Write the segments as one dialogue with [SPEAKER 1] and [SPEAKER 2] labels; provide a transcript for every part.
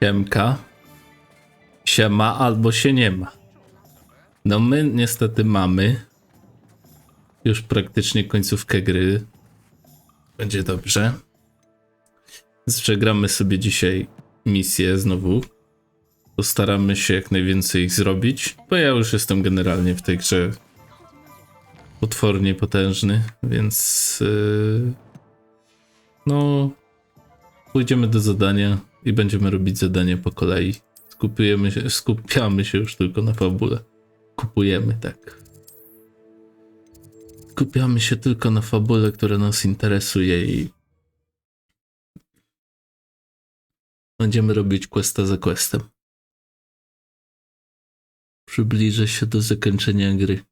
[SPEAKER 1] Siemka. Się ma albo się nie ma. No my niestety mamy już praktycznie końcówkę gry. Będzie dobrze. Przegramy sobie dzisiaj misję znowu. Postaramy się jak najwięcej ich zrobić, bo ja już jestem generalnie w tej grze potwornie potężny, więc no pójdziemy do zadania i będziemy robić zadania po kolei. Skupiamy się już tylko na fabule. Kupujemy, tak. Skupiamy się tylko na fabule, która nas interesuje i będziemy robić questa za questem. Przybliżę się do zakończenia gry.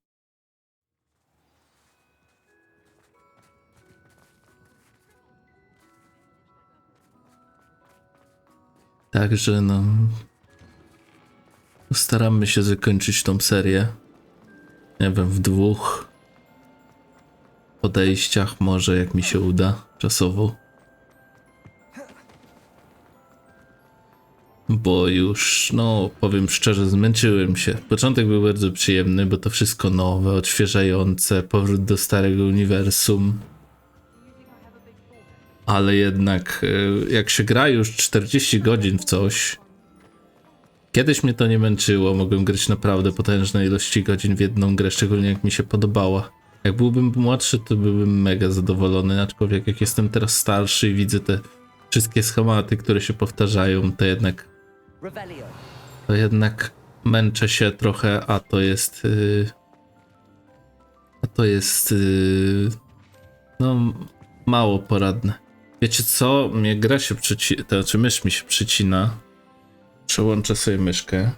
[SPEAKER 1] Także no, staramy się zakończyć tą serię. Nie wiem, w 2 podejściach może, jak mi się uda czasowo. Bo już, no powiem szczerze, zmęczyłem się. Początek był bardzo przyjemny, bo to wszystko nowe, odświeżające, powrót do starego uniwersum. Ale jednak, jak się gra już 40 godzin w coś, kiedyś mnie to nie męczyło, mogłem grać naprawdę potężne ilości godzin w jedną grę, szczególnie jak mi się podobała. Jak byłbym młodszy, to byłbym mega zadowolony, aczkolwiek jak jestem teraz starszy i widzę te wszystkie schematy, które się powtarzają, to jednak męczę się trochę, a to jest no mało poradne. Wiecie co? Mnie gra się przycina, to znaczy mysz mi się przycina. Przełączę sobie myszkę.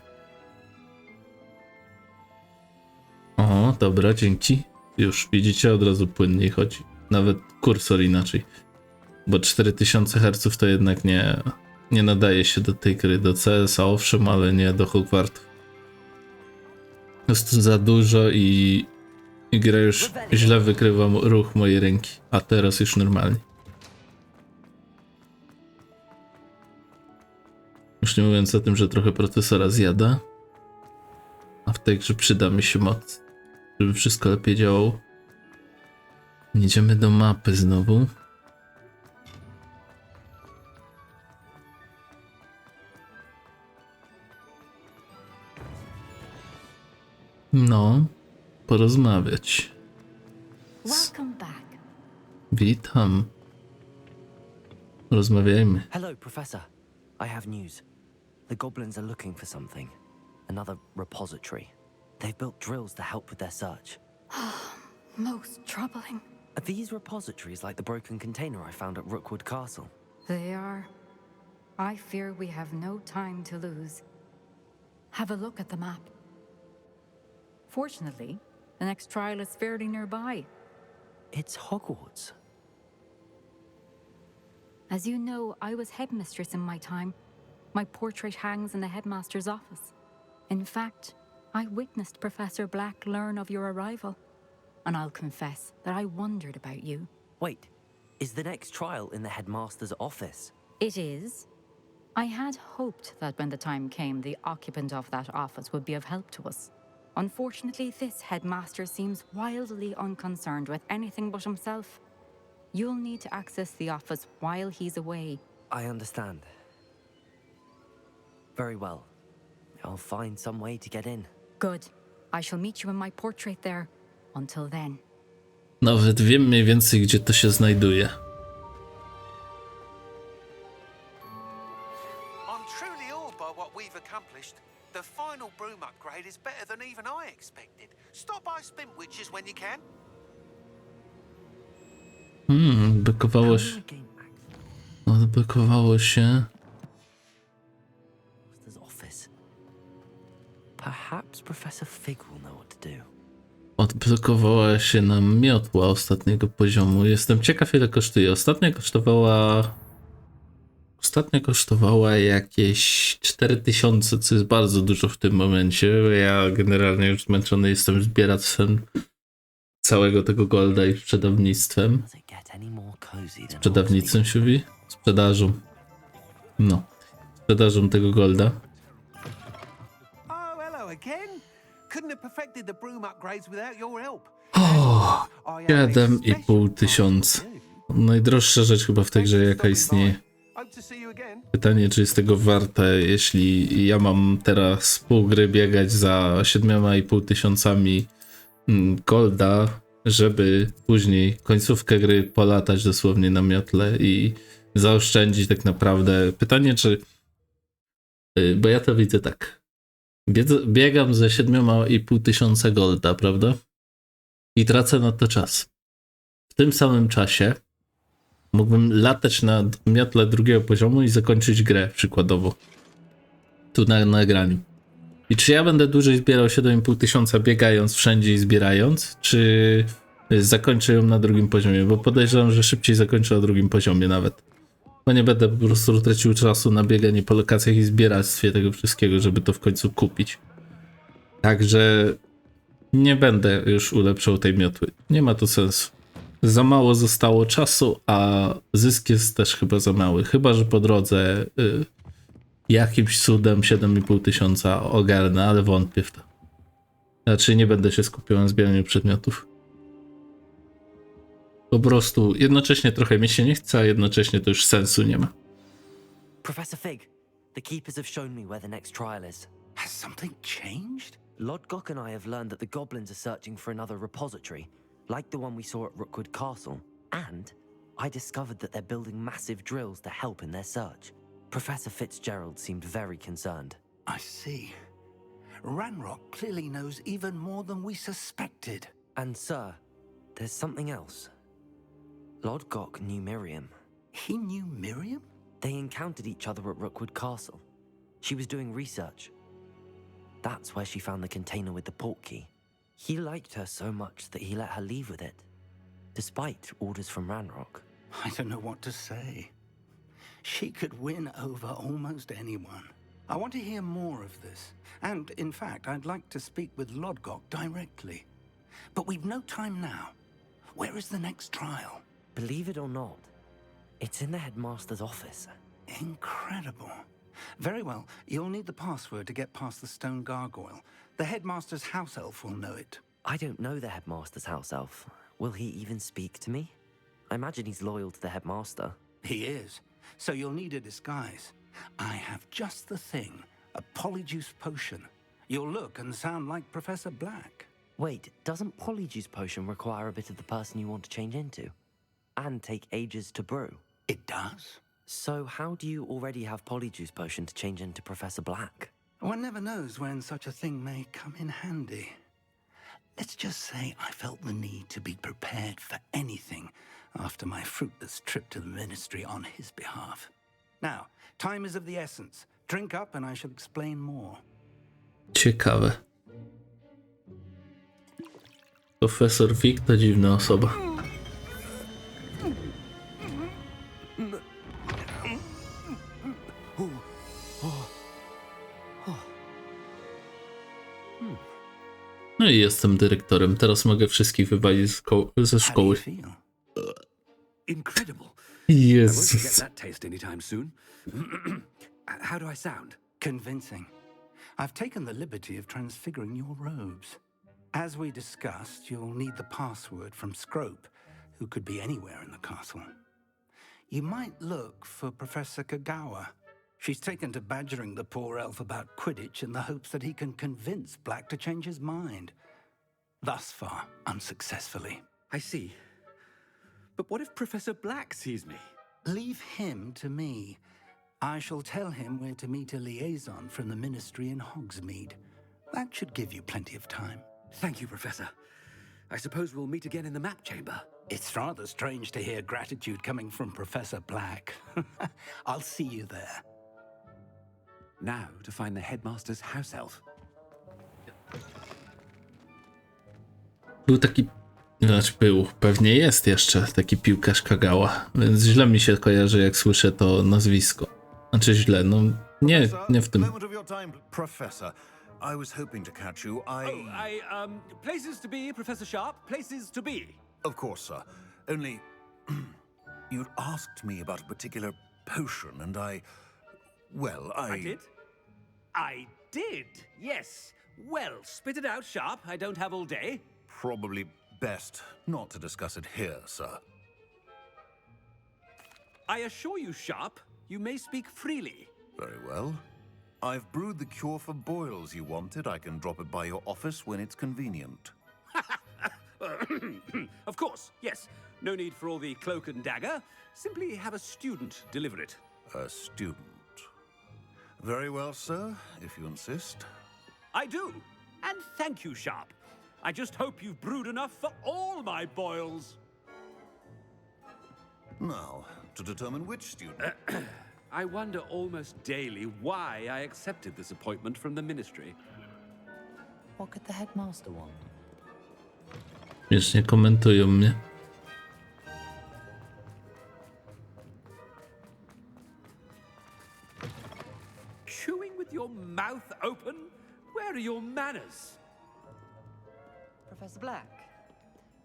[SPEAKER 1] O, dobra, dzięki. Już widzicie, od razu płynniej chodzi. Nawet kursor inaczej. Bo 4000 Hz to jednak nie nadaje się do tej gry. Do CS-a owszem, ale nie do Hogwartu. Jest to za dużo i gra już źle wykrywa ruch mojej ręki. A teraz już normalnie. Już nie mówiąc o tym, że trochę procesora zjada. A w tej grze przyda mi się moc, żeby wszystko lepiej działało. Jedziemy do mapy znowu. No, porozmawiać. Witam. Rozmawiajmy.
[SPEAKER 2] Hello, Professor. I have news. The goblins are looking for something. Another repository. They've built drills to help with their search.
[SPEAKER 3] Most troubling.
[SPEAKER 2] Are these repositories like the broken container I found at Rookwood Castle?
[SPEAKER 3] They are. I fear we have no time to lose. Have a look at the map. Fortunately, the next trial is fairly nearby.
[SPEAKER 2] It's Hogwarts.
[SPEAKER 3] As you know, I was headmistress in my time. My portrait hangs in the headmaster's office. In fact, I witnessed Professor Black learn of your arrival. And I'll confess that I wondered about you.
[SPEAKER 2] Wait, is the next trial in the headmaster's office?
[SPEAKER 3] It is. I had hoped that when the time came, the occupant of that office would be of help to us. Unfortunately, this headmaster seems wildly unconcerned with anything but himself. You'll need to access the office while he's away.
[SPEAKER 2] I understand. Very well. I'll find some way to get in.
[SPEAKER 3] Good. I shall meet you in my portrait there. Until then.
[SPEAKER 1] Nawet wiem mniej więcej, gdzie to się znajduje.
[SPEAKER 4] I'm truly awed by what we've accomplished. The final broom upgrade is better than even I expected. Stop by Spin Witches when you can.
[SPEAKER 1] Blokowało się. Odblokowało się.
[SPEAKER 2] Master's office. Perhaps Professor Fig will know what to do.
[SPEAKER 1] Odblokowała się nam miotła ostatniego poziomu. Jestem ciekaw, ile kosztuje. Ostatnio kosztowała jakieś 4000, co jest bardzo dużo w tym momencie. Ja generalnie już zmęczony jestem zbieractwem całego tego golda i sprzedawnictwem.
[SPEAKER 2] Does it get any more cozy than
[SPEAKER 1] Sprzedawnicą się mówi? Sprzedażą. No. sprzedażą tego golda.
[SPEAKER 4] Oh, hello again. Couldn't have perfected the broom upgrades without your help.
[SPEAKER 1] O,
[SPEAKER 4] I have a
[SPEAKER 1] 7,5 tysiąca. Najdroższa rzecz chyba w tej grze, jaka istnieje.
[SPEAKER 4] Hope to see you again.
[SPEAKER 1] Pytanie, czy jest tego warte, jeśli ja mam teraz pół gry biegać za 7,5 tysiącami golda, żeby później końcówkę gry polatać dosłownie na miotle i zaoszczędzić tak naprawdę. Pytanie, czy... Bo ja to widzę tak. Biegam ze 7,5 tysiąca golda, prawda? I tracę na to czas. W tym samym czasie mógłbym latać na miotle drugiego poziomu i zakończyć grę przykładowo. Tu na nagraniu. I czy ja będę dłużej zbierał 7,5 tysiąca biegając wszędzie i zbierając, czy zakończę ją na drugim poziomie? Bo podejrzewam, że szybciej zakończę na drugim poziomie nawet. Bo nie będę po prostu tracił czasu na bieganie po lokacjach i zbieractwie tego wszystkiego, żeby to w końcu kupić. Także nie będę już ulepszał tej miotły. Nie ma to sensu. Za mało zostało czasu, a zysk jest też chyba za mały. Chyba że po drodze jakimś cudem 7,5 tysiąca ogarnę, ale wątpię w to. Znaczy nie będę się skupiał na zbieraniu przedmiotów. Po prostu jednocześnie trochę mi się nie chce, a jednocześnie to już sensu nie ma.
[SPEAKER 2] Professor Fig, the keepers have shown me where the next trial is.
[SPEAKER 5] Has something changed?
[SPEAKER 2] Lodgok and I have learned that the goblins are searching for another repository, like the one we saw at Rookwood Castle. And I discovered that they're building massive drills to help in their search. Professor Fitzgerald seemed very concerned.
[SPEAKER 5] I see. Ranrok clearly knows even more than we suspected.
[SPEAKER 2] And sir, there's something else. Lodgok knew Miriam.
[SPEAKER 5] He knew Miriam?
[SPEAKER 2] They encountered each other at Rookwood Castle. She was doing research. That's where she found the container with the port key. He liked her so much that he let her leave with it, despite orders from Ranrok.
[SPEAKER 5] I don't know what to say. She could win over almost anyone. I want to hear more of this. And, in fact, I'd like to speak with Lodgok directly. But we've no time now. Where is the next trial?
[SPEAKER 2] Believe it or not, it's in the headmaster's office.
[SPEAKER 5] Incredible. Very well, you'll need the password to get past the stone gargoyle. The headmaster's house elf will know it.
[SPEAKER 2] I don't know the headmaster's house elf. Will he even speak to me? I imagine he's loyal to the headmaster.
[SPEAKER 5] He is. So you'll need a disguise. I have just the thing. A polyjuice potion. You'll look and sound like Professor Black.
[SPEAKER 2] Wait, doesn't Polyjuice Potion require a bit of the person you want to change into? And take ages to brew?
[SPEAKER 5] It does?
[SPEAKER 2] So how do you already have Polyjuice Potion to change into Professor Black?
[SPEAKER 5] One never knows when such a thing may come in handy. Let's just say I felt the need to be prepared for anything after my fruitless trip to the ministry on his behalf. Now, time is of the essence. Drink up and I shall explain more.
[SPEAKER 1] Ciekawe. Profesor Fig to dziwna osoba. No i jestem dyrektorem. Teraz mogę wszystkich wywalić ze
[SPEAKER 5] How do you
[SPEAKER 1] szkoły.
[SPEAKER 5] feel?
[SPEAKER 6] Incredible. I won't forget
[SPEAKER 1] Jezus.
[SPEAKER 6] that taste anytime soon. How do I sound?
[SPEAKER 5] Convincing. I've taken the liberty of transfiguring your robes. As we discussed, you'll need the password from Scrope, who could be anywhere in the castle. You might look for Professor Kagawa. She's taken to badgering the poor elf about Quidditch in the hopes that he can convince Black to change his mind. Thus far, unsuccessfully.
[SPEAKER 6] I see. But what if Professor Black sees me?
[SPEAKER 5] Leave him to me. I shall tell him where to meet a liaison from the ministry in Hogsmeade. That should give you plenty of time.
[SPEAKER 6] Thank you, Professor. I suppose we'll meet again in the map chamber.
[SPEAKER 5] It's rather strange to hear gratitude coming from Professor Black. I'll see you there.
[SPEAKER 6] Now to find the headmaster's house elf.
[SPEAKER 1] Był taki... Znaczy był, pewnie jest jeszcze taki piłkarz Kagawa, więc źle mi się kojarzy, jak słyszę to nazwisko. Znaczy źle, no nie w tym.
[SPEAKER 7] Moment of your time, Professor. I was hoping to catch you.
[SPEAKER 6] Places to be, Professor Sharp. Places to be.
[SPEAKER 7] Of course, sir. Only you'd asked me about a particular potion, and I... Well,
[SPEAKER 6] I did? I did, yes. Well, spit it out, Sharp. I don't have all day.
[SPEAKER 7] Probably best not to discuss it here, sir.
[SPEAKER 6] I assure you, Sharp, you may speak freely.
[SPEAKER 7] Very well. I've brewed the cure for boils you wanted. I can drop it by your office when it's convenient.
[SPEAKER 6] Of course, yes. No need for all the cloak and dagger. Simply have a student deliver it.
[SPEAKER 7] A student. Very well, sir, if you insist.
[SPEAKER 6] I do. And thank you, Sharp. I just hope you've brewed enough for all my boils.
[SPEAKER 7] Now, to determine which student...
[SPEAKER 6] I wonder almost daily why I accepted this appointment from the ministry.
[SPEAKER 2] What could the headmaster want?
[SPEAKER 1] Śmiesznie komentują mnie.
[SPEAKER 6] Chewing with your mouth open? Where are your manners?
[SPEAKER 2] Professor Black,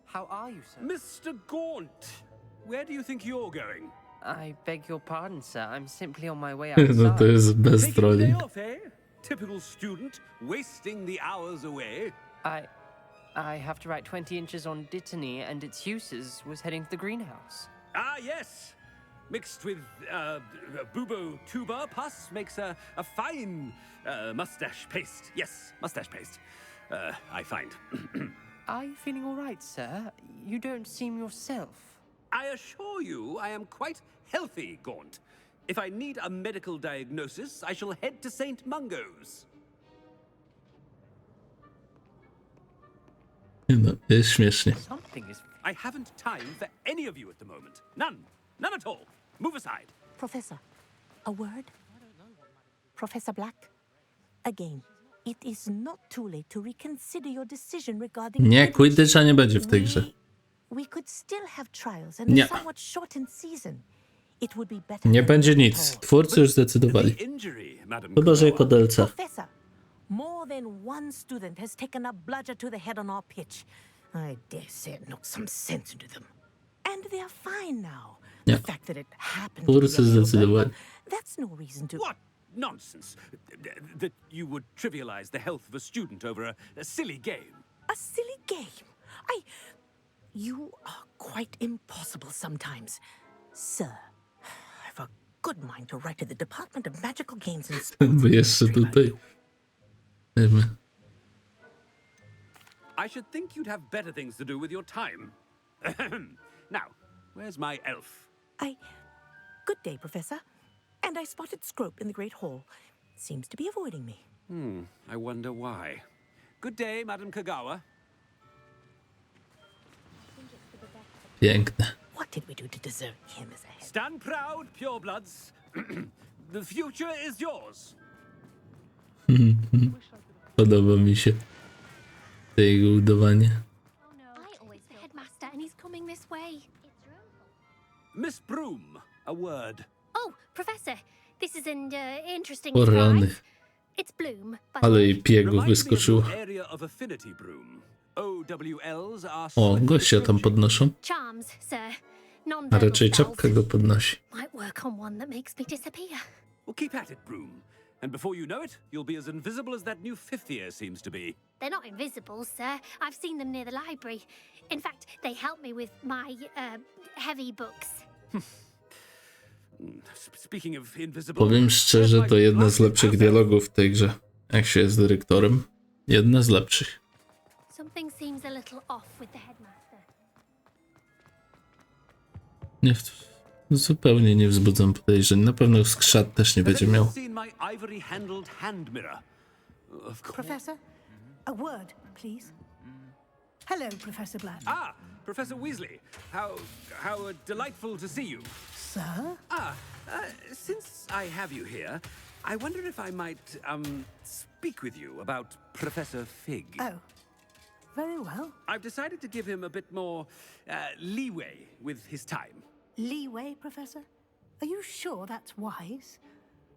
[SPEAKER 2] how are you, sir?
[SPEAKER 6] Mr. Gaunt, where do you think you're going?
[SPEAKER 2] I beg your pardon, sir. I'm simply on my way
[SPEAKER 1] No to
[SPEAKER 2] outside.
[SPEAKER 1] jest bez
[SPEAKER 6] Taking the day
[SPEAKER 1] trolling.
[SPEAKER 6] off, eh? Typical student, wasting the hours away.
[SPEAKER 2] I have to write 20 inches on Dittany and its uses. Was heading to the greenhouse.
[SPEAKER 6] Ah, yes. Mixed with bubo tuber pus makes a fine mustache paste. Yes, mustache paste. I find.
[SPEAKER 2] Are you feeling all right, sir? You don't seem yourself.
[SPEAKER 6] I assure you I am quite healthy, Gaunt. If I need a medical diagnosis, I shall head to St. Mungo's.
[SPEAKER 1] No, jest śmiesznie.
[SPEAKER 2] Something is...
[SPEAKER 6] I haven't time for any of you at the moment. None. None at all. Move aside.
[SPEAKER 8] Professor, a word? Professor Black, again, it is not too late to reconsider your decision regarding...
[SPEAKER 1] Nie, Quidditcha nie będzie w tej grze.
[SPEAKER 8] We could still have trials and
[SPEAKER 1] Nie.
[SPEAKER 8] a somewhat shortened season. It would be better...
[SPEAKER 1] Nie
[SPEAKER 8] than
[SPEAKER 1] będzie
[SPEAKER 8] nothing
[SPEAKER 1] nic.
[SPEAKER 8] at all.
[SPEAKER 1] Twórcy już zdecydowali.
[SPEAKER 6] The injury, Madam
[SPEAKER 1] Chyba, że jako
[SPEAKER 6] Konoha.
[SPEAKER 1] DLC.
[SPEAKER 8] Professor, more than one student has taken a bludger to the head on our pitch. I dare say it knocked some sense into them. And they are fine now.
[SPEAKER 1] Nie.
[SPEAKER 8] The fact that it happened
[SPEAKER 1] Twórcy
[SPEAKER 8] to be a little
[SPEAKER 1] zdecydowali.
[SPEAKER 8] bit, that's no reason to...
[SPEAKER 6] What nonsense! That you would trivialize the health of a student over a silly game.
[SPEAKER 8] A silly game. You are quite impossible sometimes. Sir, I've a good mind to write to the Department of Magical Games and Sports.
[SPEAKER 1] Bo jeszcze tutaj. Wiemy.
[SPEAKER 6] I should think you'd have better things to do with your time. Now, where's my elf?
[SPEAKER 8] Good day, Professor. And I spotted Scrope in the Great Hall. Seems to be avoiding me.
[SPEAKER 6] I wonder why. Good day, Madam Kagawa.
[SPEAKER 1] Piękne.
[SPEAKER 8] What did we do to deserve him as a head?
[SPEAKER 6] Stand proud, purebloods. The future is yours.
[SPEAKER 1] Podoba mi się to jego udawanie.
[SPEAKER 9] Oh no, I always the headmaster and he's coming this way.
[SPEAKER 6] Miss Broom, a word.
[SPEAKER 9] Oh, Professor, this is an interesting
[SPEAKER 1] O rany.
[SPEAKER 9] surprise. It's Bloom, by the
[SPEAKER 1] Ale
[SPEAKER 9] way.
[SPEAKER 1] jej piegów
[SPEAKER 6] Reminds me of
[SPEAKER 1] wyskoczyło.
[SPEAKER 6] your area of affinity, Broom. OWLs are
[SPEAKER 1] O,
[SPEAKER 6] swift
[SPEAKER 1] gościa tam
[SPEAKER 6] approaching.
[SPEAKER 1] podnoszą.
[SPEAKER 9] Charms, sir.
[SPEAKER 1] A
[SPEAKER 9] Non-verbal
[SPEAKER 1] raczej
[SPEAKER 9] spells.
[SPEAKER 1] czapka go podnosi.
[SPEAKER 9] Might work on one that makes me disappear.
[SPEAKER 6] Well, keep at it, Broom. And before you know it, you'll be as invisible as that new fifth year seems to be.
[SPEAKER 9] They're not invisible, sir. I've seen them near the library. In fact, they help me with my heavy books.
[SPEAKER 6] Speaking of invisible...
[SPEAKER 1] Powiem szczerze, to jedna z lepszych dialogów w tej grze. Jak się jest dyrektorem. Jedna z lepszych.
[SPEAKER 9] Something seems a little off with the headmaster.
[SPEAKER 1] Nie, zupełnie nie wzbudzam podejrzeń. Na pewno skrzat też nie będzie miał.
[SPEAKER 6] Seen my ivory-handled hand mirror? Of course.
[SPEAKER 10] Professor, a word, please. Hello, Professor Black.
[SPEAKER 6] Ah, Professor Weasley. How delightful to see you.
[SPEAKER 10] Sir?
[SPEAKER 6] Since I have you here, I wonder if I might speak with you about Professor Fig.
[SPEAKER 10] Oh, very well.
[SPEAKER 6] I've decided to give him a bit more leeway with his time.
[SPEAKER 10] Leeway, Professor? Are you sure that's wise?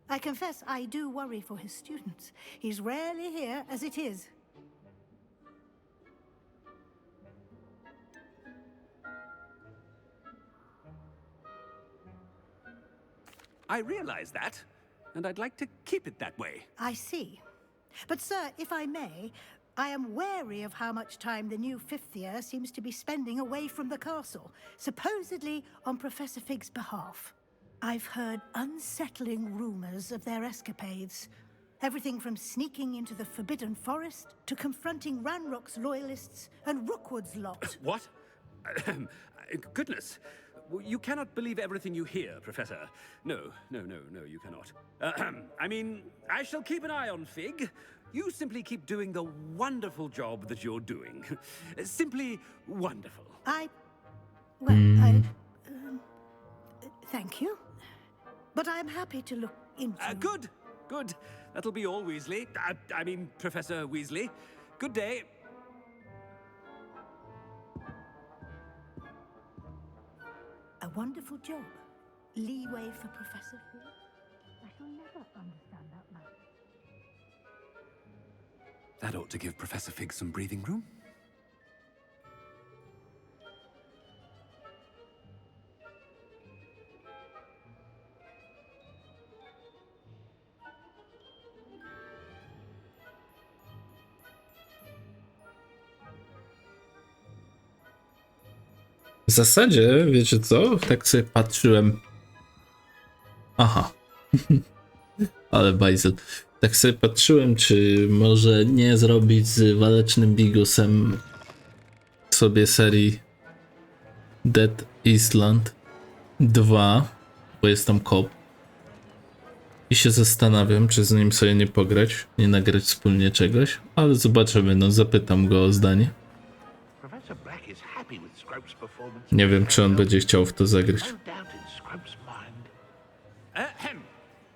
[SPEAKER 10] I confess I do worry for his students. He's rarely here as it is.
[SPEAKER 6] I realize that. and I'd like to keep it that way.
[SPEAKER 10] I see. But, sir, if I may, I am wary of how much time the new fifth year seems to be spending away from the castle, supposedly on Professor Fig's behalf. I've heard unsettling rumors of their escapades. Everything from sneaking into the Forbidden Forest to confronting Ranrok's loyalists and Rookwood's lot.
[SPEAKER 6] What? Goodness. You cannot believe everything you hear, Professor. No, you cannot. I mean, I shall keep an eye on Fig. You simply keep doing the wonderful job that you're doing. Simply wonderful.
[SPEAKER 10] Thank you. But I'm happy to look into...
[SPEAKER 6] Good. That'll be all, Weasley. I mean, Professor Weasley. Good day.
[SPEAKER 10] A wonderful job. Leeway for Professor Fig. I shall never understand that man.
[SPEAKER 6] That ought to give Professor Fig some breathing room.
[SPEAKER 1] W zasadzie, wiecie co? Tak sobie patrzyłem. Aha. Ale bajzel. Tak sobie patrzyłem, czy może nie zrobić z walecznym bigusem sobie serii Dead Island 2, bo jest tam kop. I się zastanawiam, czy z nim sobie nie pograć, nie nagrać wspólnie czegoś, ale zobaczymy, no zapytam go o zdanie. Nie wiem, czy on będzie chciał w to zagrać.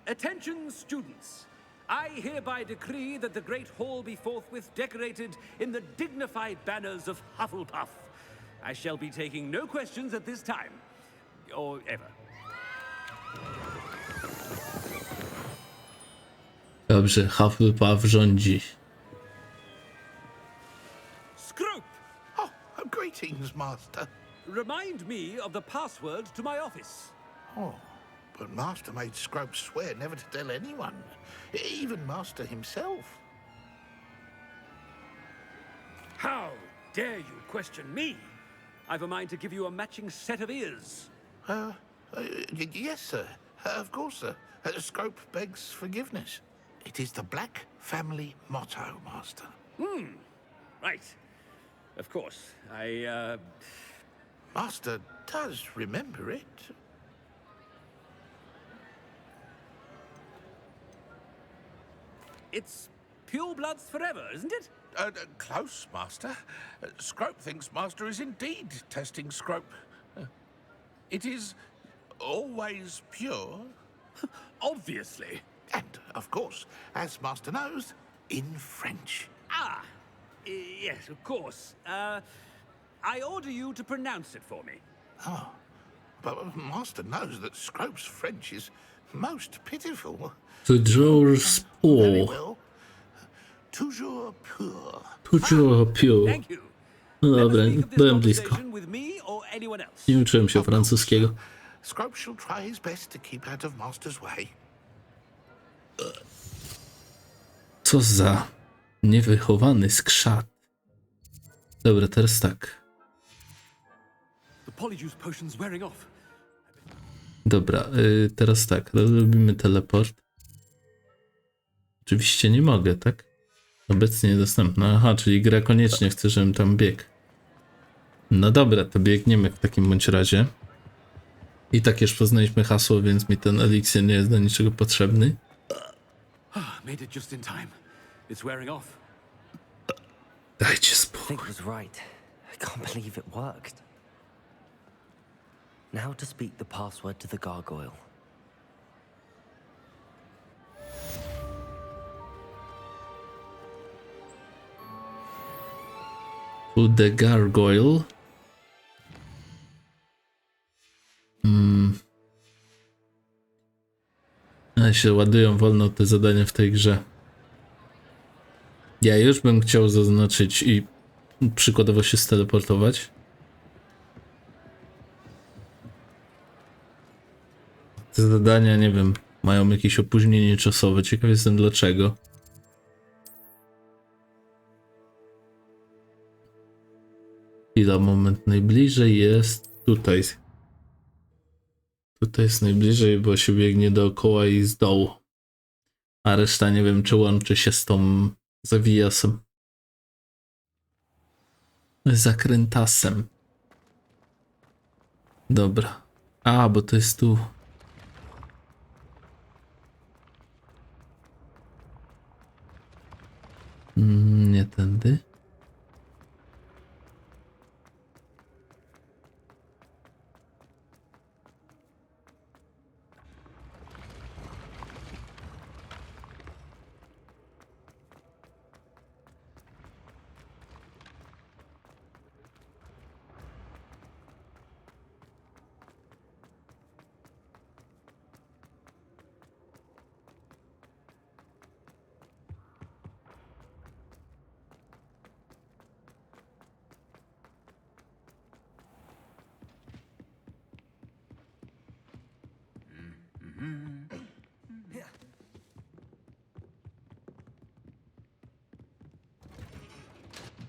[SPEAKER 6] Attention, students. I hereby decree that the great hall be forthwith decorated in the dignified banners of Hufflepuff. I shall be taking no questions at this time. Or ever.
[SPEAKER 1] Dobrze, Hufflepuff rządzi.
[SPEAKER 6] Scrope!
[SPEAKER 11] Oh, greetings, Master.
[SPEAKER 6] Remind me of the password to my office.
[SPEAKER 11] Oh, but Master made Scrope swear never to tell anyone, even Master himself.
[SPEAKER 6] How dare you question me? I've a mind to give you a matching set of ears.
[SPEAKER 11] Yes, sir. Of course, sir. Scrope begs forgiveness. It is the Black family motto, Master.
[SPEAKER 6] Right. Of course.
[SPEAKER 11] Master does remember it.
[SPEAKER 6] It's pure bloods forever, isn't it?
[SPEAKER 11] Close, Master. Scrope thinks Master is indeed testing Scrope. It is always pure.
[SPEAKER 6] Obviously.
[SPEAKER 11] And, of course, as Master knows, in French.
[SPEAKER 6] Yes, of course. I order you to pronounce it for me.
[SPEAKER 11] Oh, but Master knows that Scrope's French is most pitiful.
[SPEAKER 1] Toujours
[SPEAKER 11] Very
[SPEAKER 1] pur.
[SPEAKER 11] well. Toujours pur.
[SPEAKER 1] Toujours pur.
[SPEAKER 6] Thank you.
[SPEAKER 1] No
[SPEAKER 6] Never
[SPEAKER 1] dobra,
[SPEAKER 6] speak of this
[SPEAKER 1] byłem blisko.
[SPEAKER 6] conversation with me or anyone else.
[SPEAKER 1] Nie uczyłem się francuskiego.
[SPEAKER 11] Scrope shall try his best to keep out of Master's way.
[SPEAKER 1] Co za niewychowany skrzat. Dobra, teraz tak.
[SPEAKER 6] The polyjuice potion's wearing off.
[SPEAKER 1] Dobra, teraz tak. Robimy teleport. Oczywiście nie mogę, tak? Obecnie niedostępna. Aha, czyli gra koniecznie chce, żebym tam biegł. No dobra, to biegniemy w takim bądź razie. I tak już poznaliśmy hasło, więc mi ten eliksir nie jest do niczego potrzebny.
[SPEAKER 6] Made it just in time. It's wearing off.
[SPEAKER 1] Dajcie spokój.
[SPEAKER 2] Fig was right. I can't believe it worked. Now to speak the password to the gargoyle.
[SPEAKER 1] To the gargoyle. Ale się ładują wolno te zadania w tej grze. Ja już bym chciał zaznaczyć i przykładowo się steleportować. Te zadania, nie wiem, mają jakieś opóźnienie czasowe. Ciekaw jestem dlaczego. Chwila, moment. Najbliżej jest tutaj. Tutaj jest najbliżej, bo się biegnie dookoła i z dołu. A reszta nie wiem, czy łączy się z tą zawijasem. Zakrętasem. Dobra. A, bo to jest tu. Nie tędy.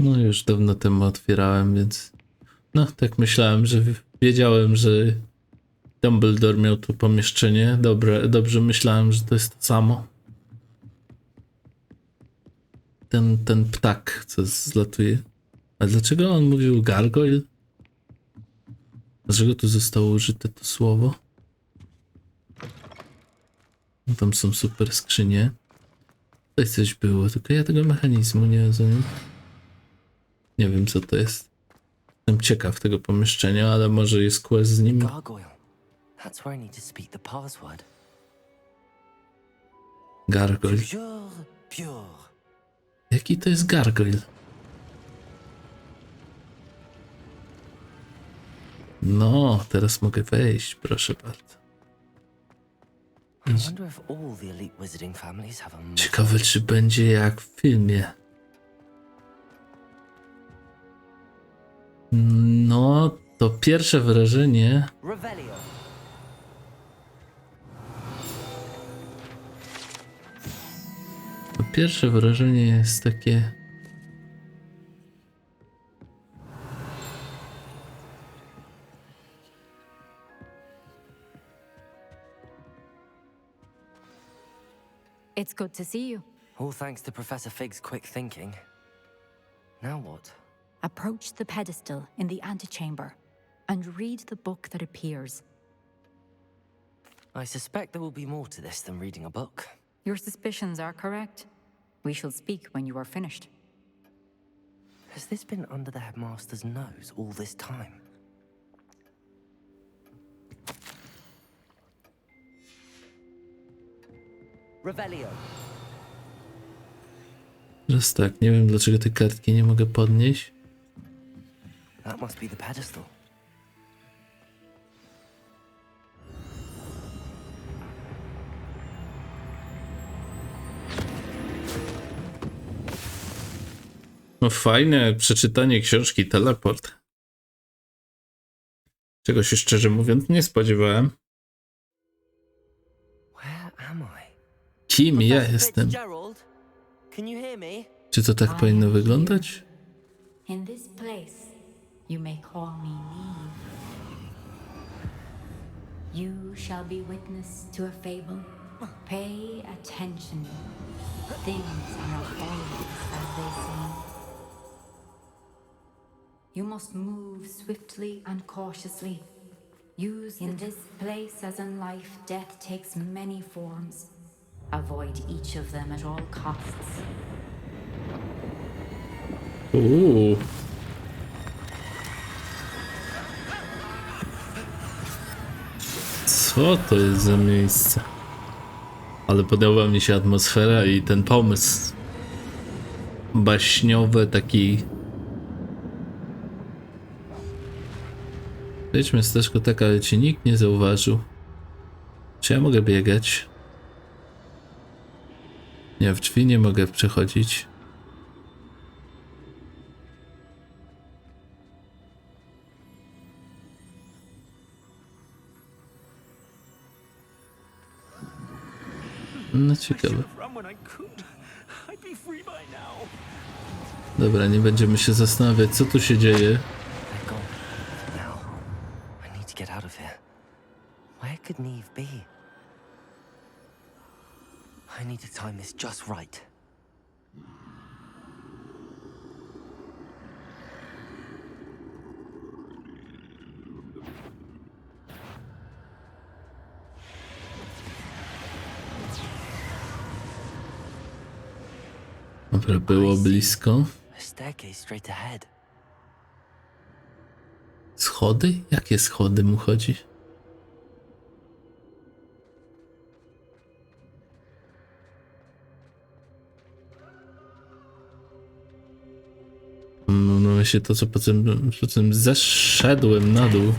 [SPEAKER 1] No już dawno temu otwierałem, więc no tak myślałem, że wiedziałem, że Dumbledore miał tu pomieszczenie. Dobrze myślałem, że to jest to samo. Ten ptak, co zlatuje. A dlaczego on mówił gargoyle? Dlaczego tu zostało użyte to słowo? No, tam są super skrzynie. Tutaj coś było, tylko ja tego mechanizmu nie rozumiem. Nie wiem, co to jest. Jestem ciekaw tego pomieszczenia, ale może jest quest z nim.
[SPEAKER 2] Gargoyle. That's where I need to speak the password.
[SPEAKER 1] Gargoyle.
[SPEAKER 2] Pure.
[SPEAKER 1] Jaki to jest gargoyle? No, teraz mogę wejść, proszę bardzo.
[SPEAKER 2] I wonder if all the elite wizarding families have a
[SPEAKER 1] Ciekawe, czy będzie jak w filmie. No, to pierwsze wrażenie...
[SPEAKER 2] Revelio.
[SPEAKER 1] To pierwsze wrażenie jest takie...
[SPEAKER 3] It's good to see you.
[SPEAKER 2] All thanks to Professor Fig's quick thinking. Now what?
[SPEAKER 3] Approach the pedestal in the antechamber and read the book that appears.
[SPEAKER 2] I suspect there will be more to this than reading a book.
[SPEAKER 3] Your suspicions are correct. We shall speak when you are finished.
[SPEAKER 2] Has this been under the headmaster's nose all this time? Revelio.
[SPEAKER 1] Teraz tak, nie wiem dlaczego tej kartki nie mogę podnieść.
[SPEAKER 2] That must be the pedestal.
[SPEAKER 1] No fajne przeczytanie książki Teleport. Czego się szczerze mówiąc nie spodziewałem.
[SPEAKER 2] Where am I?
[SPEAKER 1] Kim ja jestem?
[SPEAKER 2] Can you hear me?
[SPEAKER 1] Czy to tak powinno wyglądać?
[SPEAKER 3] In this place, you may call me Neve. You shall be witness to a fable. Pay attention. Things are not always as they seem. You must move swiftly and cautiously. Use in this place as in life, death takes many forms. Avoid each of them at all costs.
[SPEAKER 1] Co to jest za miejsce? Ale podoba mi się atmosfera i ten pomysł. Baśniowy, taki... Wejdźmy ścieżką tak, ale ci nikt nie zauważył. Czy ja mogę biegać? Nie, w drzwi nie mogę przechodzić. No ciekawe. Dobra, nie będziemy się zastanawiać, co tu się dzieje.
[SPEAKER 2] Get out of here. Where could Neve be? I need to time this just right.
[SPEAKER 1] Dobra, było blisko.
[SPEAKER 2] A staircase straight ahead.
[SPEAKER 1] Schody? Jakie schody mu chodzi? No myślę to, co potem zeszedłem na dół.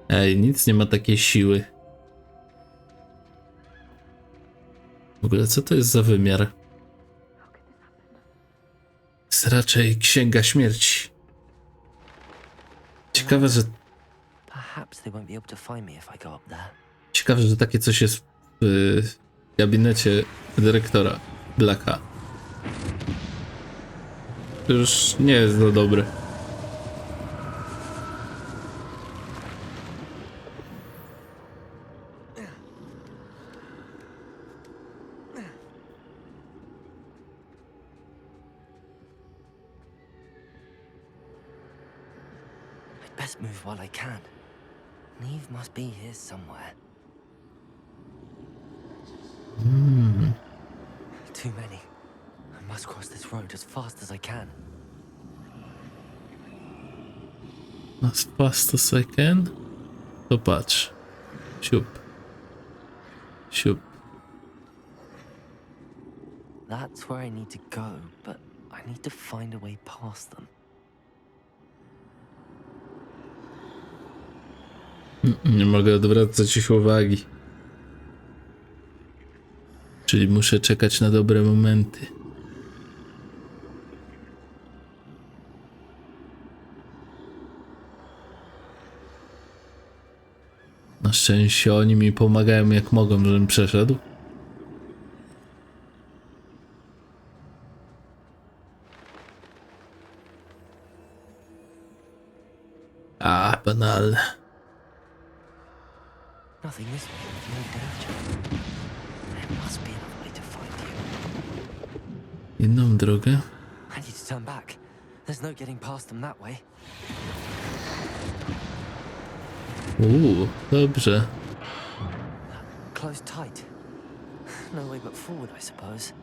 [SPEAKER 1] Ej, nic nie ma takiej siły. W ogóle co to jest za wymiar? Jest raczej księga śmierci. Ciekawe, że... Ciekawe, że takie coś jest w gabinecie dyrektora Blacka. To już nie jest za dobre.
[SPEAKER 2] Best move while I can. Neve must be here somewhere. Too many. I must cross this road as fast as I can.
[SPEAKER 1] As fast as I can? To patrz. Siup. Siup.
[SPEAKER 2] That's where I need to go, but I need to find a way past them.
[SPEAKER 1] Nie mogę odwracać ich uwagi. Czyli muszę czekać na dobre momenty. Na szczęście oni mi pomagają jak mogą, żebym przeszedł. A, banalne.
[SPEAKER 2] Nothing this way, no danger. There must be another way to find you.
[SPEAKER 1] Inną drogę?
[SPEAKER 2] I need to turn back. There's no getting past them that way.
[SPEAKER 1] Dobrze.
[SPEAKER 2] Closed tight. No way but forward, I suppose.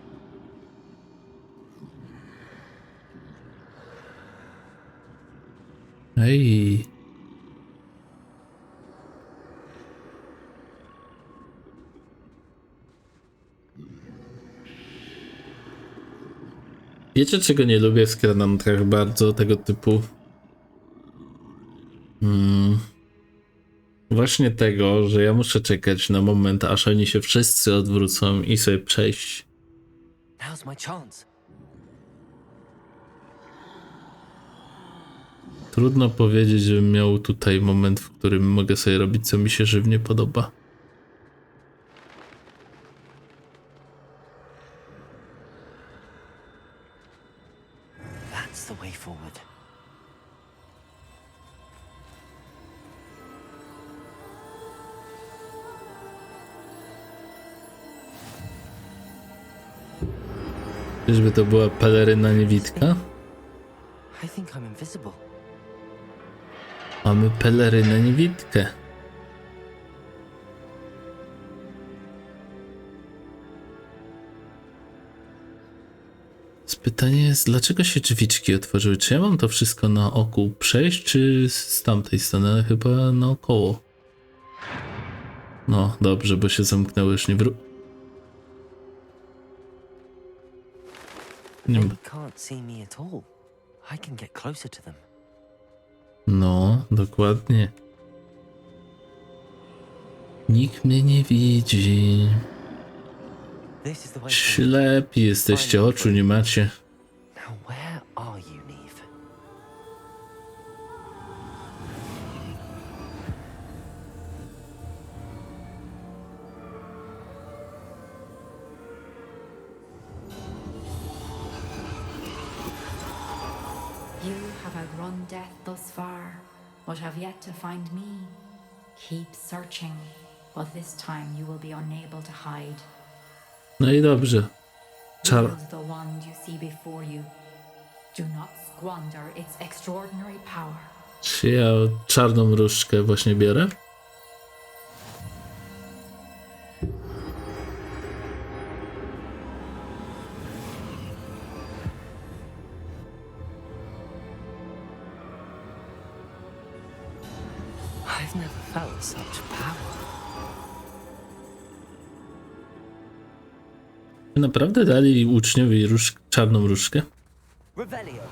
[SPEAKER 1] Ej. Wiecie, czego nie lubię w skradankach bardzo tego typu? Właśnie tego, że ja muszę czekać na moment, aż oni się wszyscy odwrócą i sobie przejść.
[SPEAKER 2] Now's my chance.
[SPEAKER 1] Trudno powiedzieć, żebym miał tutaj moment, w którym mogę sobie robić, co mi się żywnie podoba.
[SPEAKER 2] That's the way forward.
[SPEAKER 1] Czyżby to była peleryna niewidka?
[SPEAKER 2] I think I'm invisible.
[SPEAKER 1] Mamy pelerynę niewidkę. Pytanie jest, dlaczego się drzwiczki otworzyły? Czy ja mam to wszystko na oku przejść, czy z tamtej strony? Ale chyba naokoło. No, dobrze, bo się zamknęły, już nie No, dokładnie. Nikt mnie nie widzi. Ślepi jesteście, oczu nie macie.
[SPEAKER 3] You have outrun death thus far, but have yet to find me. Keep searching, but this time you will be unable to hide.
[SPEAKER 1] No i dobrze.
[SPEAKER 3] Wield the wand you see before you. Do not squander its extraordinary power.
[SPEAKER 1] Czy ja czarną różdżkę właśnie biorę?
[SPEAKER 2] I've never felt such power.
[SPEAKER 1] Naprawdę dali uczniowi czarną różdżkę?
[SPEAKER 2] Revelio.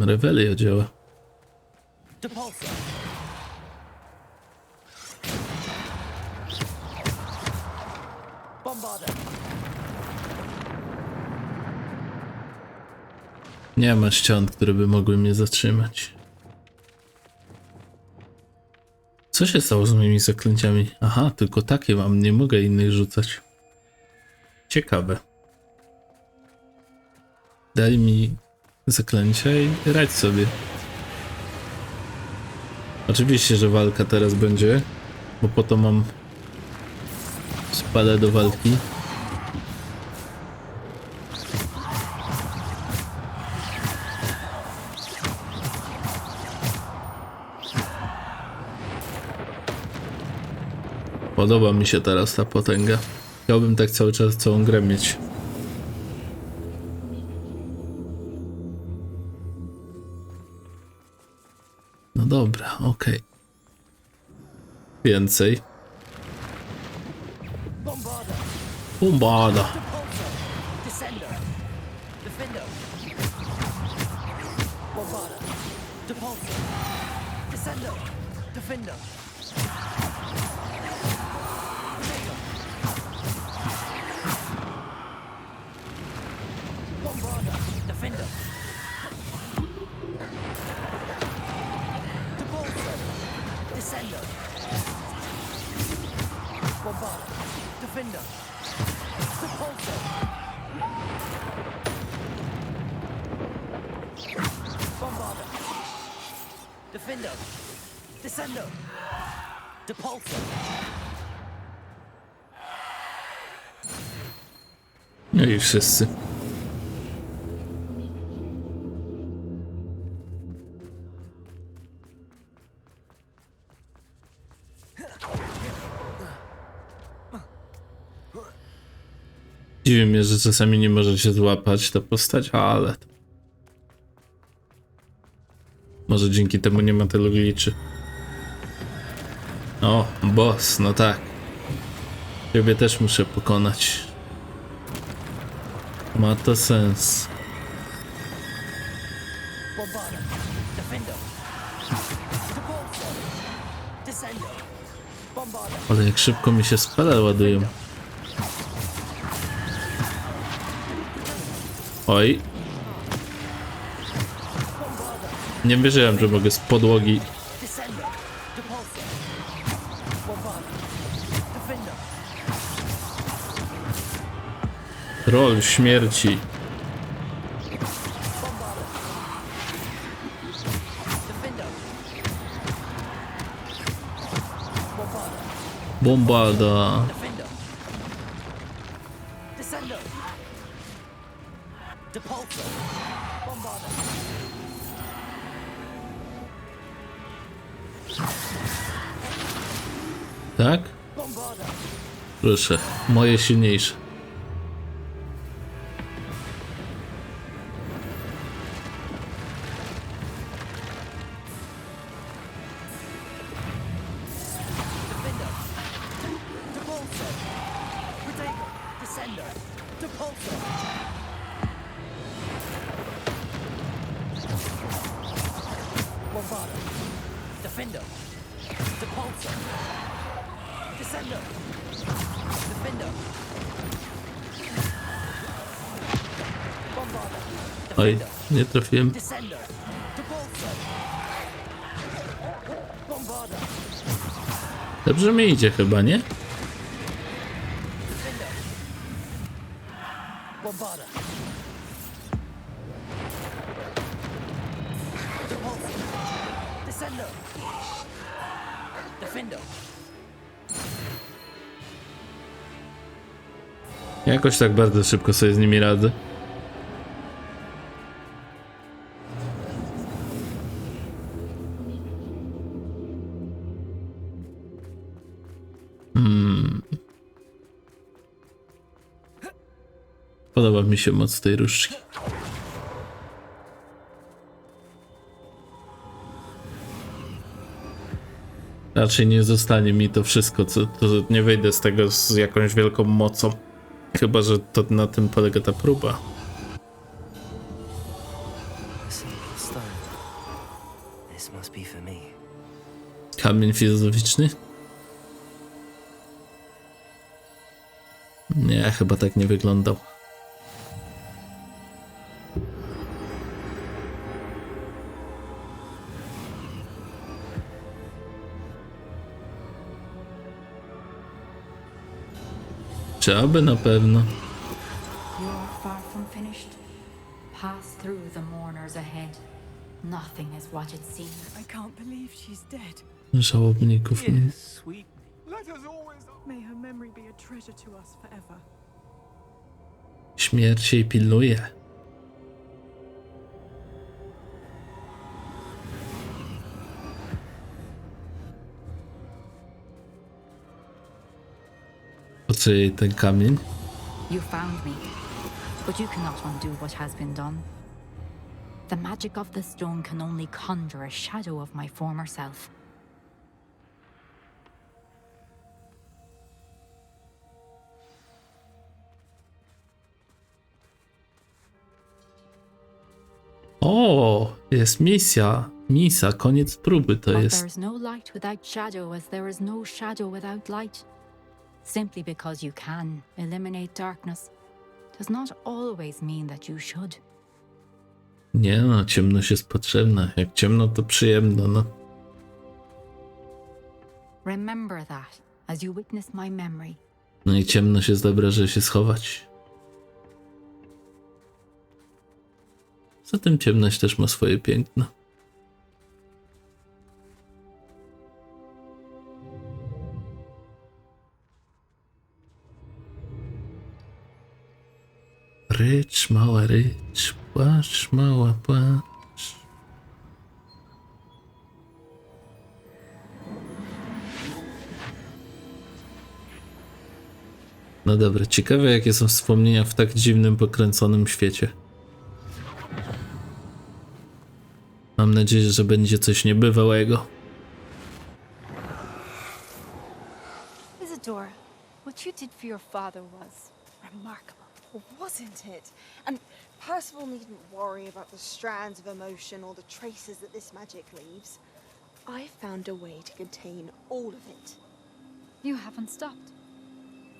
[SPEAKER 1] Revelio działa.
[SPEAKER 2] Depulso. Bombarda.
[SPEAKER 1] Nie ma ścian, które by mogły mnie zatrzymać. Co się stało z moimi zaklęciami? Aha, tylko takie mam, nie mogę innych rzucać. Ciekawe. Daj mi zaklęcia i radź sobie. Oczywiście, że walka teraz będzie, bo po to mam spadę do walki. Podoba mi się teraz ta potęga. Chciałbym tak cały czas całą grę mieć. No dobra, okej. Więcej. Bombarda. No i wszyscy. Dziwi mnie, że czasami nie może się złapać ta postać, ale... Może dzięki temu nie ma tylu gliczy. O, boss, no tak. Ciebie też muszę pokonać. Ma to sens. Ale jak szybko mi się spele ładują. Oj. Nie wierzyłem, że mogę z podłogi. Rol śmierci. Bombarda. Tak? Proszę, moje silniejsze. Oj, nie trafiłem. Dobrze mi idzie chyba, nie?
[SPEAKER 8] Defender! Defender!
[SPEAKER 1] Jakoś tak bardzo szybko sobie z nimi radzę. Podoba mi się moc tej różdżki. Raczej nie zostanie mi to wszystko, to nie wyjdę z tego z jakąś wielką mocą. Chyba że to na tym polega ta próba. Kamień filozoficzny? Nie, chyba tak nie wyglądał. Czy aby na pewno?
[SPEAKER 3] You're far from finished. Pass through the mourners ahead. Nothing is what it seems.
[SPEAKER 12] I can't believe she's dead.
[SPEAKER 1] Żałobników.
[SPEAKER 6] Sweet.
[SPEAKER 12] Let us always. May her memory be a treasure to us forever.
[SPEAKER 1] Śmierć jej pilnuje. Po co jej ten kamień?
[SPEAKER 3] You found me, but you cannot undo what has been done. The magic of the stone can only conjure a shadow of my former self.
[SPEAKER 1] O, jest misja. Misa, koniec próby to
[SPEAKER 3] But
[SPEAKER 1] jest.
[SPEAKER 3] there is no light without shadow, as there is no shadow without light. Simply because you can eliminate darkness does not always mean that you should.
[SPEAKER 1] Nie no, ciemność jest potrzebna. Jak ciemno, to przyjemno, no.
[SPEAKER 3] Remember that as you witness my memory.
[SPEAKER 1] No i ciemność jest dobra, żeby się schować. Zatem ciemność też ma swoje piękno. Rycz, mała rycz, płacz, mała płacz. No dobra, ciekawe jakie są wspomnienia w tak dziwnym, pokręconym świecie. Mam nadzieję, że będzie coś niebywałego.
[SPEAKER 13] Isadora, what you did for your father was remarkable, wasn't it? And Percival needn't worry about the strands of emotion or the traces that this magic leaves. I found a way to contain all of it.
[SPEAKER 3] You haven't stopped.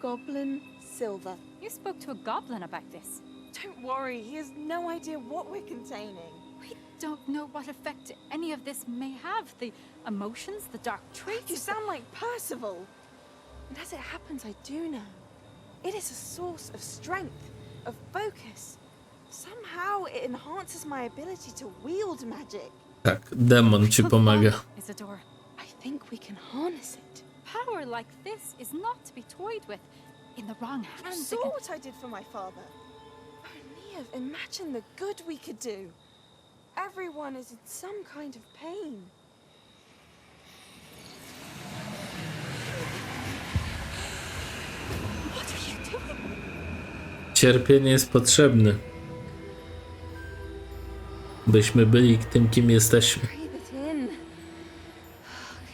[SPEAKER 13] Goblin silver.
[SPEAKER 3] You spoke to a goblin about this.
[SPEAKER 13] Don't worry, he has no idea what we're containing.
[SPEAKER 3] We don't know what effect any of this may have. The emotions, the dark traits.
[SPEAKER 13] You sound like Percival. And as it happens, I do know. It is a source of strength, of focus. Somehow it enhances my ability to wield magic.
[SPEAKER 1] Tak, demon ci pomaga.
[SPEAKER 3] Isadora,
[SPEAKER 13] I think we can harness it.
[SPEAKER 3] power like this is not to be toyed with. In the wrong
[SPEAKER 13] You
[SPEAKER 3] hands,
[SPEAKER 13] saw what I did for my father. Oh, Nia, imagine the good we could do. Everyone is in some kind of pain.
[SPEAKER 3] What are you doing?
[SPEAKER 1] Cierpienie jest potrzebne, byśmy byli tym, kim jesteśmy.
[SPEAKER 13] Breathe it in.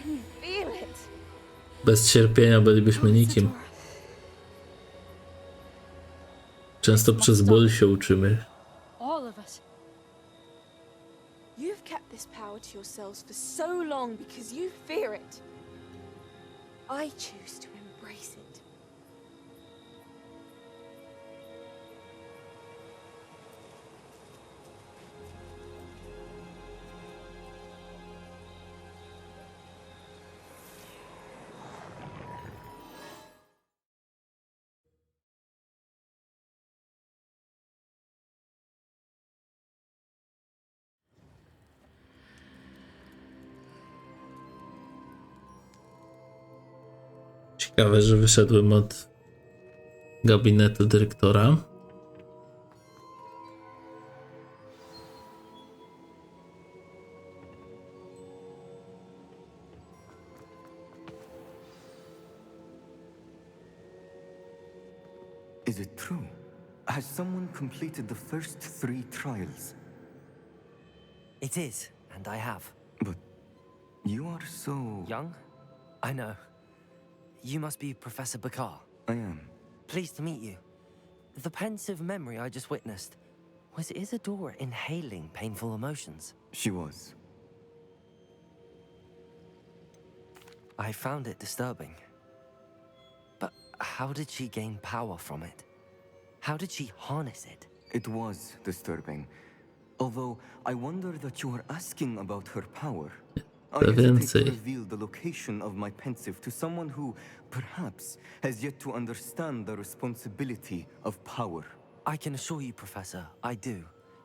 [SPEAKER 13] Can you feel it?
[SPEAKER 1] Bez cierpienia bylibyśmy nikim. Często przez ból się uczymy.
[SPEAKER 3] All of it.
[SPEAKER 13] You've kept this power to yourselves for so long because you fear it. I choose to embrace it.
[SPEAKER 1] Ciekawe, że wyszedłem od gabinetu dyrektora.
[SPEAKER 14] Is it true? Has someone completed the first 3 trials?
[SPEAKER 2] It is, and I have.
[SPEAKER 14] But you are so...
[SPEAKER 2] Young? I know. You must be Professor Bakar.
[SPEAKER 14] I am.
[SPEAKER 2] Pleased to meet you. The pensive memory I just witnessed, was Isadora inhaling painful emotions?
[SPEAKER 14] She was.
[SPEAKER 2] I found it disturbing. But how did she gain power from it? How did she harness it?
[SPEAKER 14] It was disturbing. Although, I wonder that you are asking about her power. I hesitate to reveal the location of my pensive to someone who, perhaps, has yet to understand the responsibility of power.
[SPEAKER 2] I can assure you, Professor, I do.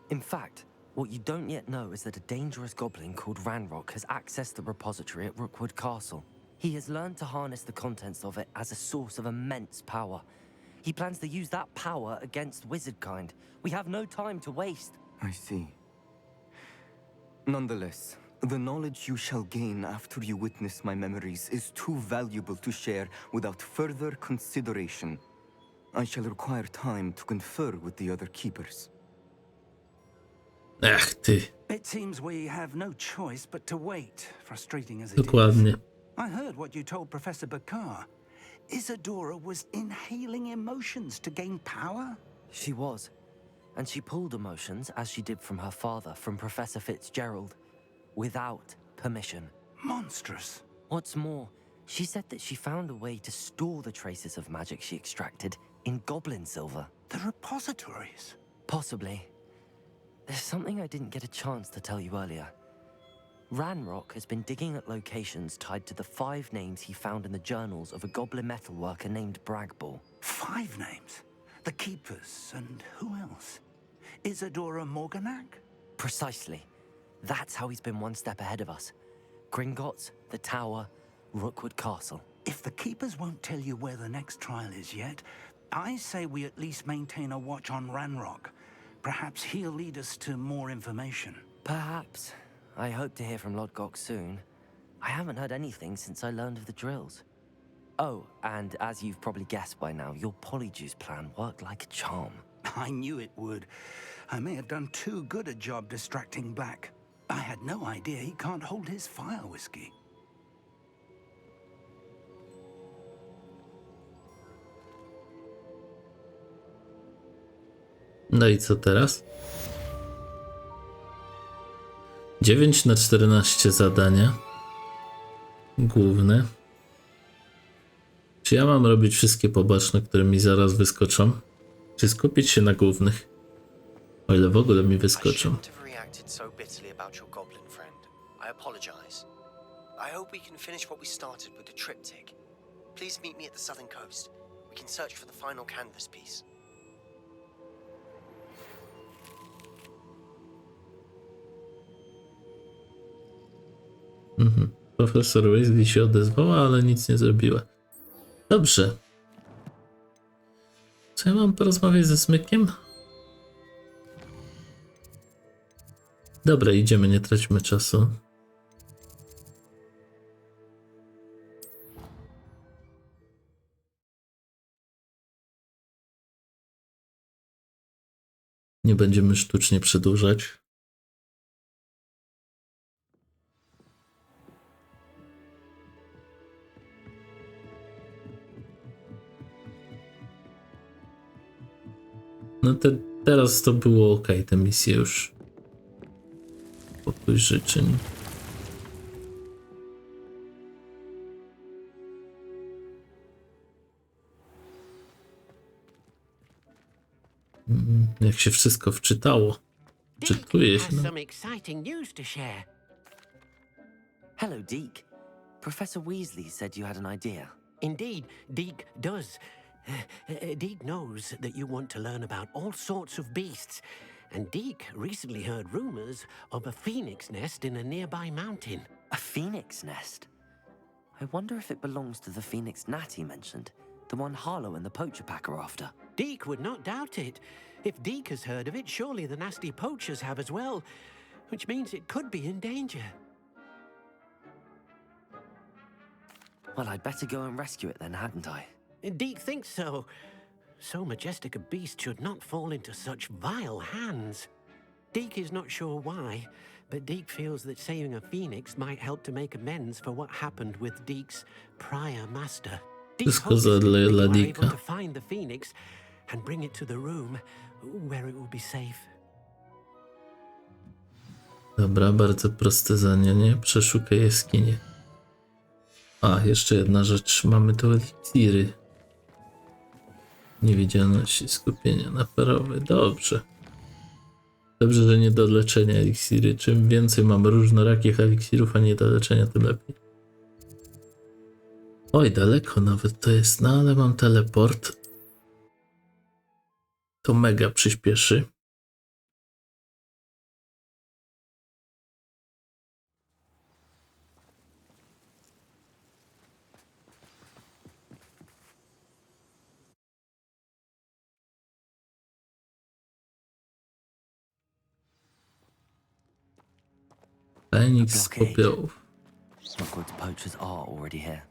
[SPEAKER 2] In fact, what you don't yet know is that a dangerous goblin called Ranrok has accessed the repository at Rookwood Castle. He has learned to harness the contents of it as a source of immense power. He plans to use that power against wizardkind. We have no time to waste.
[SPEAKER 14] I see. Nonetheless, the knowledge you shall gain after you witness my memories is too valuable to share without further consideration. I shall require time to confer with the other keepers.
[SPEAKER 1] Ach ty.
[SPEAKER 5] It seems we have no choice but to wait, frustrating as it
[SPEAKER 1] Dokładnie.
[SPEAKER 5] is. I heard what you told Professor Bakar. Isadora was inhaling emotions to gain power?
[SPEAKER 2] She was. And she pulled emotions, as she did from her father, from Professor Fitzgerald, without permission.
[SPEAKER 5] Monstrous.
[SPEAKER 2] What's more, she said that she found a way to store the traces of magic she extracted in goblin silver.
[SPEAKER 5] The repositories?
[SPEAKER 2] Possibly. There's something I didn't get a chance to tell you earlier. Ranrok has been digging at locations tied to the 5 names he found in the journals of a goblin metalworker named Bragball.
[SPEAKER 5] 5 names? The Keepers, and who else? Isadora Morganac?
[SPEAKER 2] Precisely. That's how he's been one step ahead of us. Gringotts, the Tower, Rookwood Castle.
[SPEAKER 5] If the Keepers won't tell you where the next trial is yet, I say we at least maintain a watch on Ranrok. Perhaps he'll lead us to more information.
[SPEAKER 2] Perhaps. I hope to hear from Lodgok soon. I haven't heard anything since I learned of the drills. Oh, and as you've probably guessed by now, your Polyjuice plan worked like a charm.
[SPEAKER 5] I knew it would. I may have done too good a job distracting Black. I had no idea he can't hold his fire whiskey.
[SPEAKER 1] No i co teraz? 9/14 zadania. Główne. Czy ja mam robić wszystkie poboczne, które mi zaraz wyskoczą? Czy skupić się na głównych? O ile w ogóle mi wyskoczą. Profesor Weasley się odezwała, ale nic nie zrobiła. Dobrze. Co ja mam porozmawiać ze Smykiem? Dobra, idziemy, nie traćmy czasu. Nie będziemy sztucznie przedłużać. No teraz to było ok, te misje już. Pokój życzeń. Jak się wszystko wczytało. Wczytuje się. No.
[SPEAKER 2] Hello, Deke. Professor Weasley said you had an idea.
[SPEAKER 15] Indeed, Deke does. Deke knows that you want to learn about all sorts of beasts, and Deke recently heard rumors of a phoenix nest in a nearby mountain.
[SPEAKER 2] A phoenix nest? I wonder if it belongs to the phoenix Natty mentioned, the one Harlow and the poacher pack are after.
[SPEAKER 15] Deke would not doubt it. If Deke has heard of it, surely the nasty poachers have as well, which means it could be in danger.
[SPEAKER 2] Well, I'd better go and rescue it then, hadn't I?
[SPEAKER 15] Deke thinks so. So majestic a beast should not fall into such vile hands. Deke is not sure why, but Deke feels that saving a phoenix might help to make amends for what happened with Deke's prior master. Deke hopes that you are able to find the phoenix and bring it to the room where it will be safe.
[SPEAKER 1] Dobra, bardzo proste zadanie. Przeszukaj jaskinię. A, jeszcze jedna rzecz. Mamy tu eliksiry. Niewidzialność i skupienia na parowe. Dobrze. Dobrze, że nie do leczenia eliksiry. Czym więcej mam różnorakich eliksirów, a nie do leczenia, tym lepiej. Oj, daleko nawet to jest, no ale mam teleport. To mega przyspieszy. Feniks z popiołów.
[SPEAKER 2] Rockwood's poachers are already here.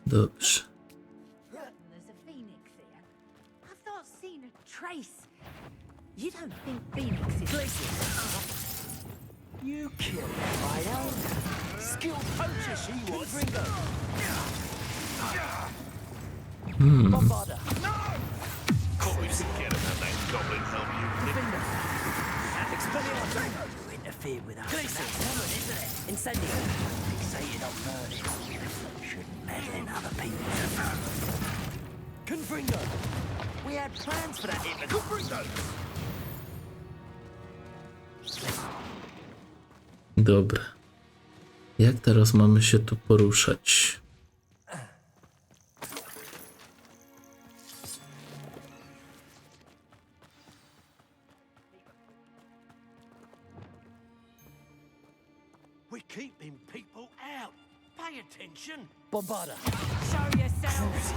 [SPEAKER 1] Dobrze.
[SPEAKER 16] There's a phoenix here. I've not seen a trace. You don't think Phoenix is... Listen.
[SPEAKER 17] You killed Fido. Skilled poacher she was. Ringo. Bombarder. No!
[SPEAKER 11] Always forget about that goblin help you.
[SPEAKER 17] Expelliarmus. You interfered with us. That's common, isn't it? Incendio. They say you don't learn it. Shouldn't meddle in other people's affairs. Confringo. We had plans for that evening. Confringo.
[SPEAKER 1] Dobra. Jak teraz mamy się tu poruszać?
[SPEAKER 17] We're keeping people out. Pay attention.
[SPEAKER 16] Bombarder. Show yourself.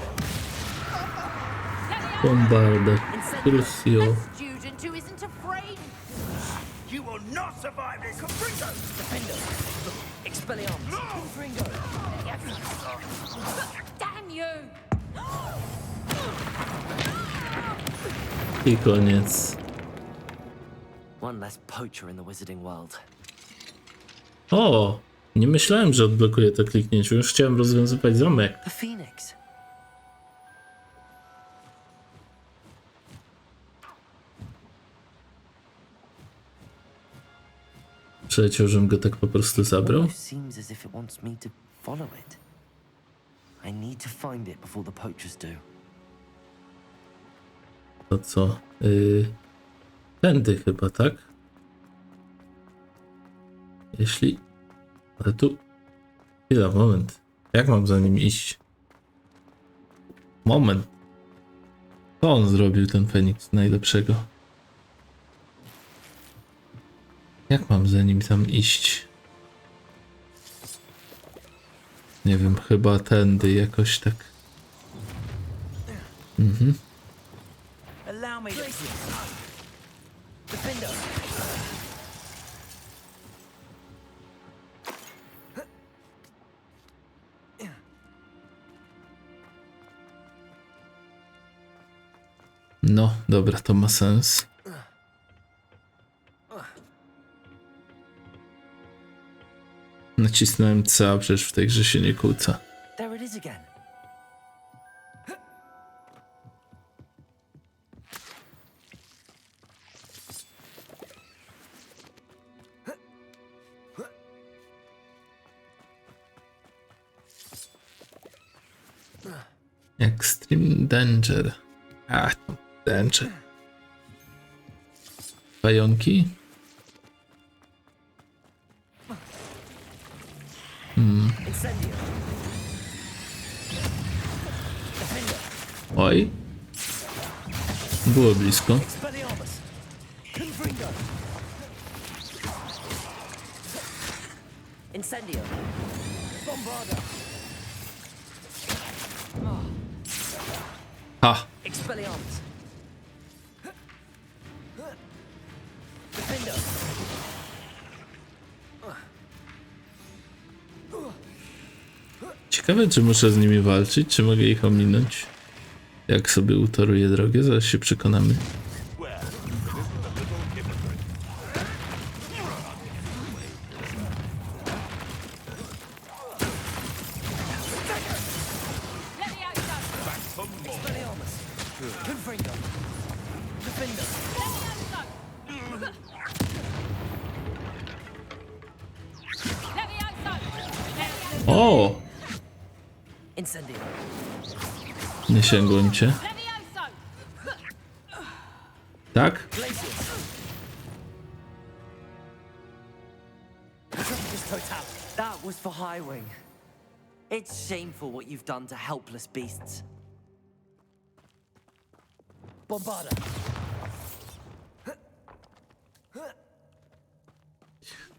[SPEAKER 1] Bombarder. Crucio.
[SPEAKER 16] Student who isn't afraid.
[SPEAKER 17] You will not survive this. Confringo.
[SPEAKER 16] Defender. Expelliarmus. Confringo. Damn you.
[SPEAKER 1] I koniec.
[SPEAKER 2] One less poacher in the wizarding world.
[SPEAKER 1] O! Nie myślałem, że odblokuję to kliknięcie. Już chciałem rozwiązywać zamek.
[SPEAKER 2] The Phoenix.
[SPEAKER 1] Przecież żebym go tak po prostu zabrał.
[SPEAKER 2] Seems as if it wants me to follow it. I need to find it before the poachers do.
[SPEAKER 1] To co? Tędy chyba, tak? Jeśli... Ale tu... Chwila, moment. Jak mam za nim iść? Moment. Co on zrobił, ten Feniks najlepszego? Jak mam za nim tam iść? Nie wiem, chyba tędy jakoś tak. Mhm.
[SPEAKER 17] Allow me to... Defender.
[SPEAKER 1] No, dobra, to ma sens. Nacisnąłem C, a przecież w tej grze się nie kłóca.
[SPEAKER 2] There it is again.
[SPEAKER 1] Extreme Danger. Ach, Danger. Oj. Było blisko. Ha. Ciekawe, czy muszę z nimi walczyć, czy mogę ich ominąć. Jak sobie utoruję drogę, zaraz się przekonamy. O! Nie sięgłem cię. Tak?
[SPEAKER 2] That was for Highwing. It's shameful what you've done to helpless beasts. Bombarda.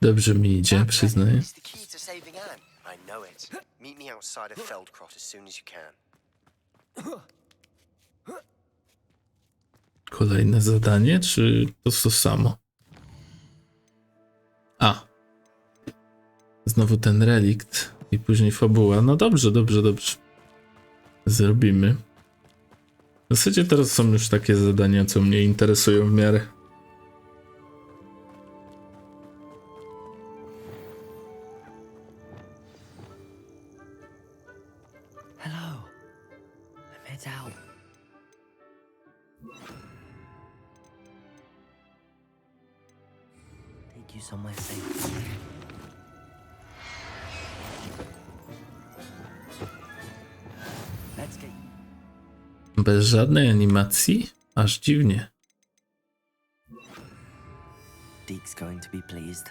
[SPEAKER 1] Dobrze mi idzie, przyznaję.
[SPEAKER 18] It's the key to saving Anne. I know it. Meet me outside of Feldcroft as soon as you can.
[SPEAKER 1] Kolejne zadanie, czy to samo? A. Znowu ten relikt i później fabuła. No dobrze, dobrze, dobrze. Zrobimy. W zasadzie teraz są już takie zadania, co mnie interesują w miarę.
[SPEAKER 2] Hello. I'm head out. Take you somewhere safe. Let's get.
[SPEAKER 1] Bez żadnej animacji? Aż dziwnie.
[SPEAKER 2] Deke's going to be pleased.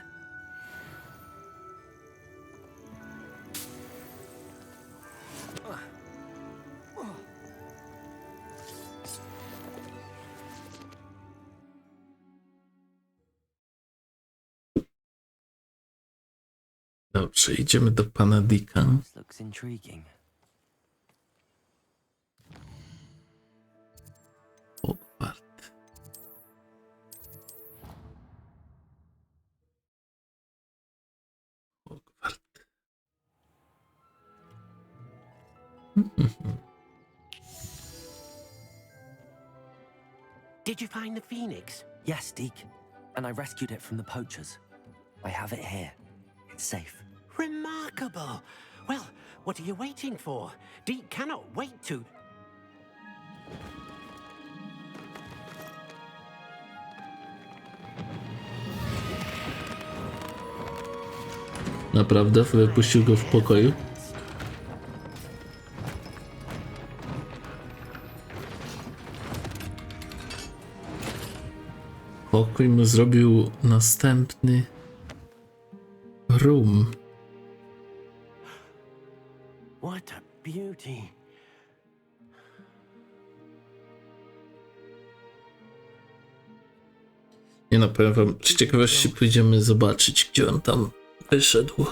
[SPEAKER 1] Dobrze, idziemy do pana Dicka.
[SPEAKER 2] Looks intriguing.
[SPEAKER 1] Hogwart. Hogwart.
[SPEAKER 15] Did you find the phoenix?
[SPEAKER 2] Yes, Deke. And I rescued it from the poachers. I have it here. It's safe.
[SPEAKER 15] Remarkable. Well, what are you waiting for? Deke cannot wait to...
[SPEAKER 1] Naprawdę? Wypuścił go w pokoju? Pokój mu zrobił następny room.
[SPEAKER 15] What a beauty.
[SPEAKER 1] Nie no, powiem wam, z ciekawości pójdziemy zobaczyć, gdzie on tam wyszedł.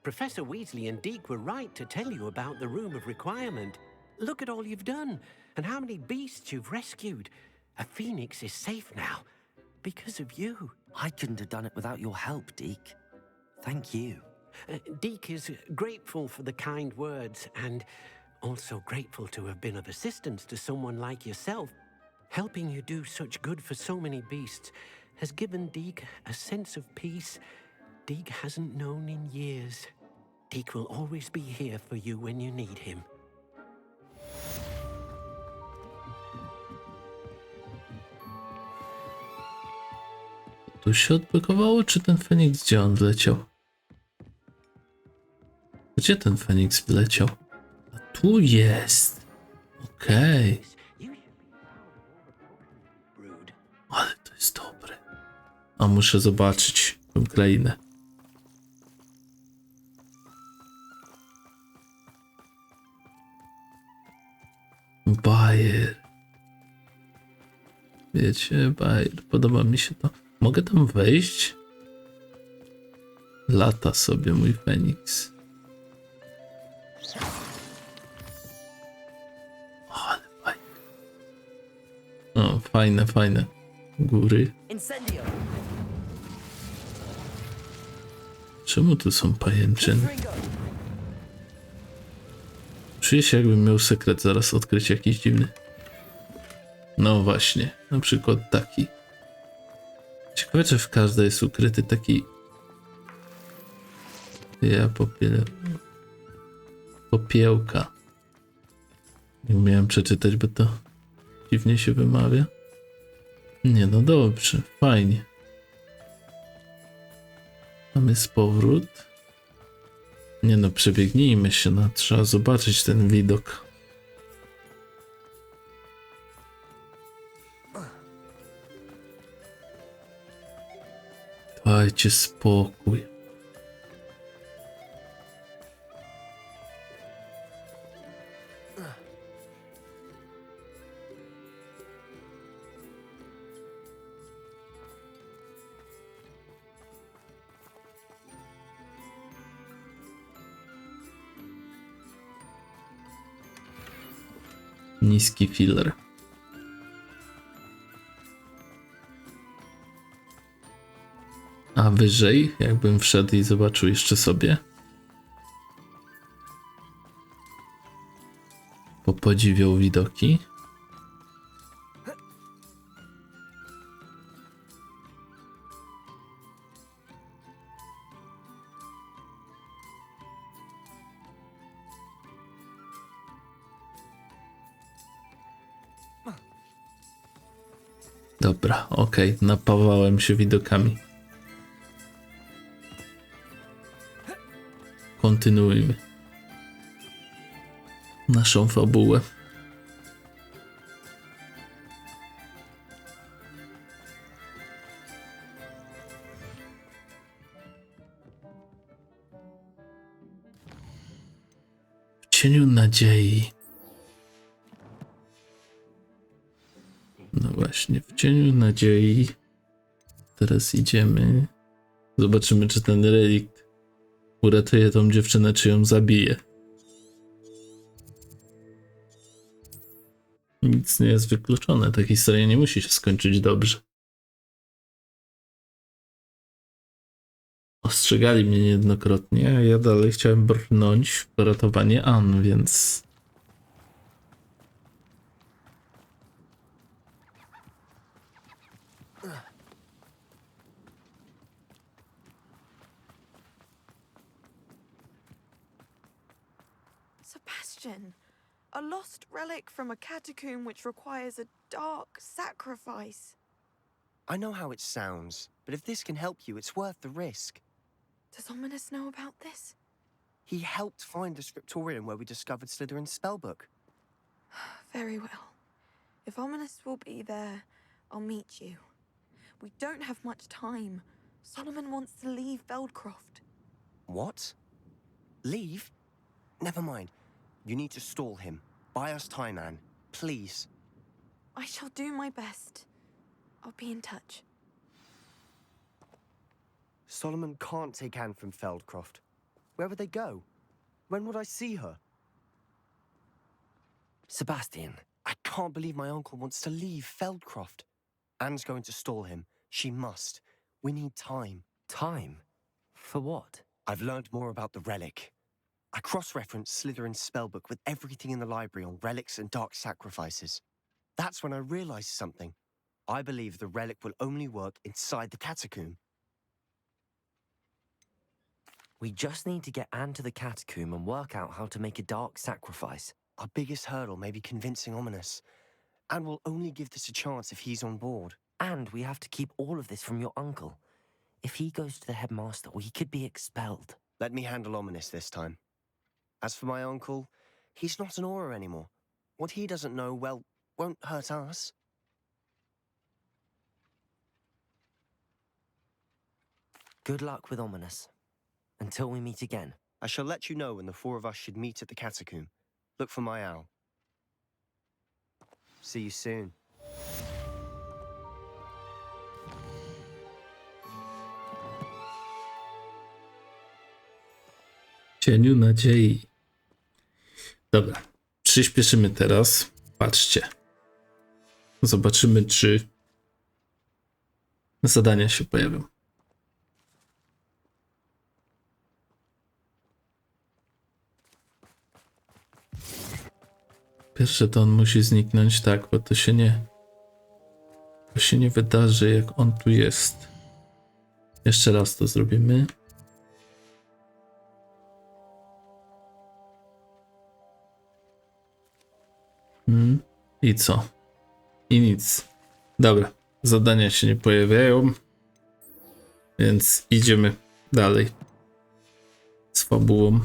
[SPEAKER 15] Professor Weasley and Deke were right to tell you about the Room of Requirement. Look at all you've done, and how many beasts you've rescued. A phoenix is safe now, because of you.
[SPEAKER 2] I couldn't have done it without your help, Deke. Thank you.
[SPEAKER 15] Deke is grateful for the kind words, and also grateful to have been of assistance to someone like yourself. Helping you do such good for so many beasts has given Deke a sense of peace Deke hasn't known in years. Deke will always be here for you when you need him.
[SPEAKER 1] Tu się odblokowało, czy ten Feniks, gdzie on wleciał? Gdzie ten Feniks wleciał? A tu jest. Okej. Ale to jest dobre. A muszę zobaczyć tą krainę. Bajer. Wiecie, bajer. Podoba mi się to. Mogę tam wejść? Lata sobie mój Feniks. Ale fajne. O, fajne, fajne. Góry. Czemu tu są pajęczyny? Czuję się, jakbym miał sekret zaraz odkryć jakiś dziwny. No właśnie, na przykład taki. Ciekawe, czy w każdej jest ukryty taki... Popiełka. Nie umiałem przeczytać, bo to dziwnie się wymawia. Nie, no dobrze, fajnie. Tam jest powrót. Nie no, przebiegnijmy się, no trzeba zobaczyć ten widok. Dajcie spokój. Niski filler. A wyżej, jakbym wszedł i zobaczył jeszcze sobie. Podziwiał widoki. Dobra, okej, napawałem się widokami. Kontynuujmy naszą fabułę. W cieniu nadziei. No właśnie, w cieniu nadziei. Teraz idziemy. Zobaczymy, czy ten relikt uratuje tą dziewczynę, czy ją zabije. Nic nie jest wykluczone. Ta historia nie musi się skończyć dobrze. Ostrzegali mnie niejednokrotnie, a ja dalej chciałem brnąć w ratowanie Ann, więc...
[SPEAKER 13] Sebastian, a lost relic from a catacomb which requires a dark sacrifice.
[SPEAKER 18] I know how it sounds, but if this can help you, it's worth the risk.
[SPEAKER 13] Does Ominous know about this?
[SPEAKER 18] He helped find the scriptorium where we discovered Slytherin's spellbook.
[SPEAKER 13] Very well. If Ominous will be there, I'll meet you. We don't have much time. Solomon wants to leave Feldcroft.
[SPEAKER 18] What? Leave? Never mind. You need to stall him. Buy us time, Anne. Please.
[SPEAKER 13] I shall do my best. I'll be in touch.
[SPEAKER 18] Solomon can't take Anne from Feldcroft. Where would they go? When would I see her? Sebastian, I can't believe my uncle wants to leave Feldcroft. Anne's going to stall him. She must. We need time. Time? For what? I've learned more about the relic. I cross-referenced Slytherin's spellbook with everything in the library on relics and dark sacrifices. That's when I realized something. I believe the relic will only work inside the catacomb. We just need to get Anne to the catacomb and work out how to make a dark sacrifice. Our biggest hurdle may be convincing Ominous. And we'll only give this a chance if he's on board. And we have to keep all of this from your uncle. If he goes to the headmaster, he could be expelled. Let me handle Ominous this time. As for my uncle, he's not an aura anymore. What he doesn't know, well, won't hurt us.
[SPEAKER 2] Good luck with Ominous. Until we meet again.
[SPEAKER 18] I shall let you know when the four of us should meet at the catacomb. Look for my owl. See you soon.
[SPEAKER 1] Cieniu nadziei. Dobra, przyspieszymy teraz. Patrzcie. Zobaczymy, czy zadania się pojawią. Pierwsze to on musi zniknąć, tak, bo to się nie wydarzy, jak on tu jest. Jeszcze raz to zrobimy. I co? I nic. Dobra, zadania się nie pojawiają, więc idziemy dalej z fabułą.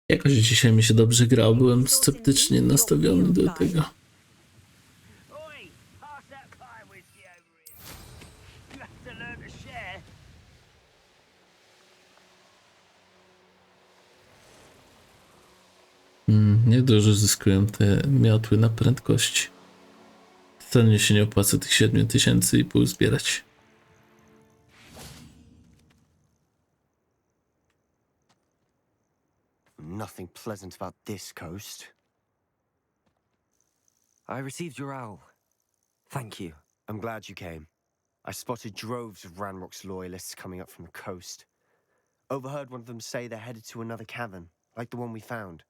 [SPEAKER 1] Jakoś dzisiaj mi się dobrze grało, byłem sceptycznie nastawiony do tego. Niedużo zyskują te miotły na prędkości. Totalnie się nie opłaca tych 7500 zbierać.
[SPEAKER 18] Nothing pleasant about this coast.
[SPEAKER 2] I received your owl. Thank you.
[SPEAKER 18] I'm glad you came. I spotted droves of Ranrok's loyalists coming up from the coast. Overheard one of them say they're headed to another cavern, like the one we found.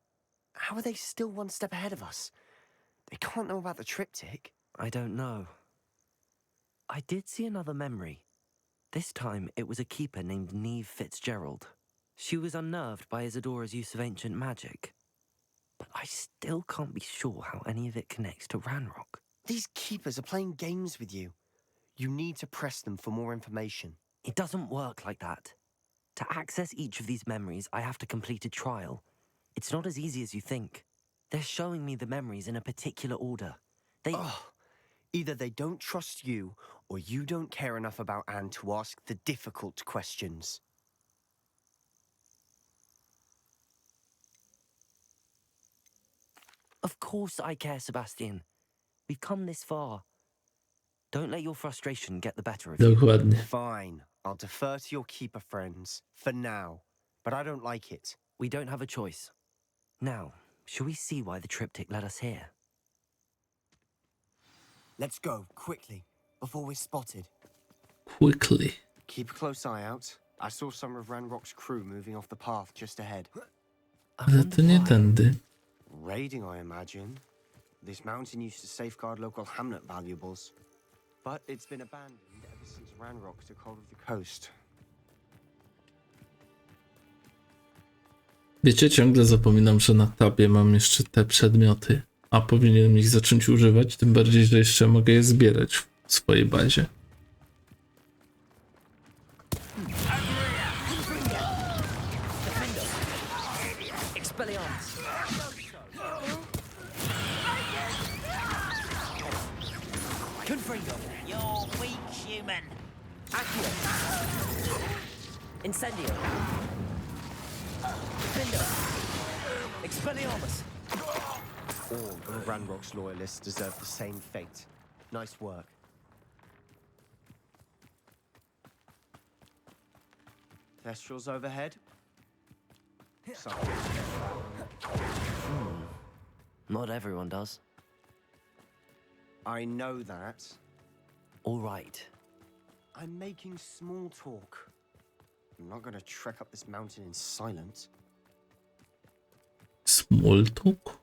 [SPEAKER 18] How are they still one step ahead of us? They can't know about the triptych.
[SPEAKER 2] I don't know. I did see another memory. This time it was a keeper named Neve Fitzgerald. She was unnerved by Isadora's use of ancient magic. But I still can't be sure how any of it connects to Ranrok.
[SPEAKER 18] These keepers are playing games with you. You need to press them for more information.
[SPEAKER 2] It doesn't work like that. To access each of these memories, I have to complete a trial. It's not as easy as you think. They're showing me the memories in a particular order.
[SPEAKER 18] Either they don't trust you, or you don't care enough about Anne to ask the difficult questions.
[SPEAKER 2] Of course I care, Sebastian. We've come this far. Don't let your frustration get the better of you.
[SPEAKER 1] Dokładnie.
[SPEAKER 18] Fine. I'll defer to your keeper friends. For now. But I don't like it.
[SPEAKER 2] We don't have a choice. Now, shall we see why the triptych led us here?
[SPEAKER 18] Let's go, quickly, before we're spotted.
[SPEAKER 1] Quickly.
[SPEAKER 18] Keep a close eye out. I saw some of Ranrok's crew moving off the path just ahead.
[SPEAKER 1] Ale to nie tędy.
[SPEAKER 18] Raiding, I imagine. This mountain used to safeguard local hamlet valuables. But it's been abandoned ever since Ranrok took hold of the coast.
[SPEAKER 1] Wiecie, ciągle zapominam, że na tabie mam jeszcze te przedmioty, a powinienem ich zacząć używać, tym bardziej, że jeszcze mogę je zbierać w swojej bazie.
[SPEAKER 17] You're weak, human. Incendio. Defendo. Expelliarmus.
[SPEAKER 18] All of Ranrok's loyalists deserve the same fate. Nice work. Thestrals overhead.
[SPEAKER 2] Not everyone does.
[SPEAKER 18] I know that.
[SPEAKER 2] All right.
[SPEAKER 18] I'm making small talk. I'm not gonna trek up this mountain in silence.
[SPEAKER 1] Small talk?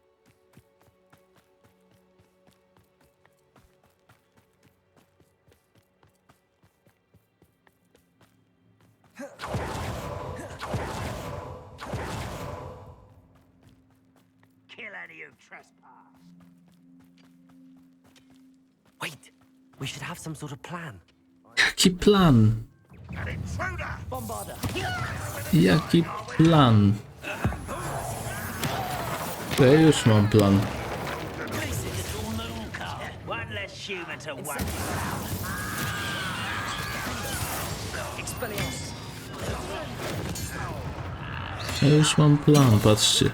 [SPEAKER 17] Kill any you trespass.
[SPEAKER 2] Wait, we should have some sort of plan.
[SPEAKER 1] Jaki plan?
[SPEAKER 11] An intruder!
[SPEAKER 17] Bombarder.
[SPEAKER 1] Jaki plan? Ja już mam plan.
[SPEAKER 17] One less human to worry.
[SPEAKER 1] Ja już mam plan, patrzcie.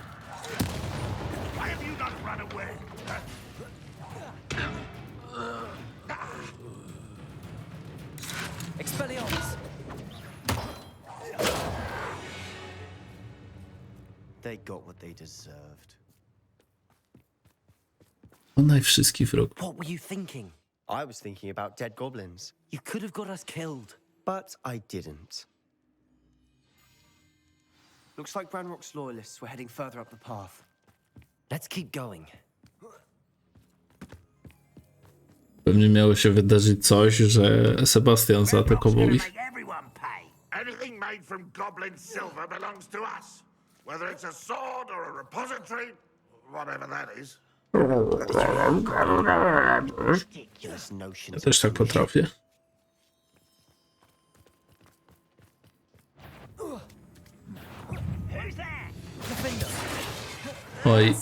[SPEAKER 11] Why have you not run away?
[SPEAKER 18] Expelliarmus! They got what they deserved.
[SPEAKER 1] Pokonaj wszystkich wrogów.
[SPEAKER 2] What were you thinking?
[SPEAKER 18] I was thinking about dead goblins.
[SPEAKER 2] You could have got us killed.
[SPEAKER 18] But I didn't. Looks like Ranrok's loyalists were heading further up the path.
[SPEAKER 2] Let's keep going.
[SPEAKER 1] Pewnie miało się wydarzyć coś, że Sebastian zaatakował ich.
[SPEAKER 11] Anything made from goblin silver belongs to us. Whether it's a sword or a repository, whatever that is.
[SPEAKER 1] Ja też tak potrafię. Oj.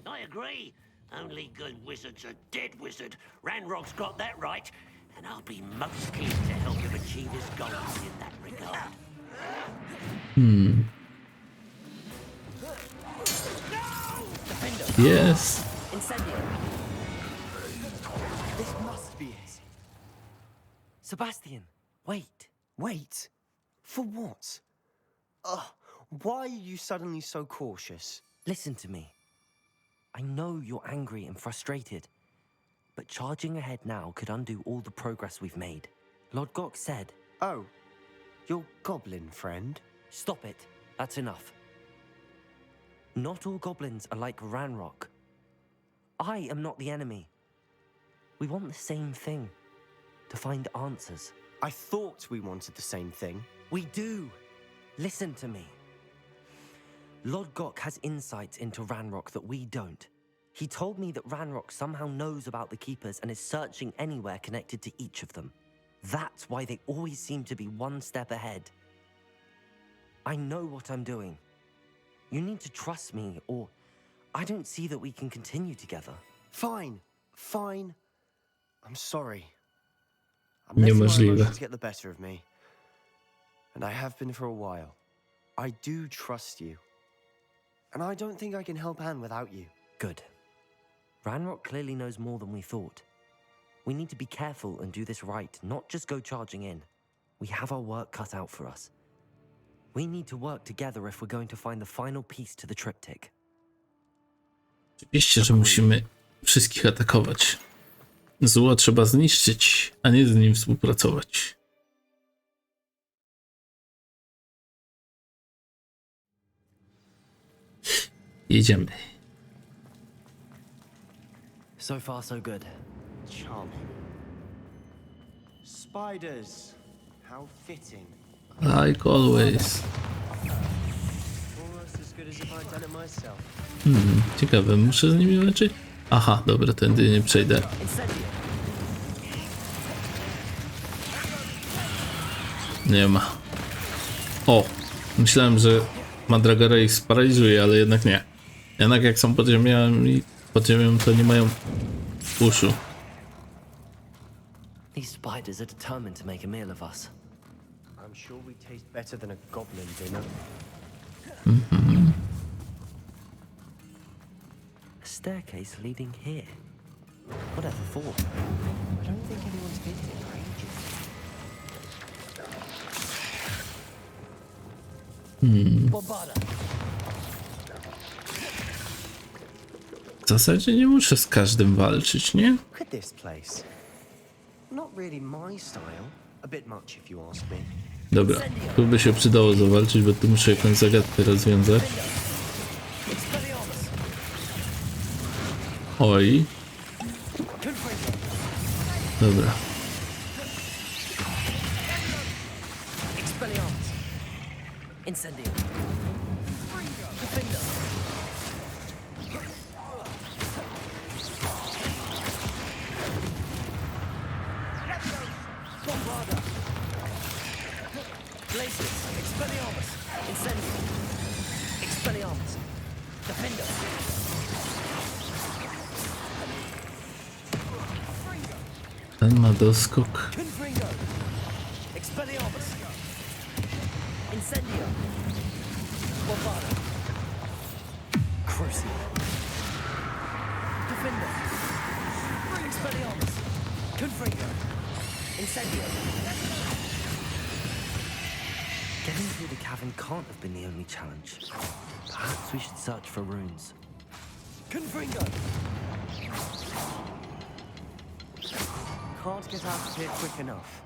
[SPEAKER 17] I agree. Only good wizards are dead wizard. Ranrok's got that right. And I'll be most keen to help him achieve his goals in that regard.
[SPEAKER 1] Yes.
[SPEAKER 18] This must be it.
[SPEAKER 2] Sebastian, wait.
[SPEAKER 18] Wait? For what? Why are you suddenly so cautious?
[SPEAKER 2] Listen to me. I know you're angry and frustrated, but charging ahead now could undo all the progress we've made. Lord Gok said...
[SPEAKER 18] Oh, your goblin friend?
[SPEAKER 2] Stop it. That's enough. Not all goblins are like Ranrok. I am not the enemy. We want the same thing. To find answers.
[SPEAKER 18] I thought we wanted the same thing.
[SPEAKER 2] We do. Listen to me. Lord Gok has insights into Ranrok that we don't. He told me that Ranrok somehow knows about the Keepers and is searching anywhere connected to each of them. That's why they always seem to be one step ahead. I know what I'm doing. You need to trust me, or I don't see that we can continue together.
[SPEAKER 18] Fine. I'm sorry. I'm letting my emotions get the better of me. And I have been for a while. I do trust you. And I don't think I can help Anne without you.
[SPEAKER 2] Good. Ranrok clearly knows more than we thought. We need to be careful and do this right, not just go charging in. We have our work cut out for us. We need to work together if we're going to find the final piece to the triptych.
[SPEAKER 1] Oczywiście, że musimy wszystkich atakować. Zło trzeba zniszczyć, a nie z nim współpracować. Jedziemy.
[SPEAKER 2] So far, so good.
[SPEAKER 18] Charming. Spiders. How fitting.
[SPEAKER 1] Like always.
[SPEAKER 18] Almost as good as if I'd done it myself.
[SPEAKER 1] Ciekawe, muszę z nimi walczyć? Aha, dobra, tędy nie przejdę. Nie ma. O! Myślałem, że Mandragora ich sparaliżuje, ale jednak nie. Jednak jak są pod ziemią, to nie mają uszu.
[SPEAKER 2] These spiders are determined to make a meal of us.
[SPEAKER 18] I'm sure we taste better than a goblin dinner.
[SPEAKER 2] A staircase leading here. Whatever for?
[SPEAKER 18] I don't think anyone's been here for ages.
[SPEAKER 2] Bombarder.
[SPEAKER 1] W zasadzie nie muszę z każdym walczyć, nie?
[SPEAKER 18] Look at this place. Not really my style. A bit much if you ask me.
[SPEAKER 1] Dobra, tu by się przydało zawalczyć, bo tu muszę jakąś zagadkę rozwiązać. Oj. Dobra. Ten ma doskok.
[SPEAKER 2] Getting through the cavern can't have been the only challenge. Perhaps we should search for runes.
[SPEAKER 18] Can't get out of here quick enough.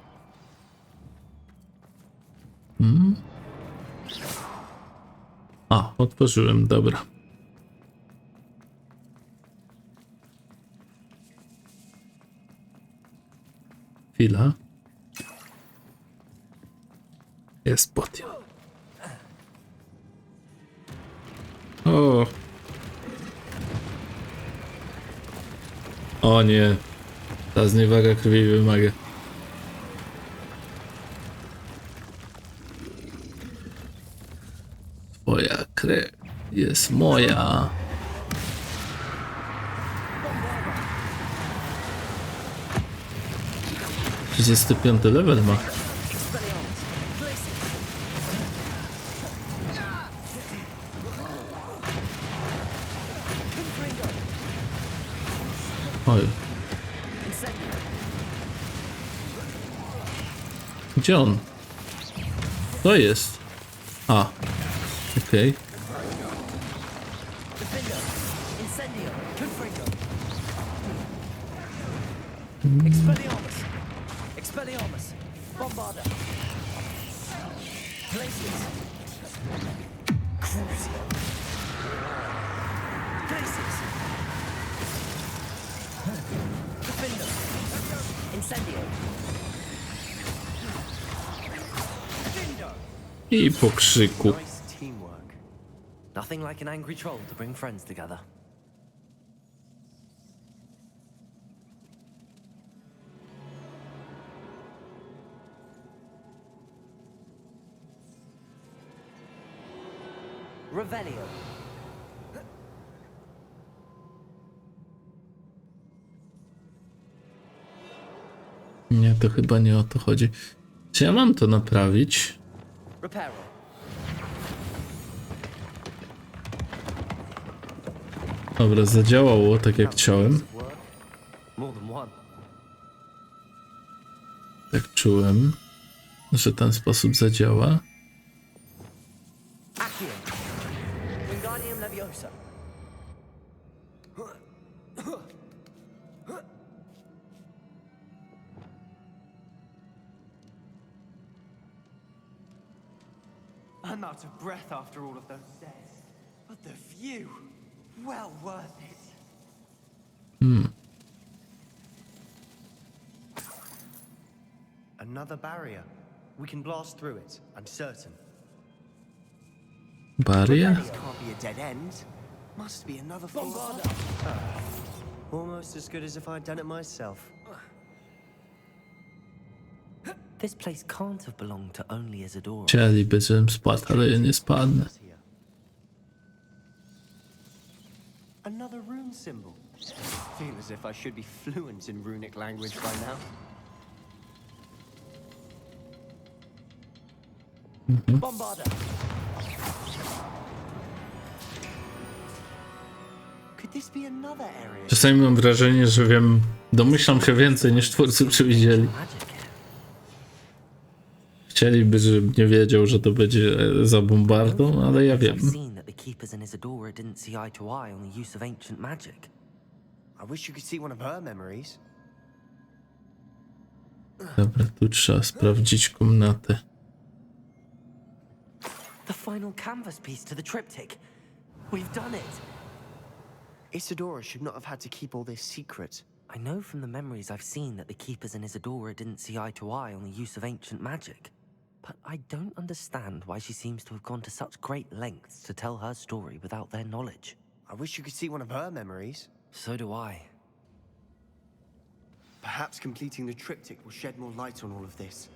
[SPEAKER 1] A, otworzyłem, dobra. Chwila. Jest potion. O. O nie. Ta zniewaga krwi wymaga. Twoja krew jest moja. Jest 35 level ma. Oj. Gdzie on? To jest. A. Okej. I po krzyku.
[SPEAKER 2] Nothing like an angry troll to bring friends together. Revelio.
[SPEAKER 1] Nie, to chyba nie o to chodzi. Czy ja mam to naprawić? Dobra, zadziałało tak jak chciałem. Tak czułem, że ten sposób zadziała.
[SPEAKER 18] I'm out of breath after all of those stairs. But the view, well worth it. Another barrier. We can blast through it, I'm certain.
[SPEAKER 1] Barrier?
[SPEAKER 18] This can't be a dead end. Must be another floor. Almost as good as if I'd done it myself.
[SPEAKER 2] This place can't have belonged to only Isadora.
[SPEAKER 1] Chcieliby, żebym spadł, ale ja nie spadnę.
[SPEAKER 18] Another rune symbol. Feel as if I should be fluent in runic language by now. Bombarda. Could this be another area?
[SPEAKER 1] Czasami mam wrażenie, że wiem, domyślam się więcej niż twórcy przewidzieli. Chcieliby, żebym nie wiedział, że to będzie za bombardą, ale ja wiem. Dobra, tu trzeba sprawdzić komnatę.
[SPEAKER 2] The final canvas piece to the triptych. We've done it.
[SPEAKER 18] Isadora should not have had to keep all this secret.
[SPEAKER 2] I know from the memories I've seen that the Keepers and Isadora didn't see eye to eye on the use of ancient magic. But I don't understand why she seems to have gone to such great lengths to tell her story without their knowledge.
[SPEAKER 18] I wish you could see one of her memories.
[SPEAKER 2] So do I.
[SPEAKER 18] Perhaps completing the triptych will shed more light on all of this.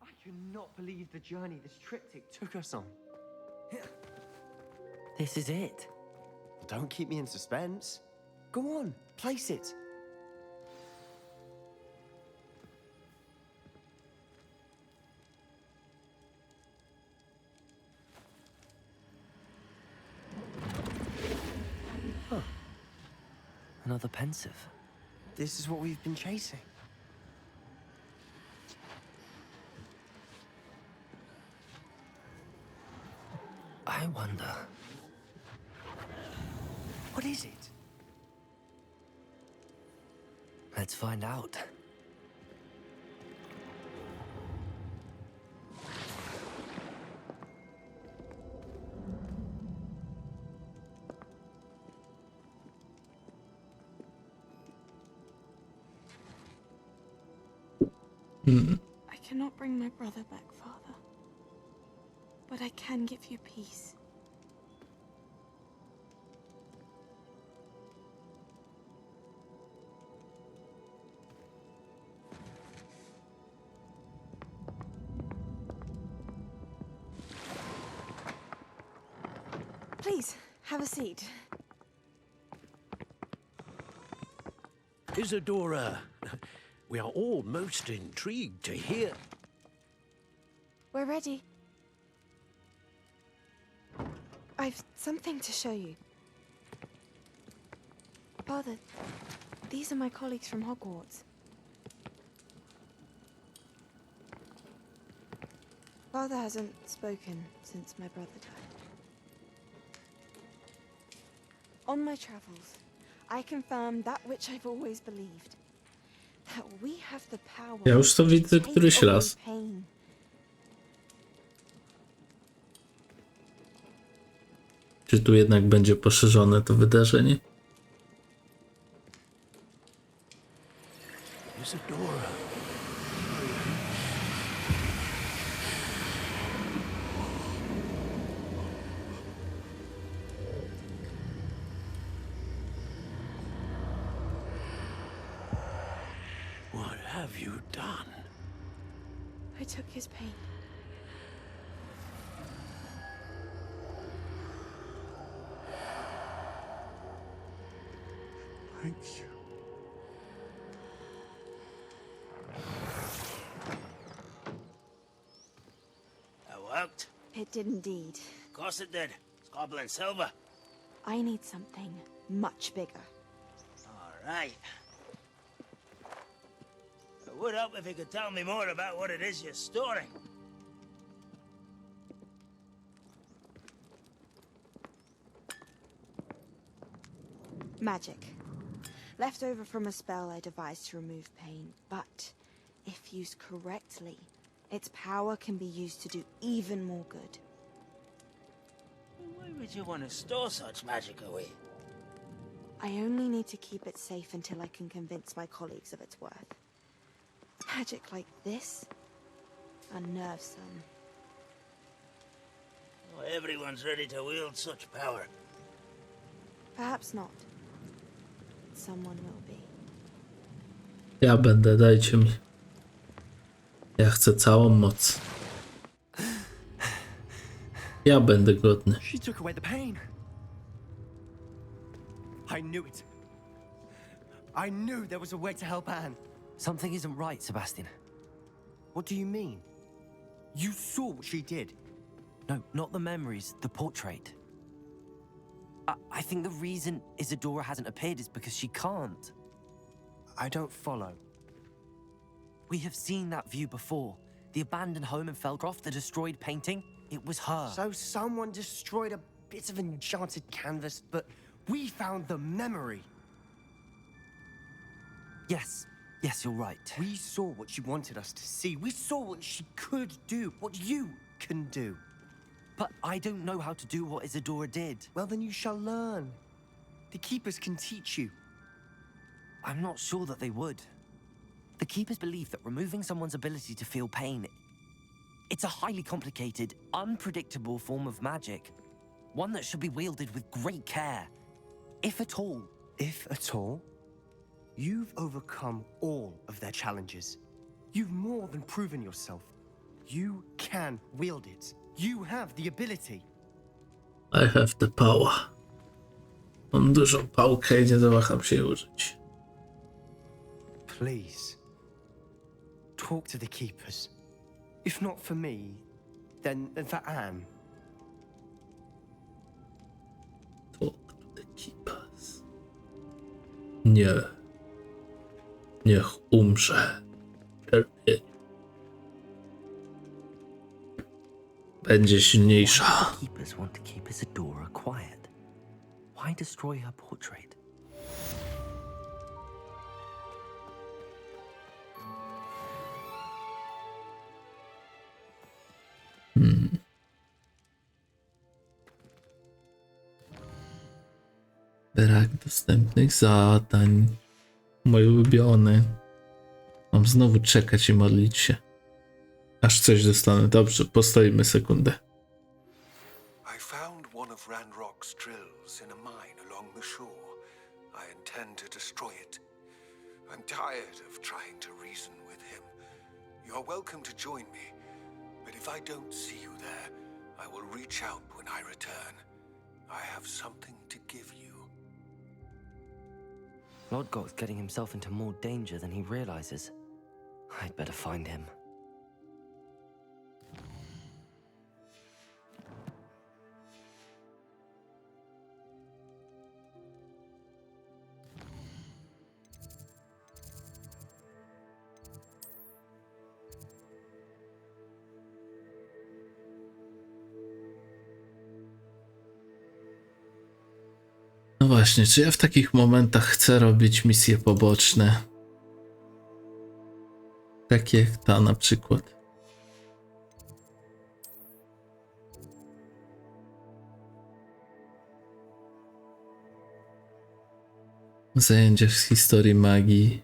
[SPEAKER 18] I cannot believe the journey this triptych took us on.
[SPEAKER 2] This is it.
[SPEAKER 18] Don't keep me in suspense. Go on, place it.
[SPEAKER 2] Another pensive.
[SPEAKER 18] This is what we've been chasing.
[SPEAKER 2] I wonder.
[SPEAKER 18] What is it?
[SPEAKER 2] Let's find out.
[SPEAKER 13] I cannot bring my brother back, Father. But I can give you peace. Please, have a seat.
[SPEAKER 15] Isadora, we are all most intrigued to hear.
[SPEAKER 13] We're ready. I've something to show you. Father, these are my colleagues from Hogwarts. Father hasn't spoken since my brother died. On my travels, I confirmed that which I've always believed. That we have the power
[SPEAKER 1] Ja już to widzę któryś raz.
[SPEAKER 13] pain.
[SPEAKER 1] Czy tu jednak będzie poszerzone to wydarzenie?
[SPEAKER 15] Isadora. What have you done?
[SPEAKER 13] I took his pain.
[SPEAKER 11] Thank you.
[SPEAKER 17] That worked?
[SPEAKER 13] It did indeed.
[SPEAKER 17] Of course it did. It's goblin silver.
[SPEAKER 13] I need something much bigger.
[SPEAKER 17] All right. It would help if you could tell me more about what it is you're storing.
[SPEAKER 13] Magic. Left over from a spell I devised to remove pain, but if used correctly, its power can be used to do even more good.
[SPEAKER 17] Why would you want to store such magic away?
[SPEAKER 13] I only need to keep it safe until I can convince my colleagues of its worth. Magic like this unnerves some.
[SPEAKER 17] Oh, everyone's ready to wield such power.
[SPEAKER 13] Perhaps not. Someone will be.
[SPEAKER 1] Ja będę, dajcie mi. Ja chcę całą moc. Ja będę godny.
[SPEAKER 18] She took away the pain. I knew it. I knew there was a way to help Anne.
[SPEAKER 2] Something isn't right, Sebastian.
[SPEAKER 18] What do you mean? You saw what she did.
[SPEAKER 2] No, not the memories, the portrait. I think the reason Isadora hasn't appeared is because she can't.
[SPEAKER 18] I don't follow.
[SPEAKER 2] We have seen that view before. The abandoned home in Feldcroft, the destroyed painting. It was her.
[SPEAKER 18] So someone destroyed a bits of enchanted canvas, but we found the memory.
[SPEAKER 2] Yes, you're right.
[SPEAKER 18] We saw what she wanted us to see. We saw what she could do, what you can do.
[SPEAKER 2] But I don't know how to do what Isadora did.
[SPEAKER 18] Well, then you shall learn. The Keepers can teach you.
[SPEAKER 2] I'm not sure that they would. The Keepers believe that removing someone's ability to feel pain, it's a highly complicated, unpredictable form of magic. One that should be wielded with great care. If at all.
[SPEAKER 18] If at all? You've overcome all of their challenges. You've more than proven yourself. You can wield it. You have the ability.
[SPEAKER 1] I have the power. Mam dużą pałkę i nie zawaham się jej użyć.
[SPEAKER 18] Please. Talk to the Keepers. If not for me, then for Anne.
[SPEAKER 1] Talk to the Keepers. Nie. Niech umrze. Będzie silniejsza.
[SPEAKER 2] Why do the Keepers want to keep Isadora quiet? Why destroy her portrait?
[SPEAKER 1] Brak dostępnych zadań. Mój ulubiony. Mam znowu czekać i modlić się. Aż coś dostanę. Dobrze, postoimy sekundę.
[SPEAKER 4] I found one of Ranrok's drills in a mine along the shore. I intend to destroy it. I'm tired of trying to reason with him. You're welcome to join me, but if I don't see you there, I will reach out when I return. I have something to give you.
[SPEAKER 2] Lodgok's getting himself into more danger than he realizes. I'd better find him.
[SPEAKER 1] No właśnie, czy ja w takich momentach chcę robić misje poboczne? Takie jak ta na przykład. Zajęcia z historii magii.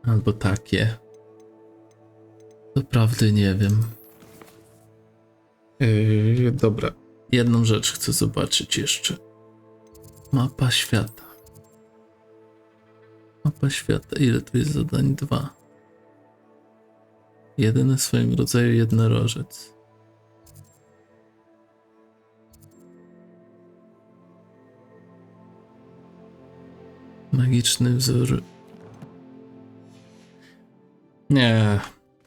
[SPEAKER 1] Albo takie. Doprawdy nie wiem. Dobra. Jedną rzecz chcę zobaczyć jeszcze. Mapa świata. Mapa świata. Ile tu jest zadań? 2. Jedyny w swoim rodzaju jednorożec. Magiczny wzór. Nie.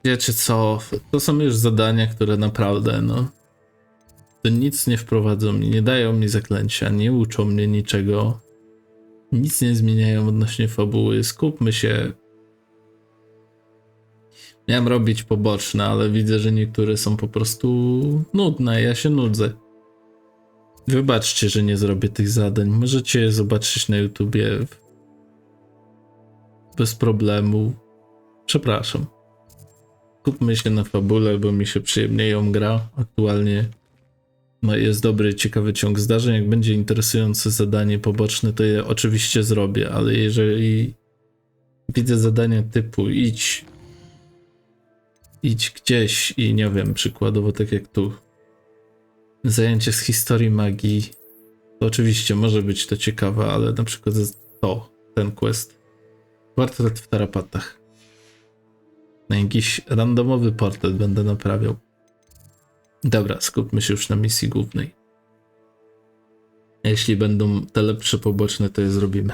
[SPEAKER 1] Wiecie co? To są już zadania, które naprawdę, no... To nic nie wprowadzą mi, nie dają mi zaklęcia, nie uczą mnie niczego. Nic nie zmieniają odnośnie fabuły. Skupmy się. Miałem robić poboczne, ale widzę, że niektóre są po prostu nudne. Ja się nudzę. Wybaczcie, że nie zrobię tych zadań. Możecie je zobaczyć na YouTubie bez problemu. Przepraszam. Skupmy się na fabule, bo mi się przyjemnie ją gra aktualnie. No jest dobry, ciekawy ciąg zdarzeń. Jak będzie interesujące zadanie poboczne, to je oczywiście zrobię, ale jeżeli widzę zadania typu idź gdzieś i nie wiem, przykładowo tak jak tu, zajęcie z historii magii, to oczywiście może być to ciekawe, ale na przykład ten quest, portret w tarapatach. Na jakiś randomowy portret będę naprawiał. Dobra, skupmy się już na misji głównej. A jeśli będą te lepsze poboczne, to je zrobimy.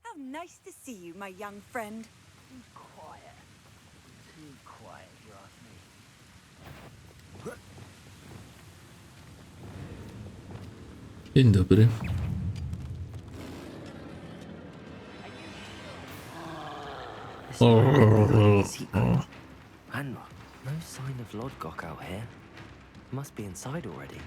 [SPEAKER 16] How nice to see you, my young friend. Quiet. Too quiet, if you ask me.
[SPEAKER 1] Dzień dobry.
[SPEAKER 2] Ranrok, no sign of Lodgok out here. Must be inside already.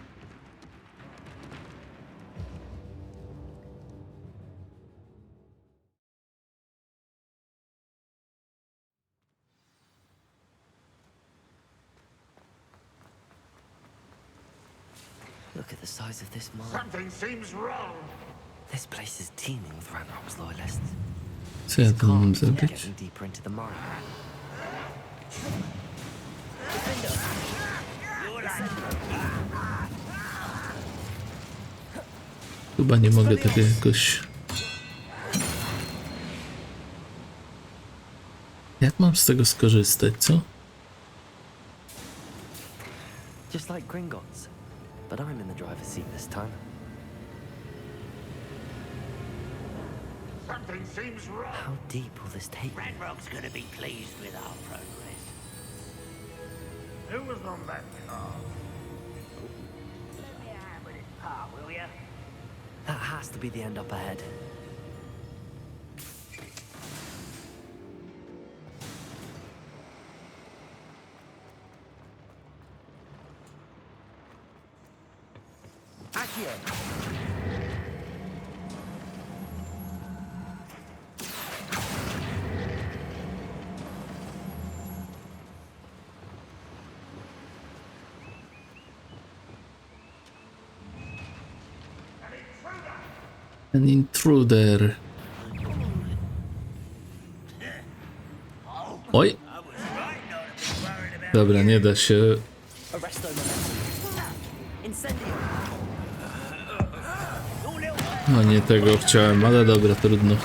[SPEAKER 2] Look at the size of this mine.
[SPEAKER 11] Something seems wrong.
[SPEAKER 2] This place is teeming with Ranrok's loyalists.
[SPEAKER 1] Co ja tu mam zrobić?
[SPEAKER 2] Getting deeper into the mine.
[SPEAKER 1] Chyba nie mogę tego jakoś... Jak mam z tego skorzystać, co?
[SPEAKER 2] Just like Gringotts, but I'm in the driver's seat this time.
[SPEAKER 11] Something seems wrong.
[SPEAKER 2] How deep will this take me?
[SPEAKER 17] Ranrok's gonna be pleased with our progress.
[SPEAKER 11] Who was on that car?
[SPEAKER 17] Let me have with his part, will ya?
[SPEAKER 2] That has to be the end up ahead. Accio!
[SPEAKER 1] An intruder. Oj! Dobra, nie da się. No nie tego chciałem, ale dobra, trudno.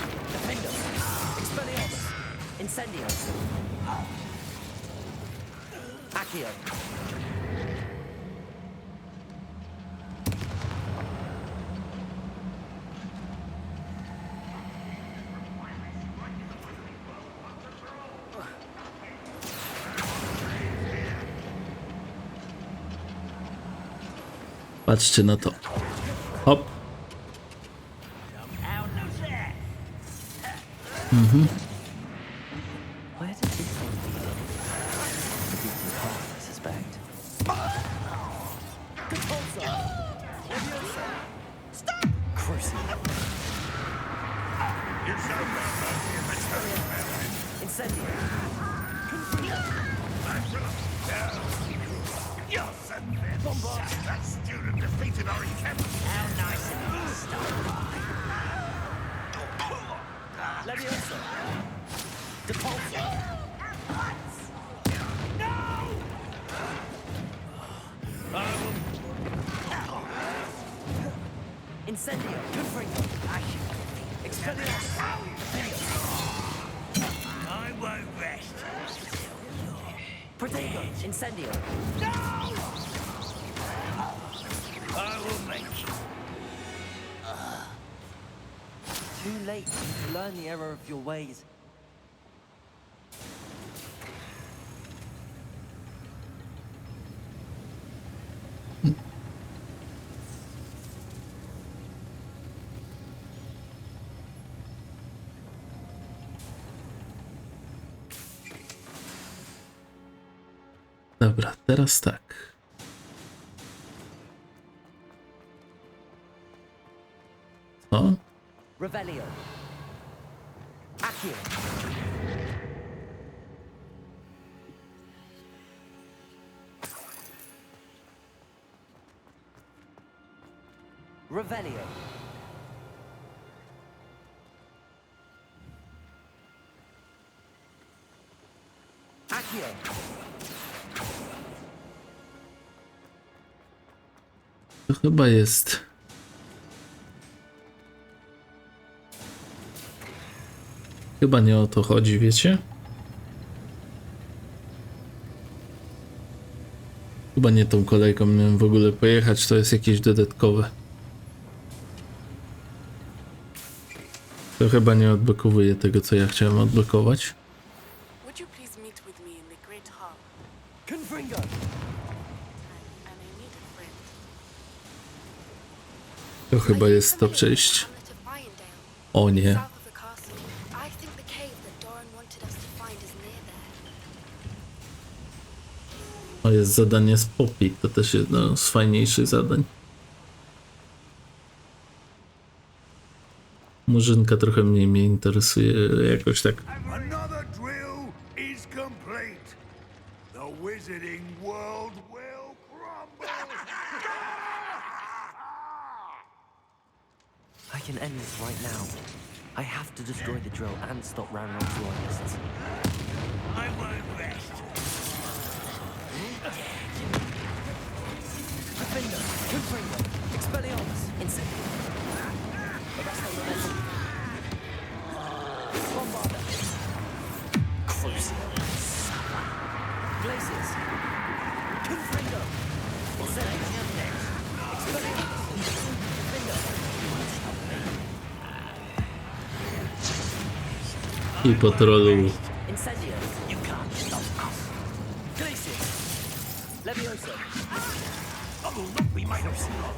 [SPEAKER 1] Patrzcie na to. Hop. Mhm.
[SPEAKER 2] Where did this one lead in? The beaten path, I suspect. Stop! Cruising.
[SPEAKER 11] You showed no mercy in this house.
[SPEAKER 2] Incendio.
[SPEAKER 11] You're sudden that student defeated our encampment.
[SPEAKER 17] How nice of you to stop by.
[SPEAKER 2] Leviosa. Depulso. Incendio. Confringo. Expelliarmus.
[SPEAKER 17] I won't rest.
[SPEAKER 2] Protego. Incendio.
[SPEAKER 17] I will make you.
[SPEAKER 2] Too late to learn the error of your ways.
[SPEAKER 1] Dobra, teraz tak. Co?
[SPEAKER 2] Revelio. Accio. Revelio. Accio.
[SPEAKER 1] To chyba jest. Chyba nie o to chodzi, wiecie? Chyba nie tą kolejką miałem w ogóle pojechać, to jest jakieś dodatkowe. To chyba nie odblokowuje tego, co ja chciałem odblokować.
[SPEAKER 19] Would you please meet with me in the great hall?
[SPEAKER 2] Confringo.
[SPEAKER 19] And I need a friend.
[SPEAKER 1] To chyba jest to przejść. O nie. O, jest zadanie z Poppy. To też jedno z fajniejszych zadań. Murzynka trochę mniej mnie interesuje, jakoś tak.
[SPEAKER 11] Another drill is complete. The wizarding world will crumble.
[SPEAKER 2] I can end this right now. I have to destroy the drill and stop Ranrok's loyalists.
[SPEAKER 11] I won't rest.
[SPEAKER 2] Defender, Confringo, Expelliarmus, Incendio. Arrest on momentum. Bombarder. Crucibles. Glaciers. Confringo. Incendio. Expelliarmus. Defender.
[SPEAKER 1] I po trollu.
[SPEAKER 2] Incendio. You can't stop us. Glaciers. Levioso. I will not be made of steel.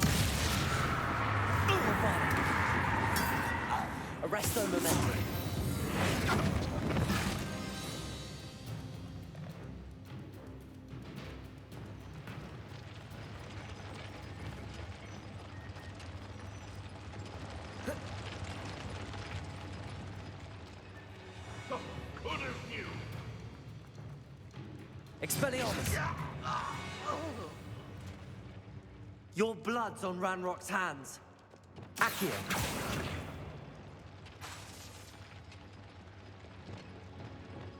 [SPEAKER 2] Arresto momentum. Expelliarmus. Your blood's on Ranrok's hands. Accio.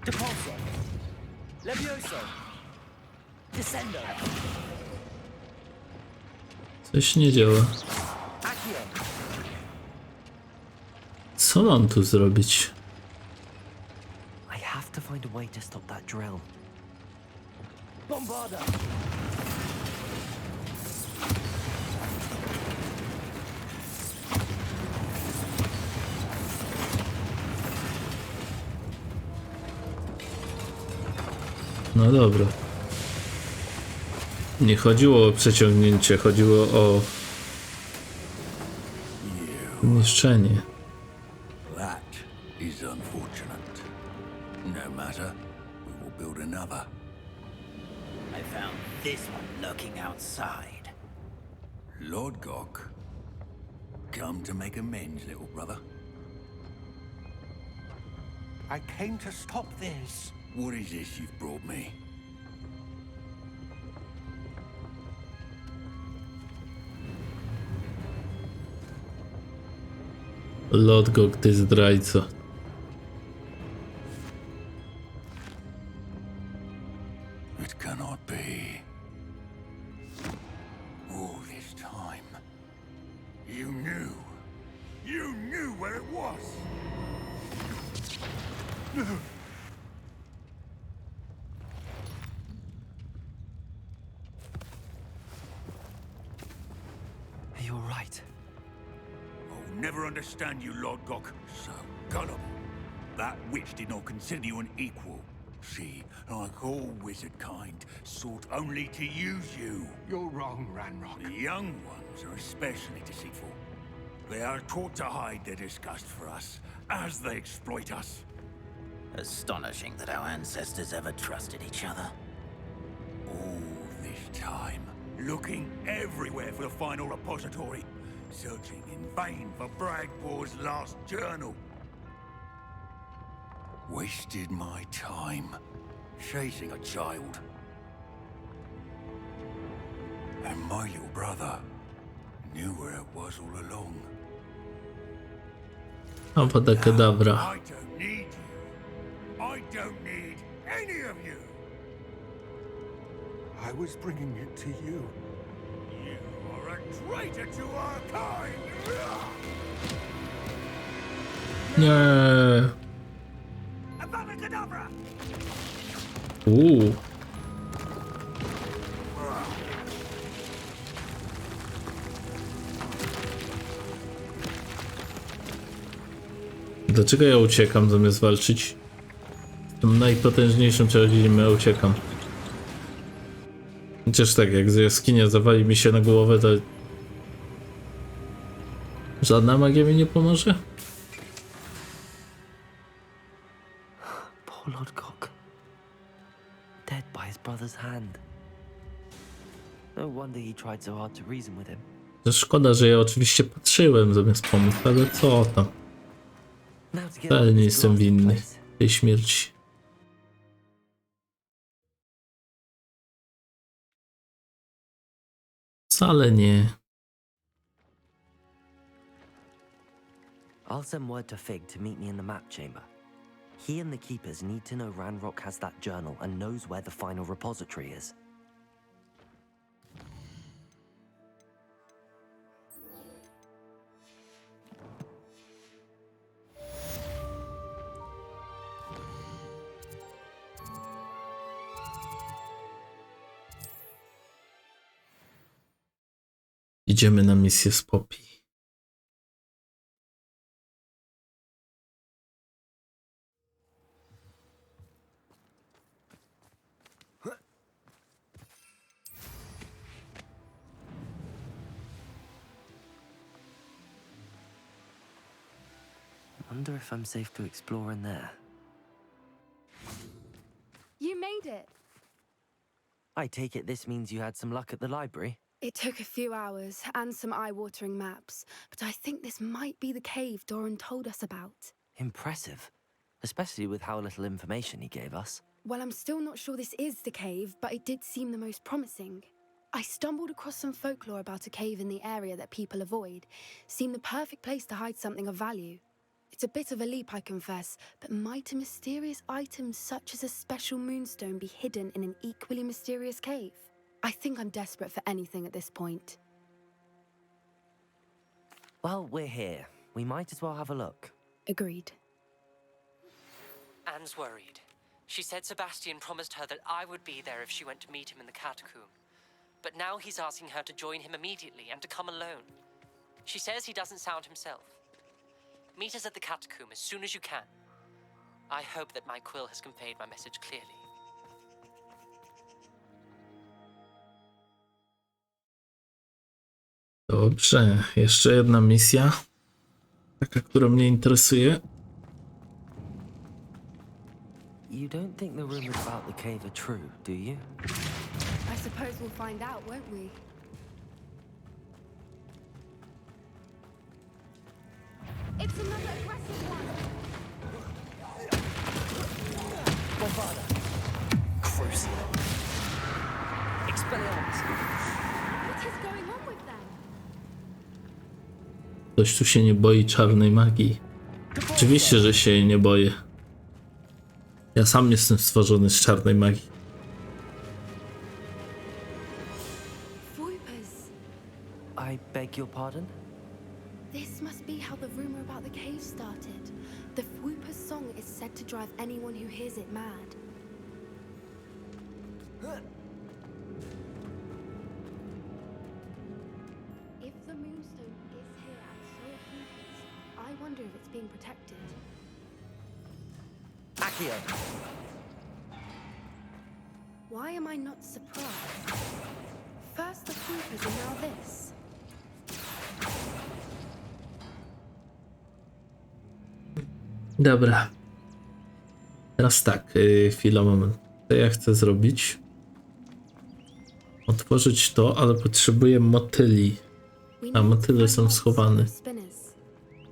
[SPEAKER 2] Depulso. Levioso. Descendo.
[SPEAKER 1] Coś nie działa.
[SPEAKER 2] Accio.
[SPEAKER 1] Co mam tu zrobić?
[SPEAKER 2] I have to find a way to stop that drill. Bombarda.
[SPEAKER 1] No dobra. Nie chodziło o przeciągnięcie, chodziło o niszczenie.
[SPEAKER 11] That is unfortunate. No matter, we will build another.
[SPEAKER 17] I found this one lurking outside.
[SPEAKER 11] Lord Gok, come to make amends, little brother.
[SPEAKER 5] I came to stop this.
[SPEAKER 11] What is this you've brought me?
[SPEAKER 1] Lord Gok, ty zdrajco.
[SPEAKER 11] It cannot be. All this time, you knew where it was.
[SPEAKER 2] You're right.
[SPEAKER 11] I'll never understand you, Lord Gok. So gullible. That witch did not consider you an equal. She, like all wizard kind, sought only to use you.
[SPEAKER 5] You're wrong, Ranrok.
[SPEAKER 11] The young ones are especially deceitful. They are taught to hide their disgust for us, as they exploit us.
[SPEAKER 17] Astonishing that our ancestors ever trusted each other.
[SPEAKER 11] All this time, looking everywhere for the final repository, searching in vain for Bragbor's last journal. Wasted my time chasing a child. And my little brother knew where it was all along.
[SPEAKER 1] Avada Kedavra.
[SPEAKER 11] I don't need you. I don't need any of you.
[SPEAKER 4] I was bringing it to you.
[SPEAKER 11] You are a traitor to our kind.
[SPEAKER 1] Nie.
[SPEAKER 11] Avada Kedavra.
[SPEAKER 1] Dlaczego ja uciekam zamiast walczyć? Tym najpotężniejszym czarodziejem ja uciekam. Chociaż tak, jak z jaskinia zawali mi się na głowę, to Żadna magia mi nie pomoże?
[SPEAKER 2] Poor Lodgok. Dead by his brother's hand. No wonder he tried so hard to reason with him.
[SPEAKER 1] To szkoda, że ja oczywiście patrzyłem zamiast pomóc, ale co tam? Wcale nie jestem winny tej śmierci. Wcale nie.
[SPEAKER 2] I'll send word to Fig to meet me in the map chamber. He and the keepers need to know Ranrok has that journal and knows where the final repository is.
[SPEAKER 1] Idziemy na misję z Poppy.
[SPEAKER 2] Wonder if I'm safe to explore in there.
[SPEAKER 20] You made it.
[SPEAKER 2] I take it this means you had some luck at the library?
[SPEAKER 20] It took a few hours and some eye-watering maps, but I think this might be the cave Doran told us about.
[SPEAKER 2] Impressive, especially with how little information he gave us.
[SPEAKER 20] Well, I'm still not sure this is the cave, but it did seem the most promising. I stumbled across some folklore about a cave in the area that people avoid. Seemed the perfect place to hide something of value. It's a bit of a leap, I confess, but might a mysterious item such as a special moonstone be hidden in an equally mysterious cave? I think I'm desperate for anything at this point.
[SPEAKER 2] Well, we're here. We might as well have a look.
[SPEAKER 20] Agreed.
[SPEAKER 21] Anne's worried. She said Sebastian promised her that I would be there if she went to meet him in the catacomb. But now he's asking her to join him immediately and to come alone. She says he doesn't sound himself. Meet us at the catacomb as soon as you can. I hope that my quill has conveyed my message clearly.
[SPEAKER 1] Dobrze, jeszcze jedna misja. Taka, która mnie interesuje.
[SPEAKER 2] You don't think the rumors about the cave are true, do you?
[SPEAKER 20] I suppose we'll find out, won't we? It's another aggressive one!
[SPEAKER 17] Bombarda. Crucial. Expelliarmus.
[SPEAKER 20] What is going on with them?
[SPEAKER 1] Ktoś tu się nie boi czarnej magii. Oczywiście, że się jej nie boję. Ja sam jestem stworzony z czarnej magii.
[SPEAKER 2] I beg your pardon?
[SPEAKER 20] This must be how the rumor about the cave started. The Fwooper's song is said to drive anyone who hears it mad. If the moonstone is here at Soul Fwooper's, I wonder if it's being protected.
[SPEAKER 2] Accio.
[SPEAKER 20] Why am I not surprised? First the Fwoopers and now this.
[SPEAKER 1] Dobra. Teraz tak, chwila, moment. Co ja chcę zrobić? Otworzyć to, ale potrzebuję motyli. A motyle są schowane.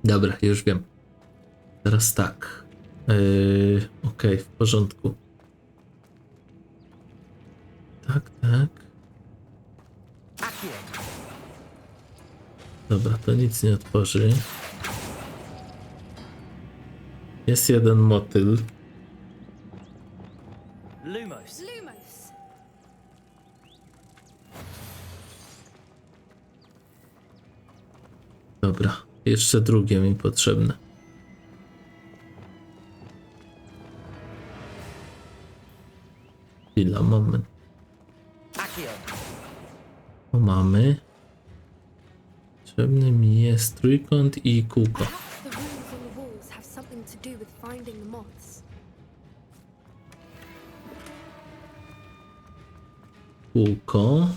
[SPEAKER 1] Dobra, już wiem. Teraz tak. Okej, w porządku. Tak, tak. Dobra, to nic nie otworzy. Jest jeden motyl.
[SPEAKER 17] Lumos.
[SPEAKER 20] Lumos.
[SPEAKER 1] Dobra, jeszcze drugie mi potrzebne. Chwila, moment. O, mamy. Potrzebny mi jest trójkąt i kółko.
[SPEAKER 20] The runes on the walls have something to do with finding the moths.
[SPEAKER 1] Kółko.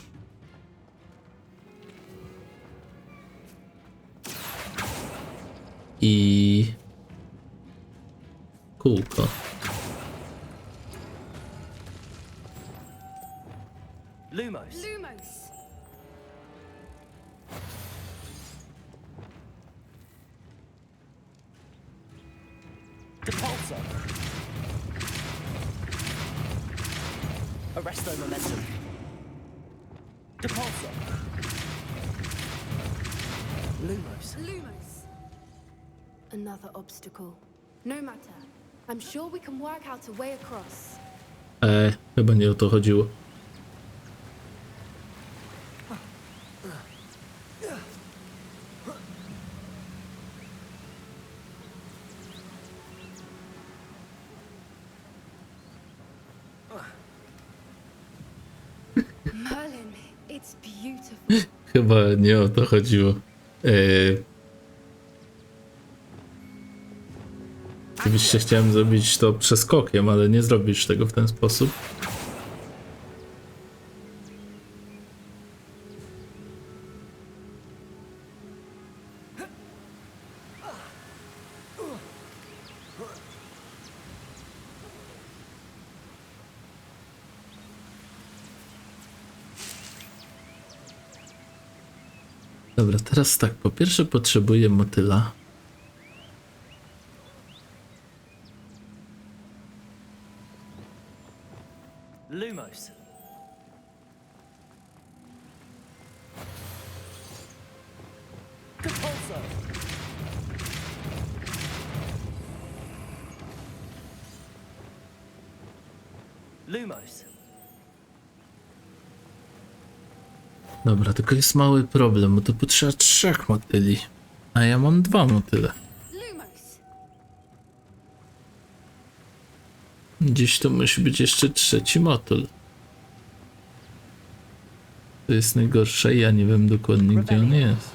[SPEAKER 1] i kółko.
[SPEAKER 17] Lumos. Depulso. Arresto momentum. Depulso. Lumos.
[SPEAKER 20] Another obstacle. No matter. I'm sure we can work out a way across.
[SPEAKER 1] Chyba nie o to chodziło.
[SPEAKER 20] Merlin, it's beautiful.
[SPEAKER 1] Chyba nie o to chodziło. Oczywiście chciałem zrobić to przeskokiem, ale nie zrobisz tego w ten sposób. Dobra, teraz tak, po pierwsze potrzebuję motyla.
[SPEAKER 17] Lumos. Depulso. Lumos.
[SPEAKER 1] Dobra, tylko jest mały problem, bo to potrzeba 3 motyli, a ja mam 2 motyle. Gdzieś tu musi być jeszcze 3 motyl. To jest najgorsze, ja nie wiem dokładnie gdzie on jest.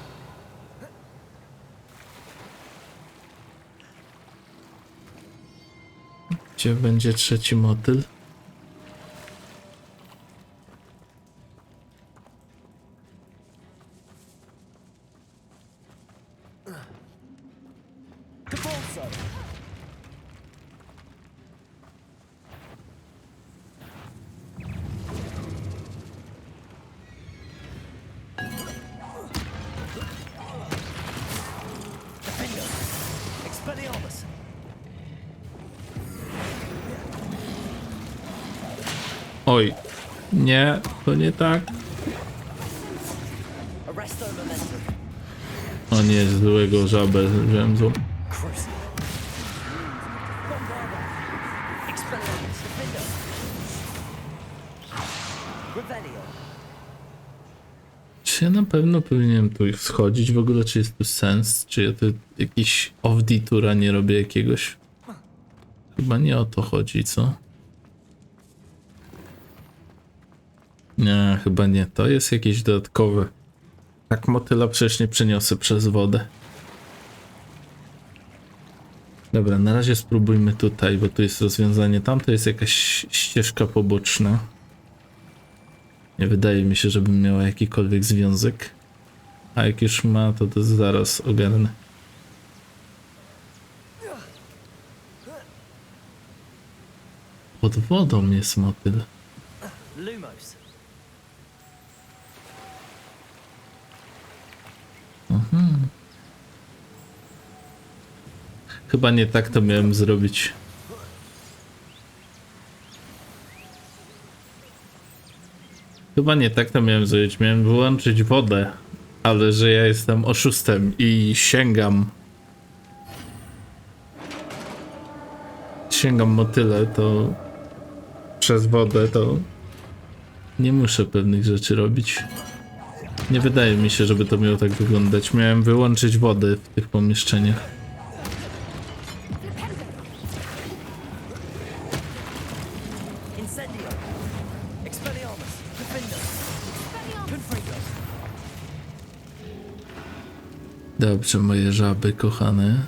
[SPEAKER 1] Gdzie będzie 3 motyl?
[SPEAKER 17] Depulso. Expelliarmus.
[SPEAKER 1] Oj, nie, to nie tak.
[SPEAKER 17] Arresto momentum.
[SPEAKER 1] O nie, złego żabę wziąłem złą.
[SPEAKER 17] Expelliarmus. Defender. Revelio.
[SPEAKER 1] Czy ja na pewno powinienem tu schodzić w ogóle, czy jest tu sens? Czy ja tu jakiś off-detoura nie robię jakiegoś? Chyba nie o to chodzi, co? Nie, chyba nie. To jest jakieś dodatkowe. Tak motyla przecież nie przeniosę przez wodę. Dobra, na razie spróbujmy tutaj, bo tu jest rozwiązanie. Tam to jest jakaś ścieżka poboczna. Nie wydaje mi się, żebym miała jakikolwiek związek. A jak już ma, to zaraz ogarnę. Pod wodą jest motyl.
[SPEAKER 17] Lumos.
[SPEAKER 1] Chyba nie tak to miałem zrobić. Chyba nie tak to miałem zrobić. Miałem wyłączyć wodę, ale że ja jestem oszustem i sięgam motyle, to przez wodę to nie muszę pewnych rzeczy robić. Nie wydaje mi się, żeby to miało tak wyglądać. Miałem wyłączyć wodę w tych pomieszczeniach.
[SPEAKER 17] Incendio. Expelliarmus. Defender. Confringo.
[SPEAKER 1] Dobrze, moje żaby kochane.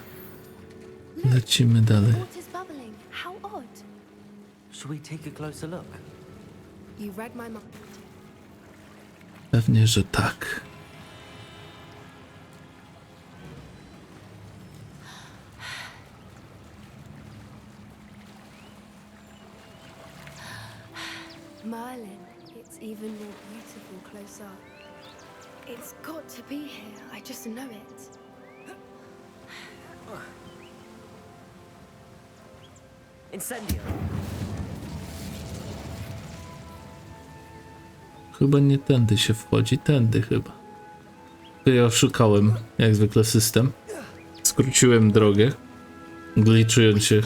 [SPEAKER 1] Lecimy dalej.
[SPEAKER 20] Water's bubbling. How odd.
[SPEAKER 2] Shall we take a closer look?
[SPEAKER 20] You read my mind.
[SPEAKER 1] Pewnie, że tak.
[SPEAKER 20] even more beautiful close up. It's got to be here. I just know it.
[SPEAKER 2] Incendio.
[SPEAKER 1] Chyba nie tędy się wchodzi, tędy chyba. Ja oszukałem, jak zwykle, system. Skróciłem drogę, glitchując się.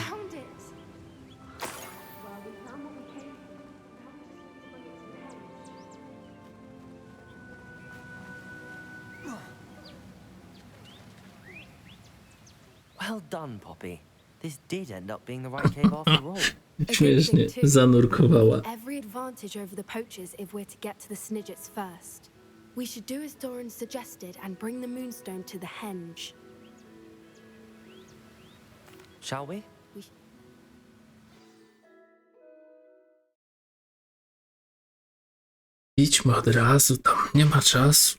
[SPEAKER 2] Well done, Poppy. This did end up being the right cave after all.
[SPEAKER 1] Śmiesznie, zanurkowała.
[SPEAKER 20] Every advantage over the poachers if we're to get to the Snidgets first. We should do as Doran suggested and bring the Moonstone to the henge.
[SPEAKER 2] Shall we?
[SPEAKER 1] Idźmy od razu, tam nie ma czasu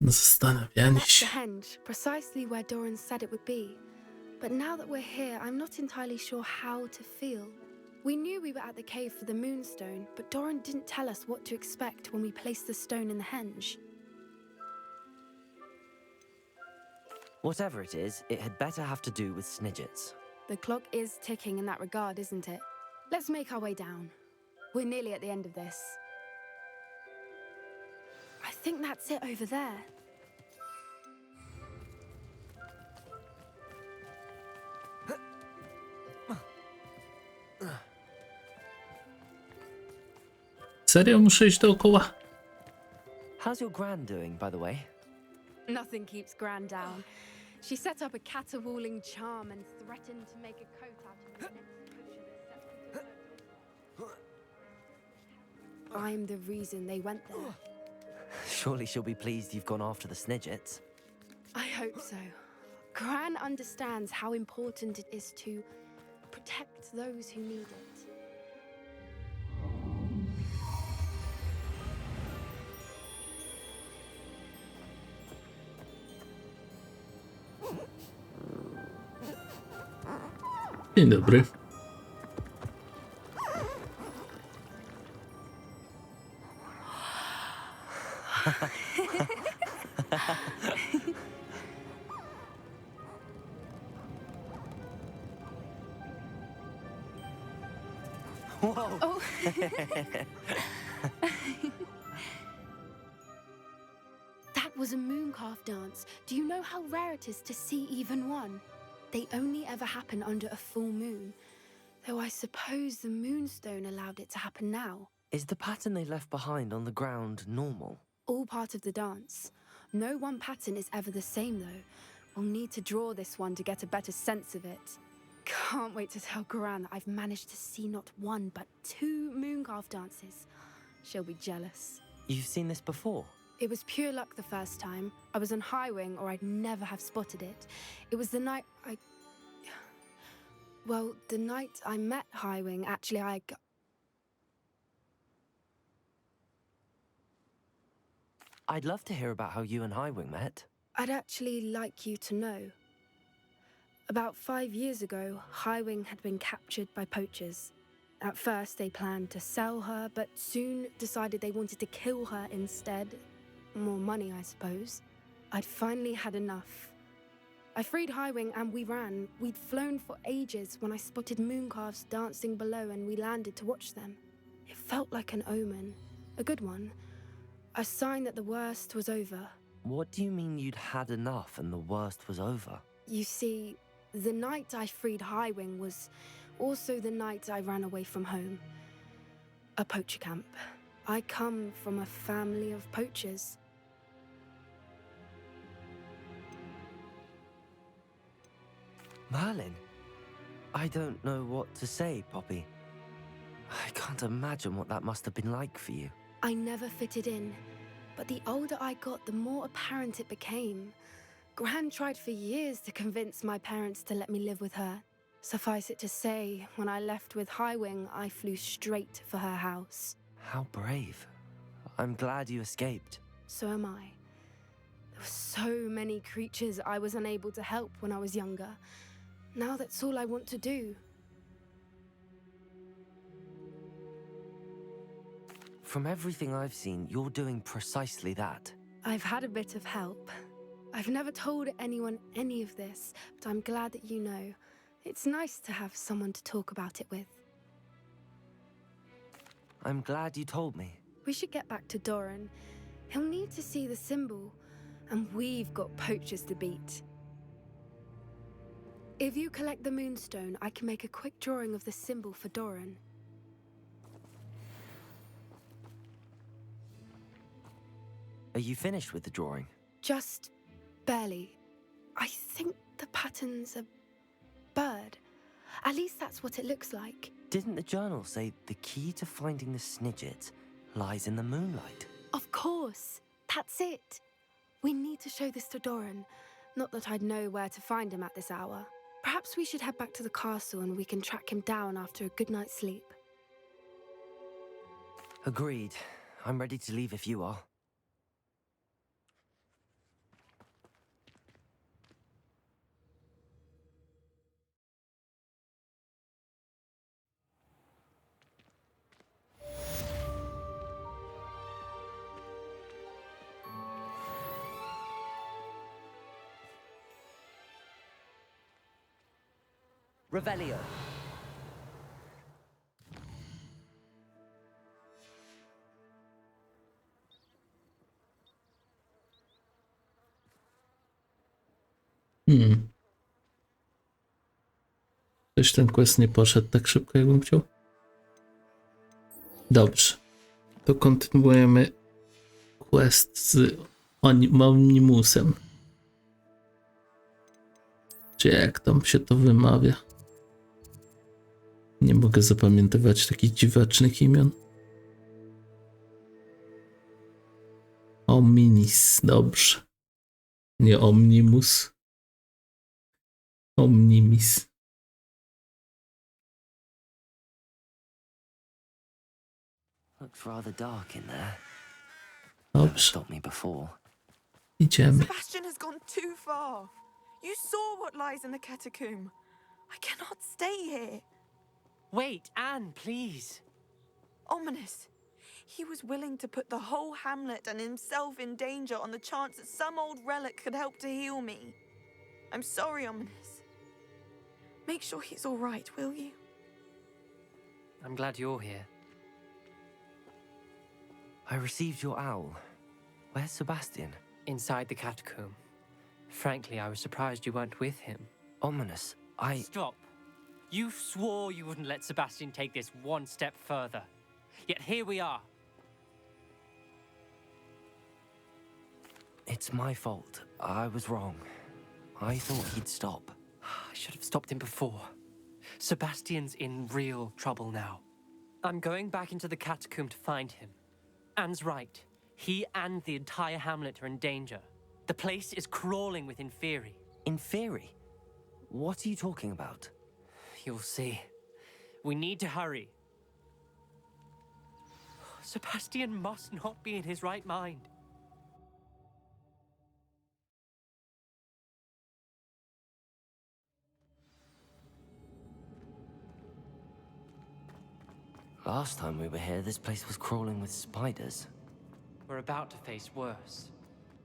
[SPEAKER 1] na zastanawianie
[SPEAKER 20] The
[SPEAKER 1] się.
[SPEAKER 20] henge, precisely where Doran said it would be. But now that we're here, I'm not entirely sure how to feel. We knew we were at the cave for the Moonstone, but Doran didn't tell us what to expect when we placed the stone in the henge.
[SPEAKER 2] Whatever it is, it had better have to do with Snidgets.
[SPEAKER 20] The clock is ticking in that regard, isn't it? Let's make our way down. We're nearly at the end of this. I think that's it over there.
[SPEAKER 1] Serio muszę iść dookoła?
[SPEAKER 2] How's your gran doing, by the way?
[SPEAKER 20] Nothing keeps Gran down. She set up a caterwauling charm and threatened to make a coat out of the next potion accepted to her. I'm the reason they went there.
[SPEAKER 2] Surely she'll be pleased you've gone after the Snidgets.
[SPEAKER 20] I hope so. Gran understands how important it is to protect those who need it.
[SPEAKER 1] Dzień dobry.
[SPEAKER 2] Whoa!
[SPEAKER 20] Oh. That was a mooncalf dance. Do you know how rare it is to see even one? They only ever happen under a full moon. Though I suppose the Moonstone allowed it to happen now.
[SPEAKER 2] Is the pattern they left behind on the ground normal?
[SPEAKER 20] All part of the dance. No one pattern is ever the same though. We'll need to draw this one to get a better sense of it. Can't wait to tell Gran that I've managed to see not one but 2 mooncalf dances. She'll be jealous.
[SPEAKER 2] You've seen this before?
[SPEAKER 20] It was pure luck the first time. I was on Highwing or I'd never have spotted it. It was the night Well, the night I met Highwing, actually
[SPEAKER 2] I'd love to hear about how you and Highwing met.
[SPEAKER 20] I'd actually like you to know. About 5 years ago, Highwing had been captured by poachers. At first, they planned to sell her, but soon decided they wanted to kill her instead. More money, I suppose. I'd finally had enough. I freed Highwing and we ran. We'd flown for ages when I spotted mooncalves dancing below and we landed to watch them. It felt like an omen. A good one. A sign that the worst was over.
[SPEAKER 2] What do you mean you'd had enough and the worst was over?
[SPEAKER 20] You see, the night I freed Highwing was also the night I ran away from home. A poacher camp. I come from a family of poachers.
[SPEAKER 2] Merlin? I don't know what to say, Poppy. I can't imagine what that must have been like for you.
[SPEAKER 20] I never fitted in, but the older I got, the more apparent it became. Gran tried for years to convince my parents to let me live with her. Suffice it to say, when I left with Highwing, I flew straight for her house.
[SPEAKER 2] How brave. I'm glad you escaped.
[SPEAKER 20] So am I. There were so many creatures I was unable to help when I was younger. Now that's all I want to do.
[SPEAKER 2] From everything I've seen, you're doing precisely that.
[SPEAKER 20] I've had a bit of help. I've never told anyone any of this, but I'm glad that you know. It's nice to have someone to talk about it with.
[SPEAKER 2] I'm glad you told me.
[SPEAKER 20] We should get back to Doran. He'll need to see the symbol, and we've got poachers to beat. If you collect the moonstone, I can make a quick drawing of the symbol for Doran.
[SPEAKER 2] Are you finished with the drawing?
[SPEAKER 20] Just barely. I think the pattern's a bird. At least that's what it looks like.
[SPEAKER 2] Didn't the journal say the key to finding the Snidget lies in the moonlight?
[SPEAKER 20] Of course. That's it. We need to show this to Doran. Not that I'd know where to find him at this hour. Perhaps we should head back to the castle and we can track him down after a good night's sleep.
[SPEAKER 2] Agreed. I'm ready to leave if you are. Revelio.
[SPEAKER 1] Ktoś ten quest nie poszedł tak szybko, jakbym chciał. Dobrze. To kontynuujemy quest z Omnimusem. Czy jak tam się to wymawia? Nie mogę zapamiętywać takich dziwacznych imion. Omnis, dobrze. Nie Omnimus. Omnimis.
[SPEAKER 2] Looks rather dark in there.
[SPEAKER 1] Dobrze.
[SPEAKER 2] Stopped me before.
[SPEAKER 1] Idziemy.
[SPEAKER 13] Sebastian has gone too far. You saw what lies in the catacomb. I cannot stay here.
[SPEAKER 21] Wait, Anne, please.
[SPEAKER 13] Ominous. He was willing to put the whole hamlet and himself in danger on the chance that some old relic could help to heal me. I'm sorry, Ominous. Make sure he's all right, will you?
[SPEAKER 21] I'm glad you're here.
[SPEAKER 2] I received your owl. Where's Sebastian?
[SPEAKER 21] Inside the catacomb. Frankly, I was surprised you weren't with him.
[SPEAKER 2] Ominous,
[SPEAKER 21] Stop. You swore you wouldn't let Sebastian take this one step further. Yet here we are.
[SPEAKER 2] It's my fault. I was wrong. I thought he'd stop.
[SPEAKER 21] I should have stopped him before. Sebastian's in real trouble now. I'm going back into the catacomb to find him. Anne's right. He and the entire hamlet are in danger. The place is crawling with Inferi.
[SPEAKER 2] Inferi? What are you talking about?
[SPEAKER 21] You'll see. We need to hurry. Sebastian must not be in his right mind.
[SPEAKER 2] Last time we were here, this place was crawling with spiders.
[SPEAKER 21] We're about to face worse.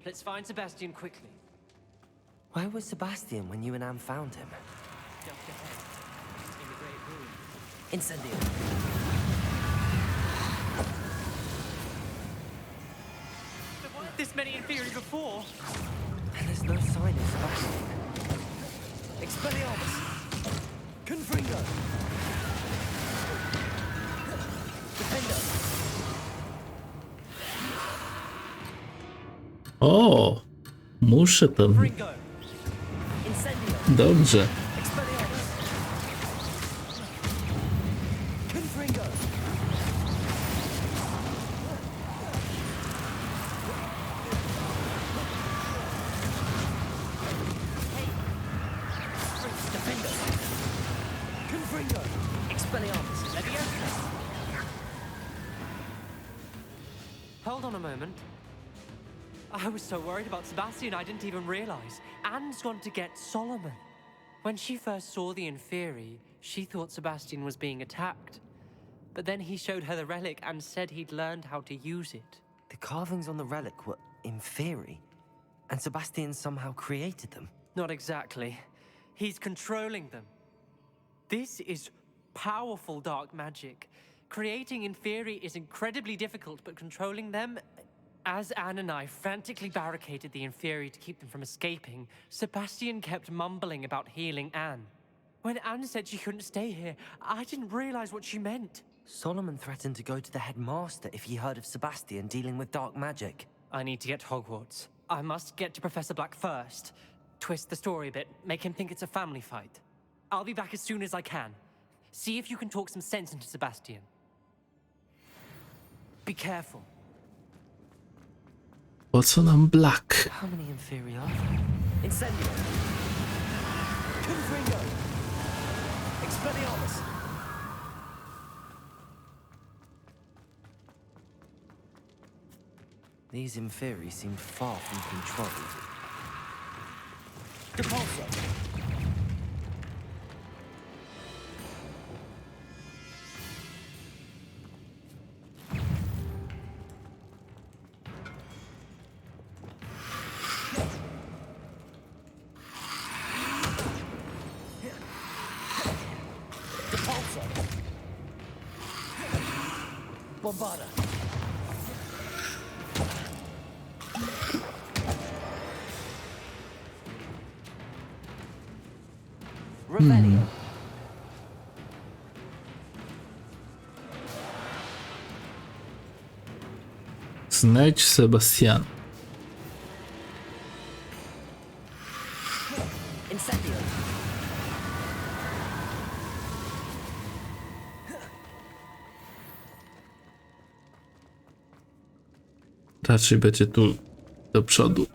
[SPEAKER 21] Let's find Sebastian quickly.
[SPEAKER 2] Where was Sebastian when you and Anne found him?
[SPEAKER 21] Just ahead. In the great room.
[SPEAKER 2] Incendio.
[SPEAKER 21] There weren't this many Inferi before.
[SPEAKER 2] And there's no sign of Sebastian. Expelliarmus! Confringo! Defender!
[SPEAKER 1] O! Muszę tam. Dobrze.
[SPEAKER 21] Hold on a moment. I was so worried about Sebastian, I didn't even realize. Anne's gone to get Solomon. When she first saw the Inferi, she thought Sebastian was being attacked. But then he showed her the relic and said he'd learned how to use it.
[SPEAKER 2] The carvings on the relic were inferi, and Sebastian somehow created them.
[SPEAKER 21] Not exactly. He's controlling them. This is powerful dark magic. Creating inferi is incredibly difficult, but controlling them... As Anne and I frantically barricaded the inferi to keep them from escaping, Sebastian kept mumbling about healing Anne. When Anne said she couldn't stay here, I didn't realize what she meant.
[SPEAKER 2] Solomon threatened to go to the headmaster if he heard of Sebastian dealing with dark magic.
[SPEAKER 21] I need to get to Hogwarts. I must get to Professor Black first. Twist the story a bit, make him think it's a family fight. I'll be back as soon as I can. See if you can talk some sense into Sebastian. Be careful.
[SPEAKER 1] Po co nam Black?
[SPEAKER 2] How many inferi are there? Incendio! Confringo! Expelliarmus! These inferi seem far from controlled. Depulso! Bombarda. Rebellion.
[SPEAKER 1] Znajdź Sebastian.
[SPEAKER 2] Incendio.
[SPEAKER 1] Raczej będzie tu do przodu.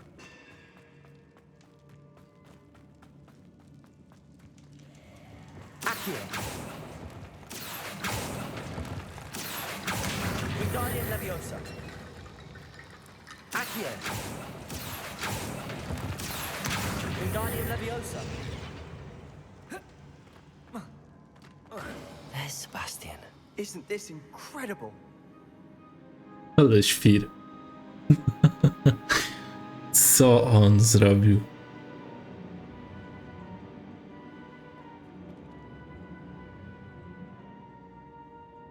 [SPEAKER 2] There's Sebastian.
[SPEAKER 18] Isn't this incredible?
[SPEAKER 1] Ale świr. Co on zrobił?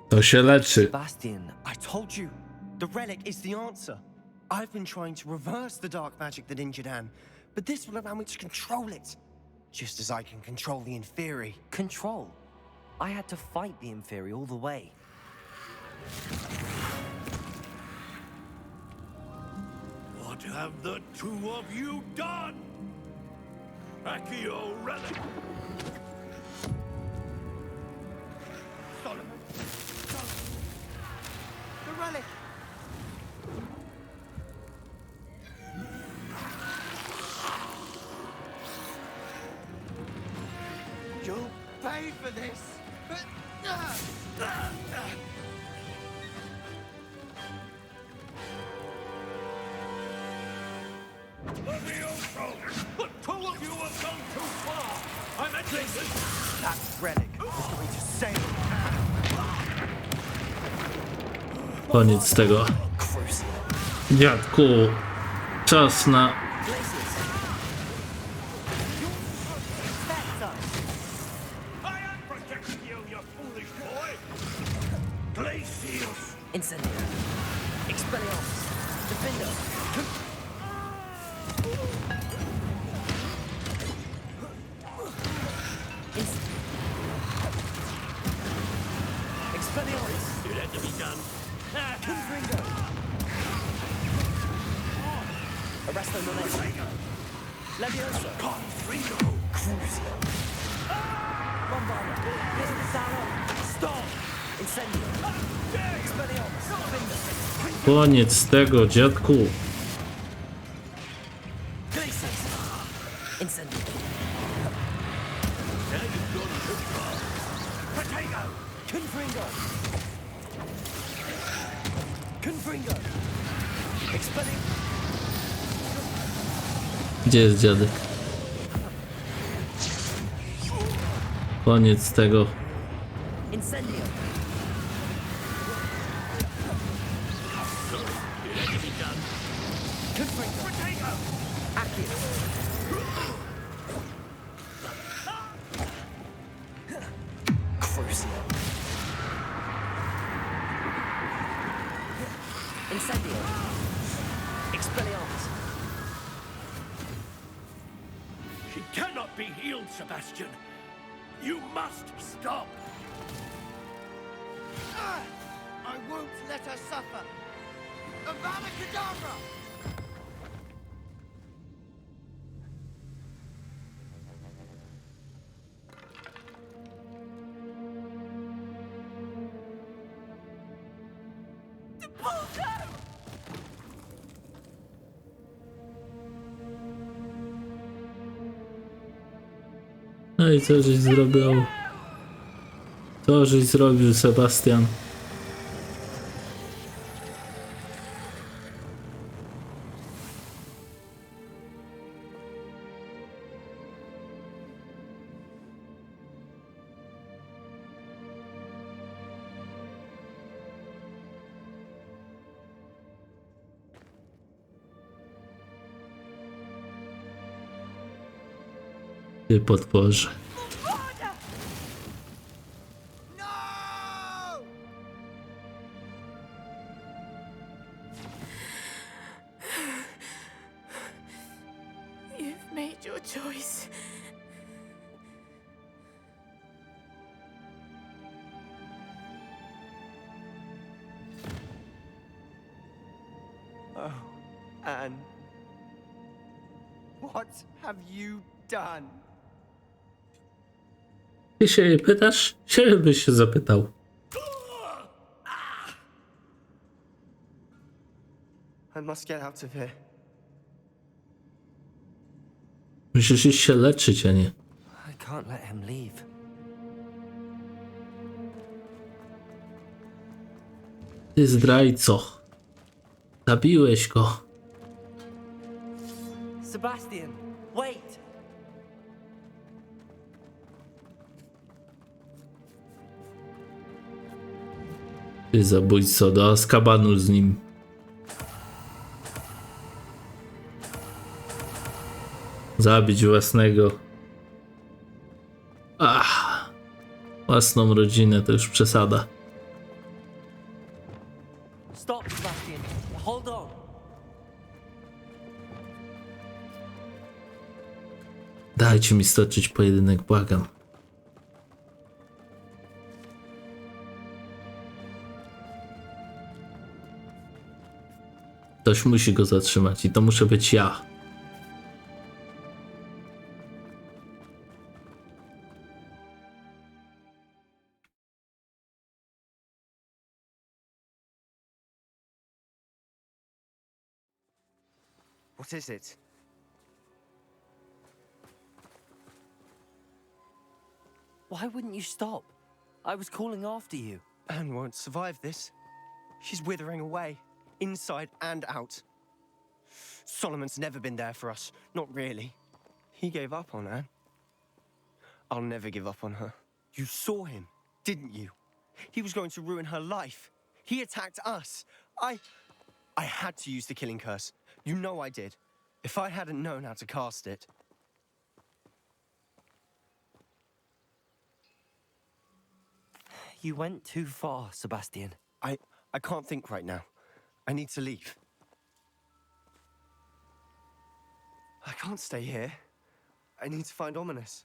[SPEAKER 1] To się leczy.
[SPEAKER 18] Sebastian, I told you, the relic is the answer. I've been trying to reverse the dark magic that injured Anne, but this will allow me to control it. Just as I can control the inferi.
[SPEAKER 2] Control? I had to fight the inferi all the way.
[SPEAKER 11] What have the two of you done? Accio relic!
[SPEAKER 18] Solomon! The relic! You'll pay for this!
[SPEAKER 11] Levioso! The two of you have gone too far! I'm adjacent!
[SPEAKER 18] That relic is going to save
[SPEAKER 1] Koniec tego. Dziadku, czas na...
[SPEAKER 2] Incendio. Expelliarmus. Defendo. Expelliarmus.
[SPEAKER 11] It had to be done.
[SPEAKER 2] Confringo. Arresto Momento. Levioso.
[SPEAKER 11] Confringo.
[SPEAKER 2] Crucio. Bombarda. Mr. Salon. Stop. Incendio. Expelliarmus. Defendo.
[SPEAKER 1] Koniec tego, dziadku.
[SPEAKER 2] Incendio.
[SPEAKER 11] Now you've gone too far. Potato!
[SPEAKER 2] Confringo. Confringo. Expelling.
[SPEAKER 1] Gdzie jest dziadek? Koniec tego.
[SPEAKER 2] Incendio.
[SPEAKER 11] She cannot be healed, Sebastian. You must stop.
[SPEAKER 17] I won't let her suffer. Avada Kedavra!
[SPEAKER 1] No i co żeś zrobił? Co żeś zrobił, Sebastian? Ty potworze.
[SPEAKER 13] You've made your choice.
[SPEAKER 18] Oh, Anne. What have you done?
[SPEAKER 1] Ty się jej pytasz? Siebie byś się zapytał.
[SPEAKER 18] I must get out of here.
[SPEAKER 1] Musisz iść się leczyć, a nie.
[SPEAKER 2] I can't let him leave.
[SPEAKER 1] Ty zdrajco. Zabiłeś go.
[SPEAKER 2] Sebastian, wait!
[SPEAKER 1] Ty zabójco, do Azkabanu z nim. Zabić własnego. Własną rodzinę to już przesada.
[SPEAKER 2] Stop, Sebastian. Hold on.
[SPEAKER 1] Dajcie mi stoczyć pojedynek, błagam. Ktoś musi go zatrzymać i to muszę być ja.
[SPEAKER 18] What is it?
[SPEAKER 2] Why wouldn't you stop? I was calling after you.
[SPEAKER 18] Anne won't survive this. She's withering away, inside and out. Solomon's never been there for us. Not really. He gave up on Anne. I'll never give up on her. You saw him, didn't you? He was going to ruin her life. He attacked us. I had to use the killing curse. You know I did. If I hadn't known how to cast it...
[SPEAKER 2] You went too far, Sebastian.
[SPEAKER 18] I can't think right now. I need to leave. I can't stay here. I need to find Ominous.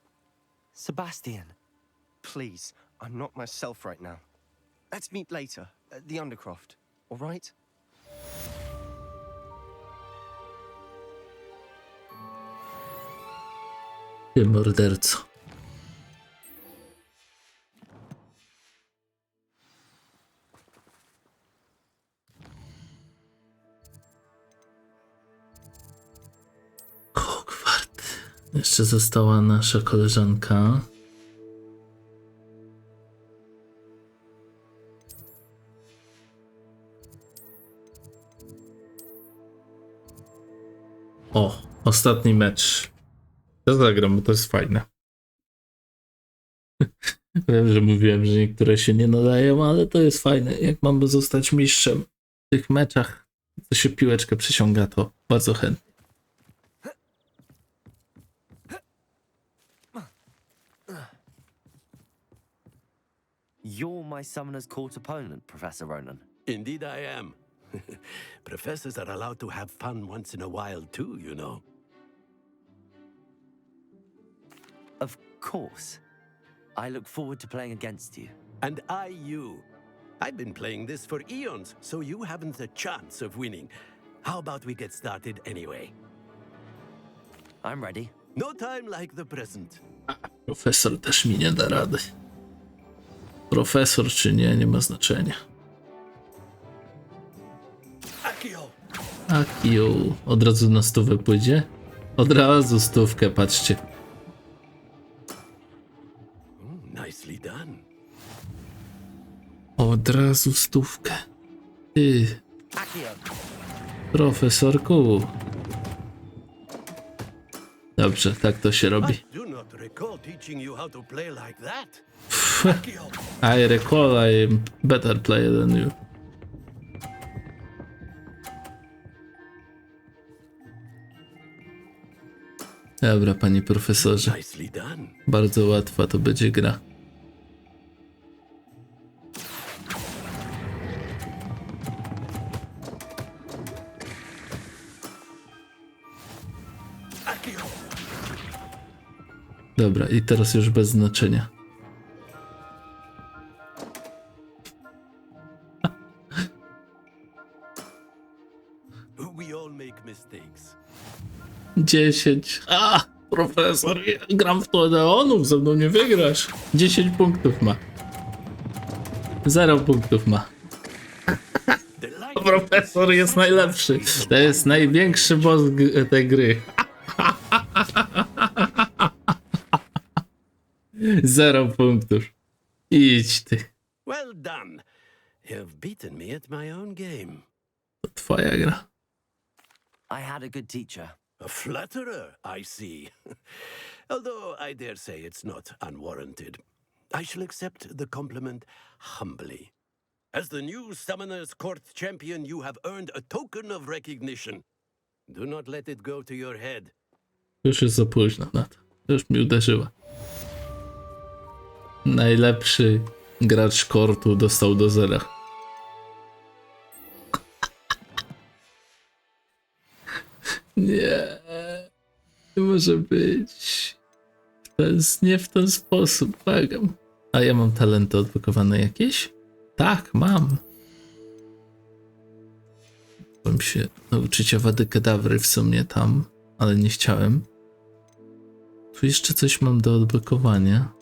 [SPEAKER 2] Sebastian.
[SPEAKER 18] Please, I'm not myself right now. Let's meet later, at the Undercroft, all right?
[SPEAKER 1] Ty morderco. Hogwart. Jeszcze została nasza koleżanka. O, ostatni mecz. Ja zagram, bo to jest fajne. Wiem, że mówiłem, że niektóre się nie nadają, ale to jest fajne. Jak mam zostać mistrzem w tych meczach, To się piłeczkę przyciąga, to bardzo chętnie.
[SPEAKER 2] You're my summoner's court opponent, Professor Ronan.
[SPEAKER 15] Indeed I am. Professors are allowed to have fun once in a while too, you know.
[SPEAKER 2] Of course. I look forward to playing against you.
[SPEAKER 15] And I you. I've been playing this for eons, so you haven't a chance of winning. How about we get started anyway?
[SPEAKER 2] I'm ready.
[SPEAKER 15] No time like the present.
[SPEAKER 1] Profesor też mi nie da rady. Profesor czy nie, nie ma znaczenia. Akio. Od razu na 100 pójdzie? Od razu 100, patrzcie.
[SPEAKER 15] Nicely done.
[SPEAKER 1] Od razu 100. Ty. Profesorku. Dobrze, tak to się robi. I recall I am better player than you. Dobra, panie profesorze. Bardzo łatwa to będzie gra. Dobra, i teraz już bez znaczenia.
[SPEAKER 15] We all make mistakes.
[SPEAKER 1] 10. Profesor, ja gram w to Odeonów, ze mną nie wygrasz. 10 punktów ma. 0 punktów ma. Profesor jest najlepszy. To jest największy boss tej gry. 0 punktów. Idź ty.
[SPEAKER 15] Well done. You've beaten me at my own game.
[SPEAKER 1] To twoja gra.
[SPEAKER 2] I had a good teacher.
[SPEAKER 15] A flatterer, I see. Although I dare say it's not unwarranted. I shall accept the compliment humbly. As the new Summoner's Court champion, you have earned a token of recognition. Do not let it go to your head.
[SPEAKER 1] Już jest za późno na to. Już mi uderzyła. Najlepszy gracz kortu dostał do 0. Nie. Nie może być. To jest nie w ten sposób. Błagam. A ja mam talenty odblokowane jakieś? Tak, mam. Chciałem się nauczyć Awady Kedawry w sumie tam, ale nie chciałem. Tu jeszcze coś mam do odblokowania.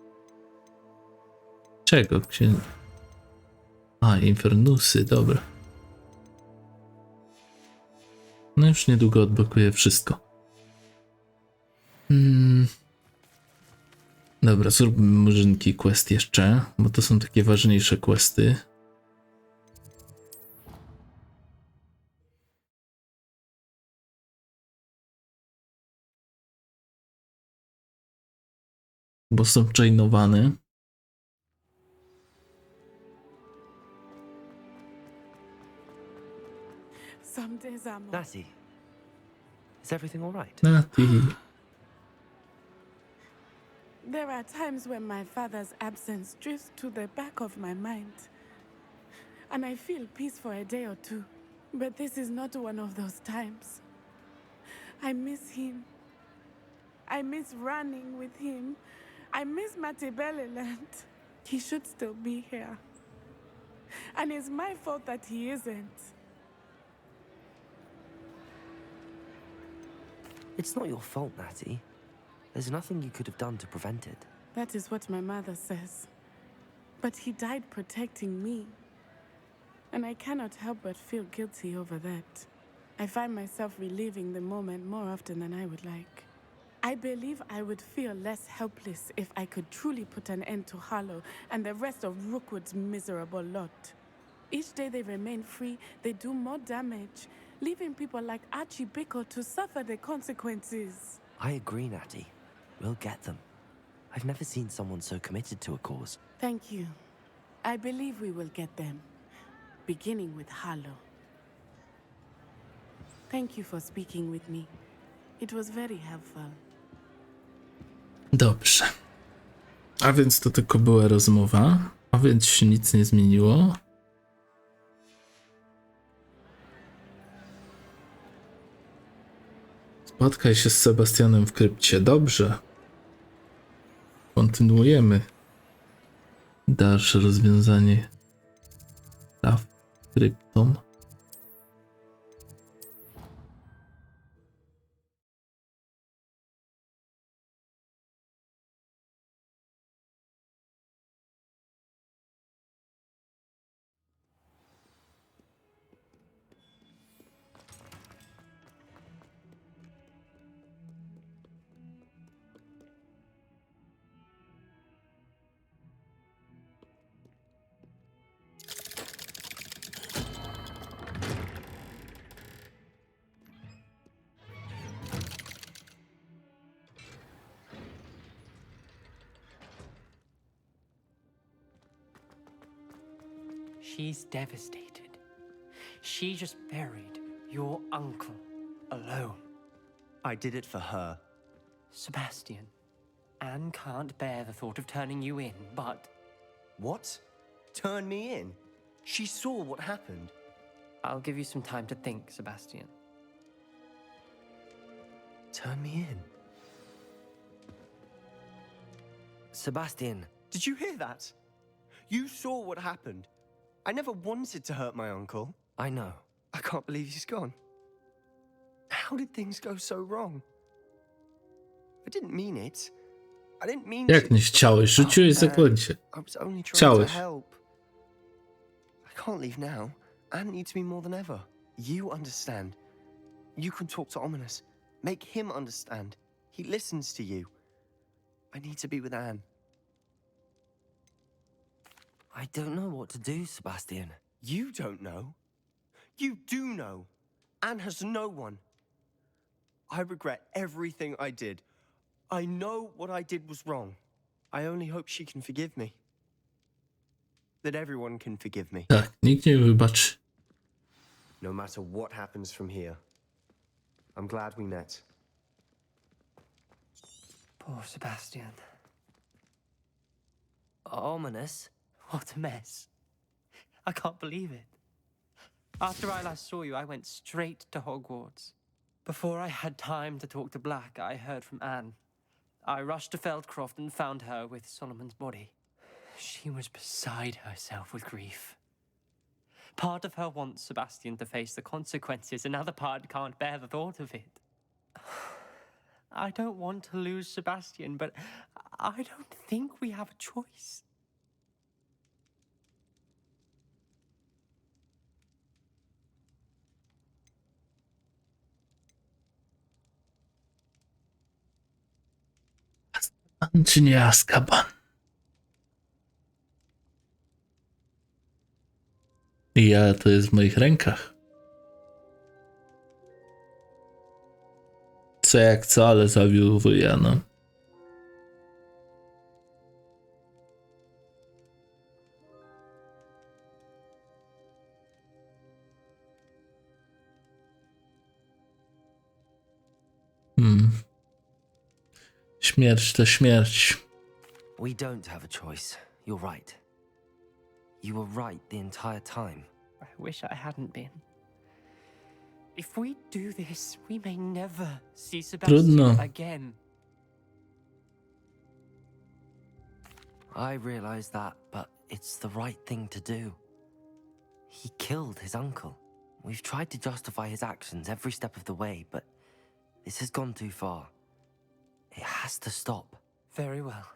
[SPEAKER 1] Czego? Infernusy, dobra. No już niedługo odblokuję wszystko. Dobra, zróbmy murzynki quest jeszcze, bo to są takie ważniejsze questy. Bo są chainowane.
[SPEAKER 19] Some days I'm
[SPEAKER 2] Natty, is everything all right?
[SPEAKER 1] Natty.
[SPEAKER 19] There are times when my father's absence drifts to the back of my mind. And I feel peace for a day or two. But this is not one of those times. I miss him. I miss running with him. I miss Matibeleland. He should still be here. And it's my fault that he isn't.
[SPEAKER 2] It's not your fault, Natty. There's nothing you could have done to prevent it.
[SPEAKER 19] That is what my mother says. But he died protecting me. And I cannot help but feel guilty over that. I find myself reliving the moment more often than I would like. I believe I would feel less helpless if I could truly put an end to Harlow and the rest of Rookwood's miserable lot. Each day they remain free, they do more damage, leaving people like Archie Bickle to suffer the consequences.
[SPEAKER 2] I agree, Natty. We'll get them. I've never seen someone so committed to a cause.
[SPEAKER 19] Thank you. I believe we will get them, beginning with Harlow. Thank you for speaking with me. It was very helpful.
[SPEAKER 1] Dobrze. A więc to tylko była rozmowa, a więc się nic nie zmieniło. Spotkaj się z Sebastianem w krypcie. Dobrze. Kontynuujemy dalsze rozwiązanie spraw kryptą.
[SPEAKER 21] She's devastated. She just buried your uncle alone.
[SPEAKER 18] I did it for her.
[SPEAKER 21] Sebastian, Anne can't bear the thought of turning you in, but...
[SPEAKER 18] What? Turn me in? She saw what happened.
[SPEAKER 21] I'll give you some time to think, Sebastian.
[SPEAKER 18] Turn me in?
[SPEAKER 2] Sebastian.
[SPEAKER 18] Did you hear that? You saw what happened. I never wanted to hurt my uncle.
[SPEAKER 2] I know.
[SPEAKER 18] I can't believe he's gone. How did things go so wrong? I didn't mean it. I didn't mean
[SPEAKER 1] Jak nie chciałeś? Rzuciłeś zaklęcie.
[SPEAKER 18] I was only trying
[SPEAKER 1] Chciałeś.
[SPEAKER 18] to help. I can't leave now. Anne needs me more than ever. You understand. You can talk to Ominous. Make him understand. He listens to you. I need to be with Anne.
[SPEAKER 2] I don't know what to do, Sebastian.
[SPEAKER 18] You don't know. You do know. Anne has no one. I regret everything I did. I know what I did was wrong. I only hope she can forgive me. That everyone can forgive me.
[SPEAKER 1] Tak, nikt nie wybaczy.
[SPEAKER 18] No matter what happens from here. I'm glad we met.
[SPEAKER 21] Poor Sebastian.
[SPEAKER 2] Ominous?
[SPEAKER 21] What a mess. I can't believe it. After I last saw you, I went straight to Hogwarts. Before I had time to talk to Black, I heard from Anne. I rushed to Feldcroft and found her with Solomon's body. She was beside herself with grief. Part of her wants Sebastian to face the consequences, another part can't bear the thought of it. I don't want to lose Sebastian, but I don't think we have a choice.
[SPEAKER 1] Czy nie Azkaban? Ja to jest w moich rękach. Co jak co, ale zawiódł wuja, no. Śmierć to śmierć.
[SPEAKER 2] We don't have a choice. You're right. You were right the entire time.
[SPEAKER 21] I wish I hadn't been. If we do this, we may never see Sebastian again.
[SPEAKER 2] I realize that, but it's the right thing to do. He killed his uncle. We've tried to justify his actions every step of the way, but this has gone too far. It has to stop.
[SPEAKER 21] Very well.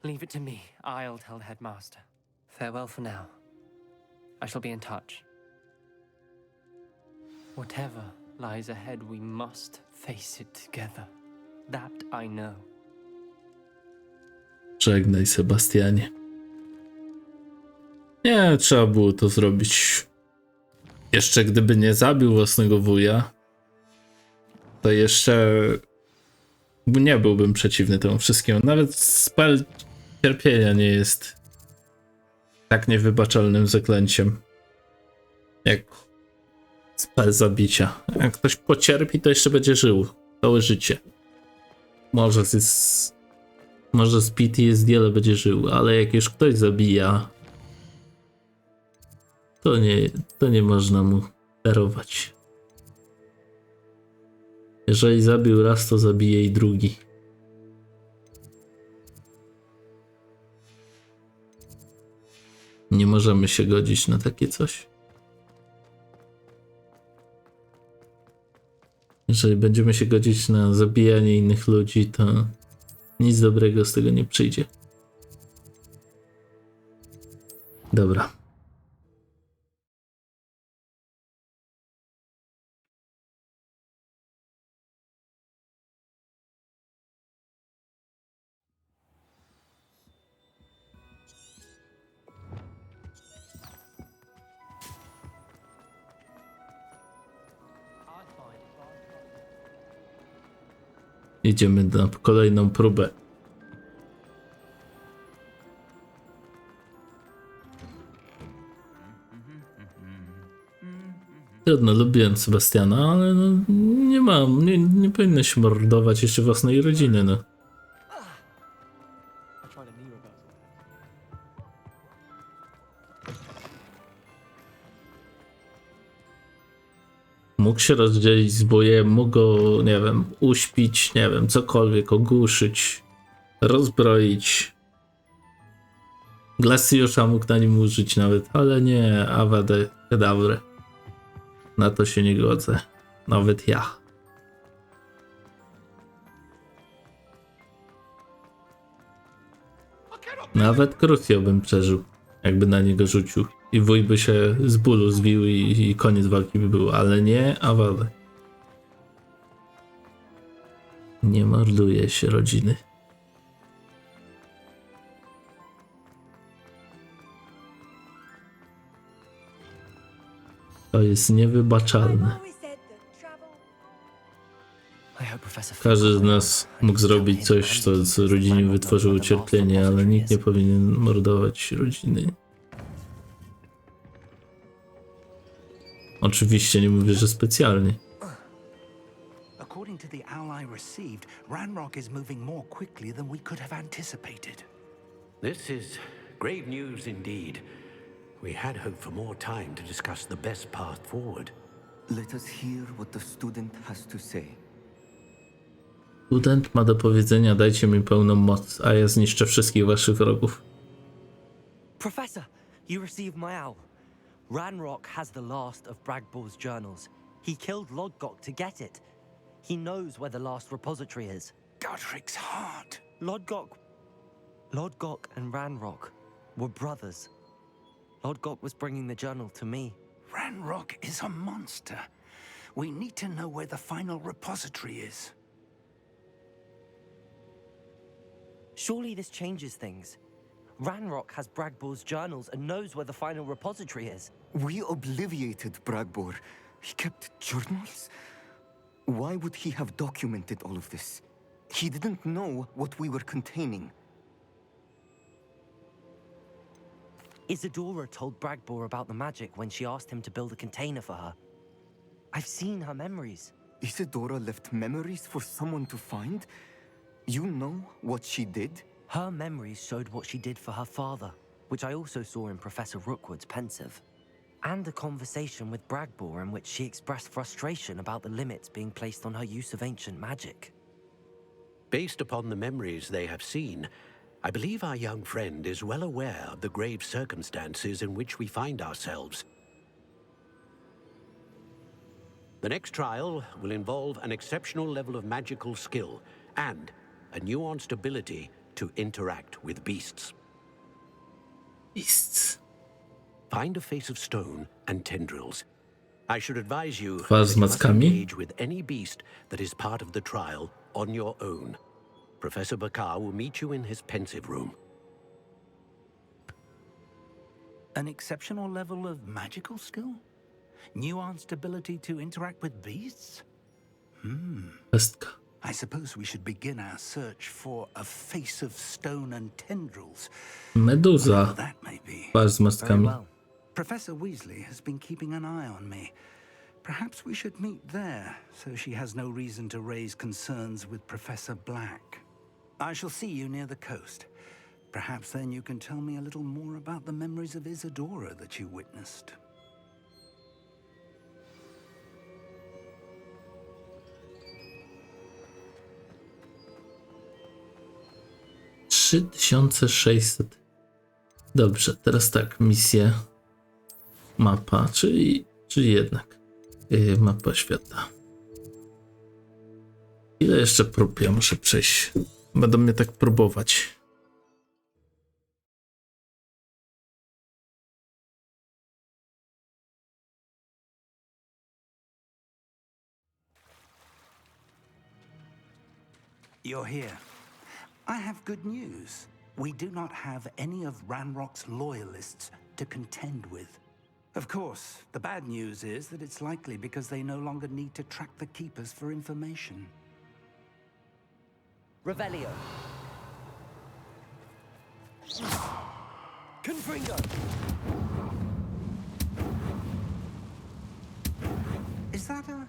[SPEAKER 21] Leave it to me. I'll tell the headmaster. Farewell for now. I shall be in touch. Whatever lies ahead, we must face it together. That I know.
[SPEAKER 1] Żegnaj, Sebastianie. Nie, trzeba było to zrobić. Jeszcze gdyby nie zabił własnego wuja, to jeszcze nie byłbym przeciwny temu wszystkiemu. Nawet spell cierpienia nie jest tak niewybaczalnym zaklęciem jak spell zabicia. Jak ktoś pocierpi, to jeszcze będzie żył całe życie. Może z PTSD, ale będzie żył, ale jak już ktoś zabija, to nie można mu darować. Jeżeli zabił raz, to zabije i drugi. Nie możemy się godzić na takie coś. Jeżeli będziemy się godzić na zabijanie innych ludzi, to nic dobrego z tego nie przyjdzie. Dobra. Idziemy na kolejną próbę. Trudno, lubiłem Sebastiana, ale no, nie powinno się mordować jeszcze własnej rodziny, no. Mógł się rozdzielić z bojem, mógł go, nie wiem, uśpić, nie wiem, cokolwiek, ogłuszyć, rozbroić. Glaciusza mógł na nim użyć nawet, ale nie, Avada Kedavra. Na to się nie godzę. Nawet ja. Nawet Crucio bym przeżył, jakby na niego rzucił. I wuj by się z bólu zwił i koniec walki by był, ale nie Avada. Nie morduje się rodziny. To jest niewybaczalne. Każdy z nas mógł zrobić coś, co rodzinie wytworzyło cierpienie, ale nikt nie powinien mordować rodziny. Oczywiście nie mówię, że specjalnie.
[SPEAKER 5] According to the owl I received, Ranrok is moving more quickly than we could have anticipated.
[SPEAKER 15] This is grave news indeed. We had hoped for more time to discuss the best path forward.
[SPEAKER 14] Let us hear what the student has to say.
[SPEAKER 1] Student ma do powiedzenia, dajcie mi pełną moc, a ja zniszczę wszystkich waszych wrogów.
[SPEAKER 2] Professor, you received my owl. Ranrok has the last of Bragbor's journals. He killed Lodgok to get it. He knows where the last repository is.
[SPEAKER 5] Godric's heart.
[SPEAKER 2] Lodgok and Ranrok were brothers. Lodgok was bringing the journal to me.
[SPEAKER 5] Ranrok is a monster. We need to know where the final repository is.
[SPEAKER 2] Surely this changes things. Ranrok has Bragbor's journals and knows where the final repository is.
[SPEAKER 14] We obliviated Bragbor. He kept journals? Why would he have documented all of this? He didn't know what we were containing.
[SPEAKER 2] Isadora told Bragbor about the magic when she asked him to build a container for her. I've seen her memories.
[SPEAKER 14] Isadora left memories for someone to find? You know what she did?
[SPEAKER 2] Her memories showed what she did for her father, which I also saw in Professor Rookwood's pensive. And a conversation with Bragbor in which she expressed frustration about the limits being placed on her use of ancient magic.
[SPEAKER 15] Based upon the memories they have seen, I believe our young friend is well aware of the grave circumstances in which we find ourselves. The next trial will involve an exceptional level of magical skill and a nuanced ability to interact with beasts.
[SPEAKER 1] Beasts.
[SPEAKER 15] Find a face of stone and tendrils. I should advise you
[SPEAKER 1] Twarz z
[SPEAKER 15] that you must
[SPEAKER 1] mackami?
[SPEAKER 15] engage with any beast that is part of the trial on your own. Professor Bakar will meet you in his pensive room.
[SPEAKER 5] An exceptional level of magical skill? Nuanced ability to interact with beasts?
[SPEAKER 1] Pestka.
[SPEAKER 5] I suppose we should begin our search for a face of stone and tendrils.
[SPEAKER 1] Meduza.
[SPEAKER 5] Whatever that may be.
[SPEAKER 1] Twarz z maskami.
[SPEAKER 5] Professor Weasley has been keeping an eye on me. Perhaps we should meet there, so she has no reason to raise concerns with Professor Black. I shall see you near the coast. Perhaps then you can tell me a little more about the memories of Isadora that you witnessed.
[SPEAKER 1] $3600. Dobrze, teraz tak, misje. Mapa, czyli jednak mapa świata. Ile jeszcze prób ja muszę przejść? Będą mnie tak próbować.
[SPEAKER 5] You're here. I have good news. We do not have any of Ranrok's loyalists to contend with. Of course, the bad news is that it's likely because they no longer need to track the Keepers for information.
[SPEAKER 17] Revelio. Confringo.
[SPEAKER 5] Is that a...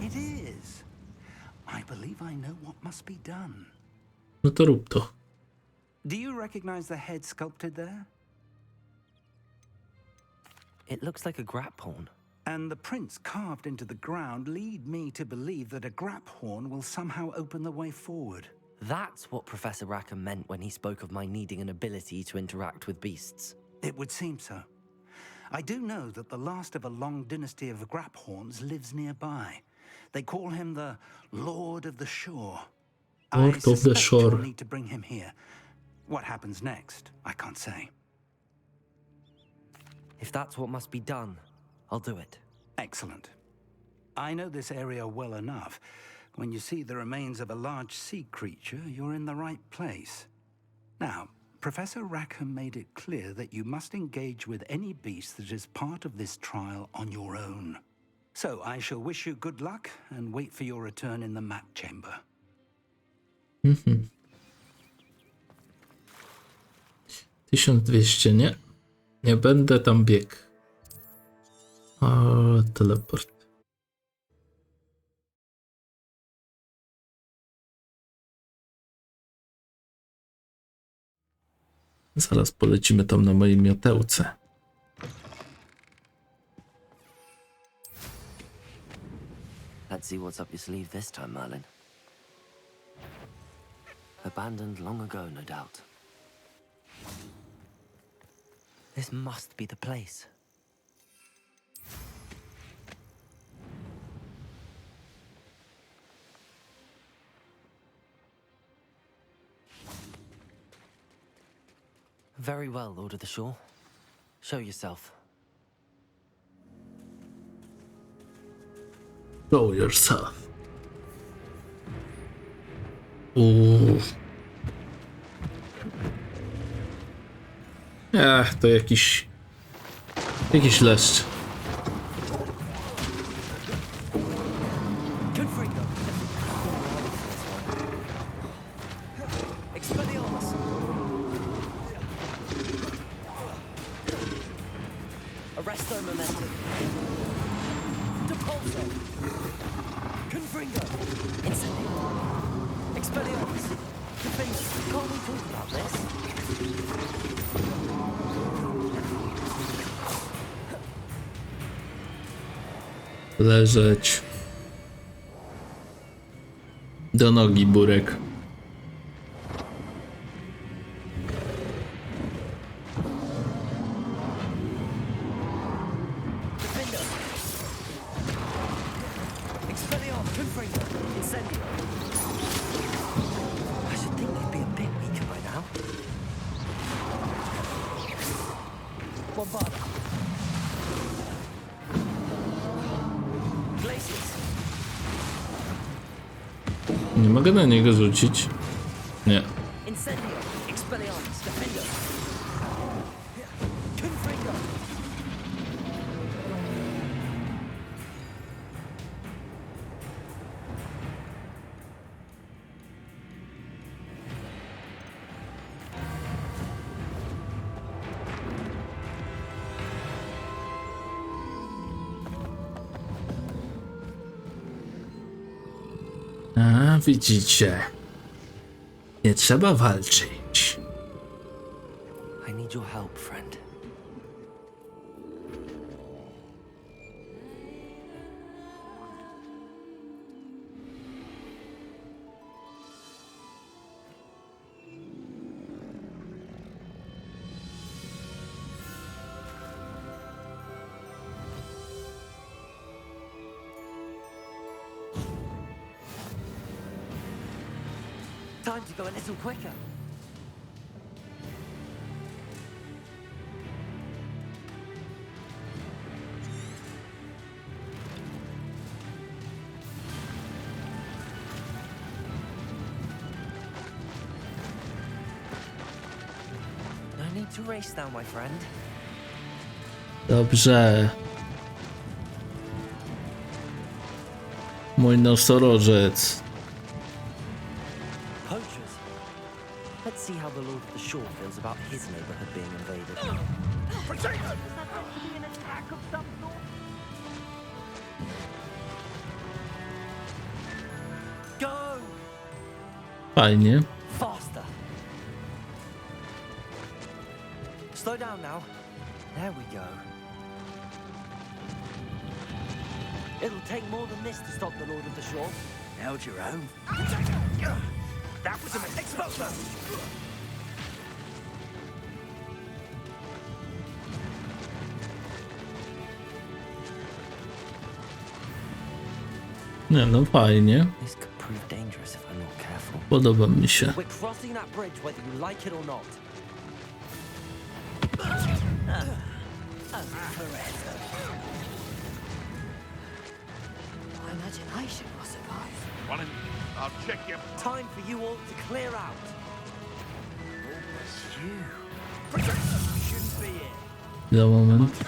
[SPEAKER 5] It is. I believe I know what must be done.
[SPEAKER 1] No to rób to.
[SPEAKER 5] Do you recognize the head sculpted there?
[SPEAKER 2] It looks like a grap horn.
[SPEAKER 5] And the prints carved into the ground lead me to believe that a grap horn will somehow open the way forward.
[SPEAKER 2] That's what Professor Rackham meant when he spoke of my needing an ability to interact with beasts.
[SPEAKER 5] It would seem so. I do know that the last of a long dynasty of grap horns lives nearby. They call him the Lord of the Shore.
[SPEAKER 1] Lord of the Shore.
[SPEAKER 5] You'll need to bring him here. What happens next, I can't say.
[SPEAKER 2] If that's what must be done, I'll do it.
[SPEAKER 5] Excellent. I know this area well enough. When you see the remains of a large sea creature, you're in the right place. Now, Professor Rackham made it clear that you must engage with any beast that is part of this trial on your own. So I shall wish you good luck and wait for your return in the map chamber.
[SPEAKER 1] 1200, nie? Nie będę tam biegł. O, teleport. Zaraz polecimy tam na mojej miotełce.
[SPEAKER 2] Let's see what's up your sleeve this time, Merlin. Abandoned long ago, no doubt. This must be the place. Very well, Lord of the Shore. Show yourself.
[SPEAKER 1] Show yourself. Uuu. To jakiś leszcz.
[SPEAKER 17] Arresto momentum. Depulso. Confringo. Incendio. Expelliarmus. Defender. Can't we talk about this?
[SPEAKER 1] Leżeć. Do nogi, Burek. Nie mogę na niego rzucić. Nie. A widzicie, nie trzeba walczyć.
[SPEAKER 2] I need your help, friend. Time to go a little quicker. No need to race now, my friend.
[SPEAKER 1] Dobrze. Mój nosorożec.
[SPEAKER 2] Poachers. Let's see how the Lord of the Shore feels about his neighborhood being invaded.
[SPEAKER 11] Potato!
[SPEAKER 2] An attack of some sort? Go!
[SPEAKER 1] Fajnie.
[SPEAKER 2] Faster. Slow down now. There we go. It'll take more than this to stop the Lord of the Shore.
[SPEAKER 17] Held your own.
[SPEAKER 11] That was a explosive!
[SPEAKER 1] Nie no, fajnie.
[SPEAKER 2] This could prove dangerous if I'm not careful.
[SPEAKER 1] Podoba mi się.
[SPEAKER 2] We're crossing that bridge whether you like it or not.
[SPEAKER 16] My imagination will survive.
[SPEAKER 11] Well, then, I'll check you.
[SPEAKER 2] Time for you all to clear out.
[SPEAKER 11] Shouldn't be it.
[SPEAKER 1] Za moment.
[SPEAKER 11] Is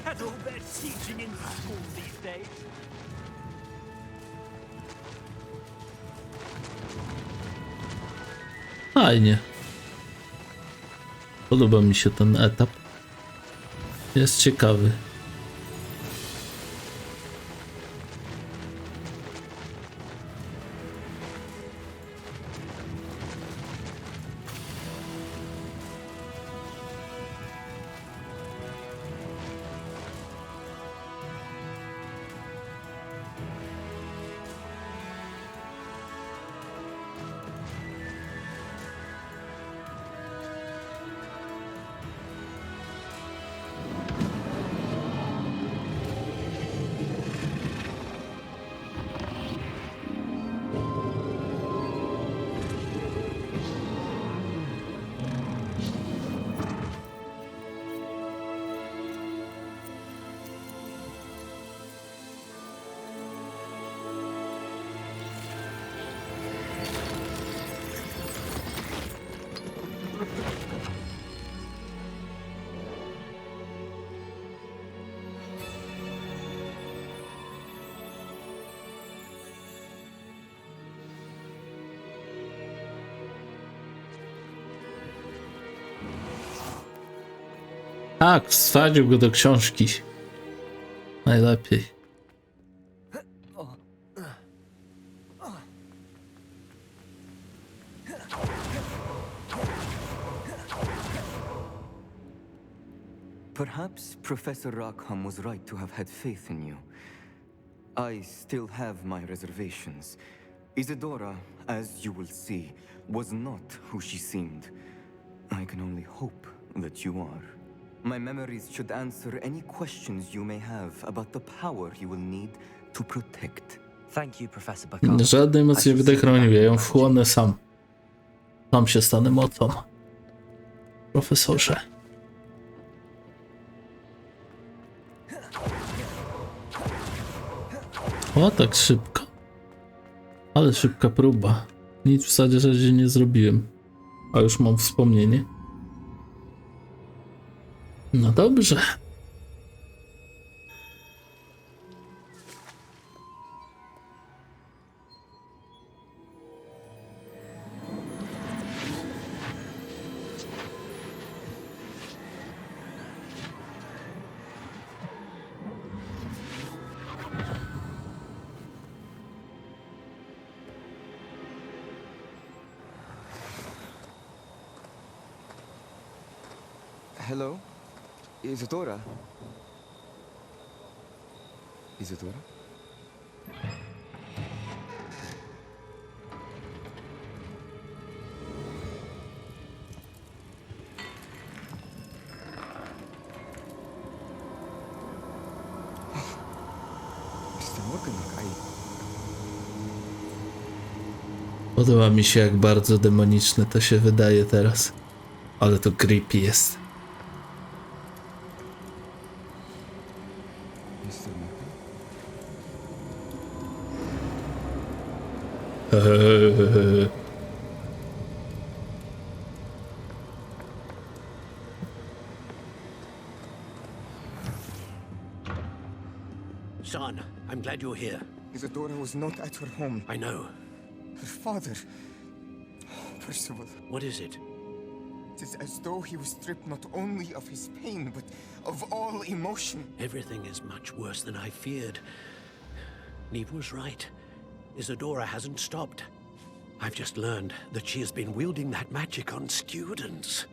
[SPEAKER 11] that all they're teaching in school these days?
[SPEAKER 1] Fajnie. Podoba mi się ten etap. Jest ciekawy. Tak, wsadził go do książki. Najlepiej.
[SPEAKER 14] Perhaps Professor Rackham was right to have had faith in you. I still have my reservations. Isadora, as you will see, was not who she seemed. I can only hope that you are. My memories should answer any questions you may have about the power you will need to protect.
[SPEAKER 2] Thank you, Professor Bakar.
[SPEAKER 1] Żadnej mocy nie będę chronił, ja ją wchłonę sam. Sam się stanę mocą. Profesorze. O, tak szybko. Ale szybka próba. Nic w zasadzie nie zrobiłem. A już mam wspomnienie. No dobrze.
[SPEAKER 14] Hello? Isadora? Isadora?
[SPEAKER 1] Podoba mi się, jak bardzo demoniczne to się wydaje teraz. Ale to creepy jest.
[SPEAKER 15] Son, I'm glad you're here.
[SPEAKER 14] Isadora was not at her home.
[SPEAKER 15] I know.
[SPEAKER 14] Her father... Percival.
[SPEAKER 15] What is it?
[SPEAKER 14] It is as though he was stripped not only of his pain, but of all emotion.
[SPEAKER 15] Everything is much worse than I feared. Neve was right. Isadora hasn't stopped. I've just learned that she has been wielding that magic on students.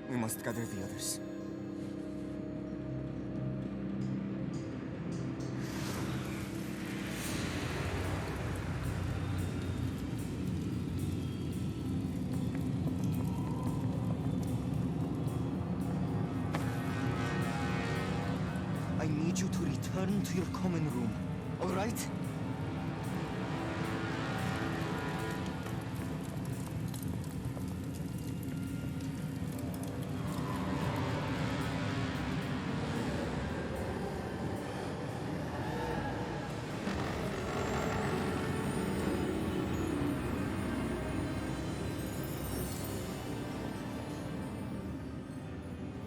[SPEAKER 14] We must gather the others. I need you to return to your common room, all right?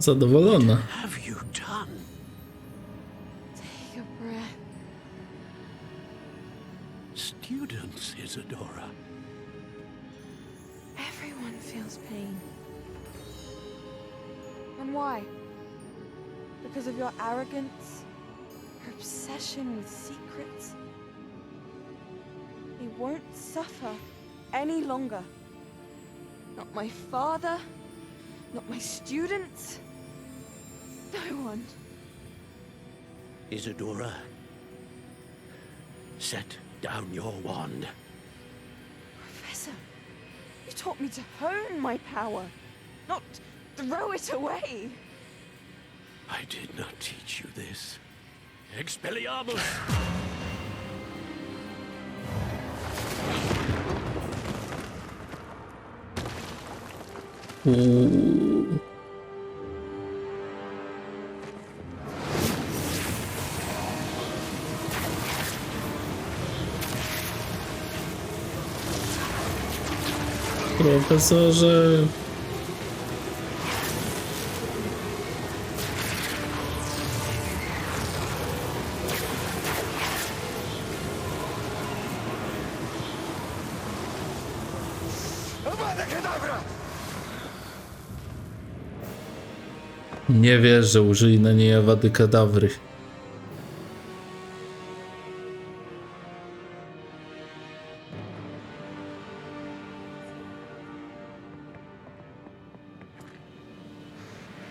[SPEAKER 1] Zadowolona.
[SPEAKER 15] What have you done?
[SPEAKER 13] Take a breath.
[SPEAKER 15] Students, Isadora.
[SPEAKER 13] Everyone feels pain. And why? Because of your arrogance? Your obsession with secrets? He won't suffer any longer. Not my father, not my students, no one.
[SPEAKER 15] Isadora, set down your wand.
[SPEAKER 13] Professor, you taught me to hone my power, not throw it away.
[SPEAKER 15] I did not teach you this. Expelliarmus!
[SPEAKER 1] Uuu. Profesorze. Nie wierzę, że użyli na niej awady kadawry.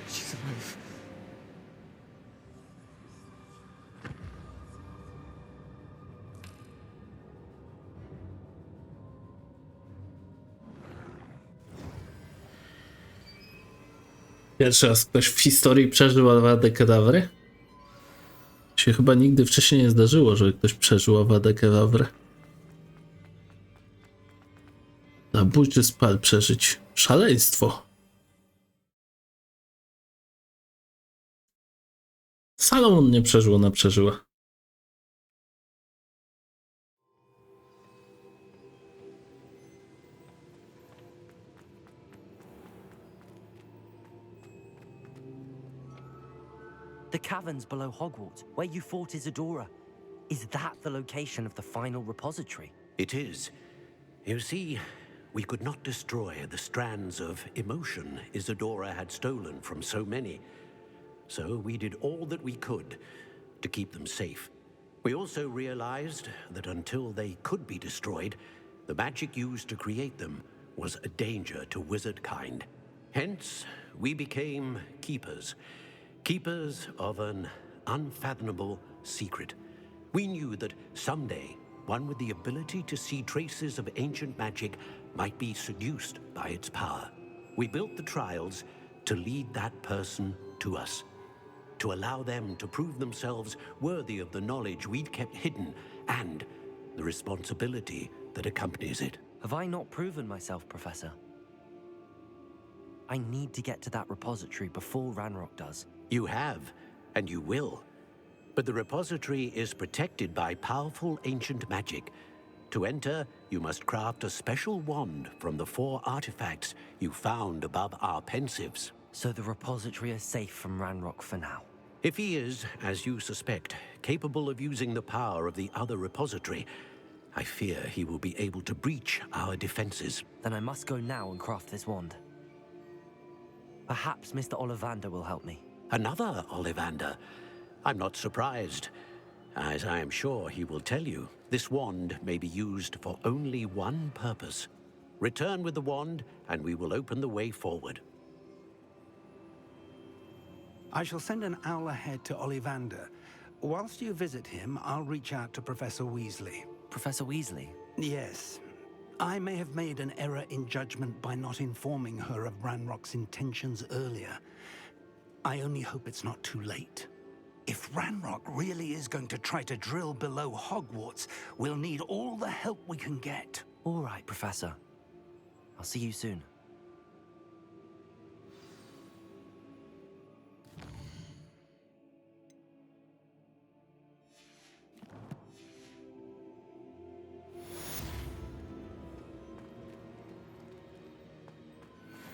[SPEAKER 14] She's alive.
[SPEAKER 1] Pierwszy raz ktoś w historii przeżył awadę kadawry? Się chyba nigdy wcześniej nie zdarzyło, żeby ktoś przeżył awadę kadawry. Zabójczy spal przeżyć. Szaleństwo. Salomon nie przeżył, ona przeżyła.
[SPEAKER 2] The caverns below Hogwarts, where you fought Isadora. Is that the location of the final repository?
[SPEAKER 15] It is. You see, we could not destroy the strands of emotion Isadora had stolen from so many. So we did all that we could to keep them safe. We also realized that until they could be destroyed, the magic used to create them was a danger to wizard kind. Hence, we became keepers. Keepers of an unfathomable secret. We knew that someday, one with the ability to see traces of ancient magic might be seduced by its power. We built the trials to lead that person to us, to allow them to prove themselves worthy of the knowledge we'd kept hidden and the responsibility that accompanies it.
[SPEAKER 2] Have I not proven myself, Professor? I need to get to that repository before Ranrok does.
[SPEAKER 15] You have, and you will. But the repository is protected by powerful ancient magic. To enter, you must craft a special wand from the 4 artifacts you found above our pensives.
[SPEAKER 2] So the repository is safe from Ranrok for now?
[SPEAKER 15] If he is, as you suspect, capable of using the power of the other repository, I fear he will be able to breach our defenses.
[SPEAKER 2] Then I must go now and craft this wand. Perhaps Mr. Ollivander will help me.
[SPEAKER 15] Another Ollivander? I'm not surprised. As I am sure he will tell you, this wand may be used for only one purpose. Return with the wand, and we will open the way forward.
[SPEAKER 5] I shall send an owl ahead to Ollivander. Whilst you visit him, I'll reach out to Professor Weasley.
[SPEAKER 2] Professor Weasley?
[SPEAKER 5] Yes. I may have made an error in judgment by not informing her of Ranrock's intentions earlier. I only hope it's not too late. If Ranrok really is going to try to drill below Hogwarts, we'll need all the help we can get.
[SPEAKER 2] All right, Professor. I'll see you soon.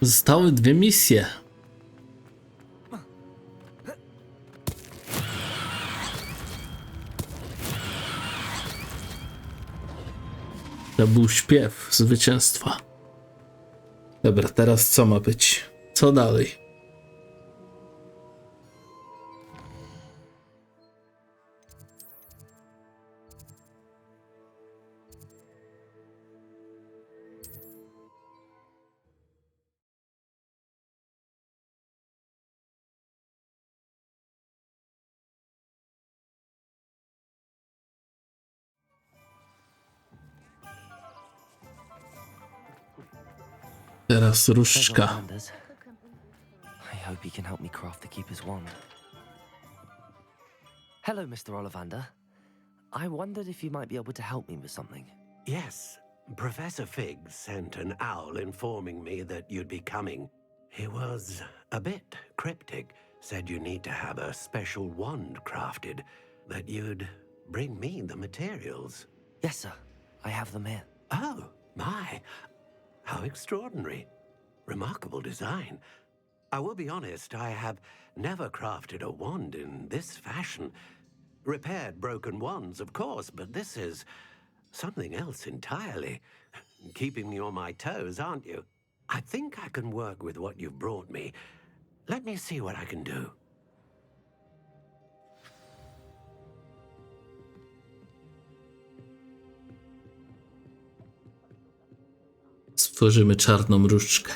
[SPEAKER 1] Zostały 2 misje. To był śpiew zwycięstwa. Dobra, teraz co ma być? Co dalej? Teraz różdżka.
[SPEAKER 2] I hope he can help me craft the Keeper's wand. Hello, Mr. Ollivander. I wondered if you might be able to help me with something.
[SPEAKER 15] Yes, Professor Fig sent an owl informing me that you'd be coming. He was a bit cryptic, said you need to have a special wand crafted, that you'd bring me the materials.
[SPEAKER 2] Yes, sir. I have them here.
[SPEAKER 15] Oh, my. How extraordinary. Remarkable design. I will be honest, I have never crafted a wand in this fashion. Repaired broken wands, of course, but this is something else entirely. Keeping me on my toes, aren't you? I think I can work with what you've brought me. Let me see what I can do.
[SPEAKER 1] Stworzymy czarną różdżkę.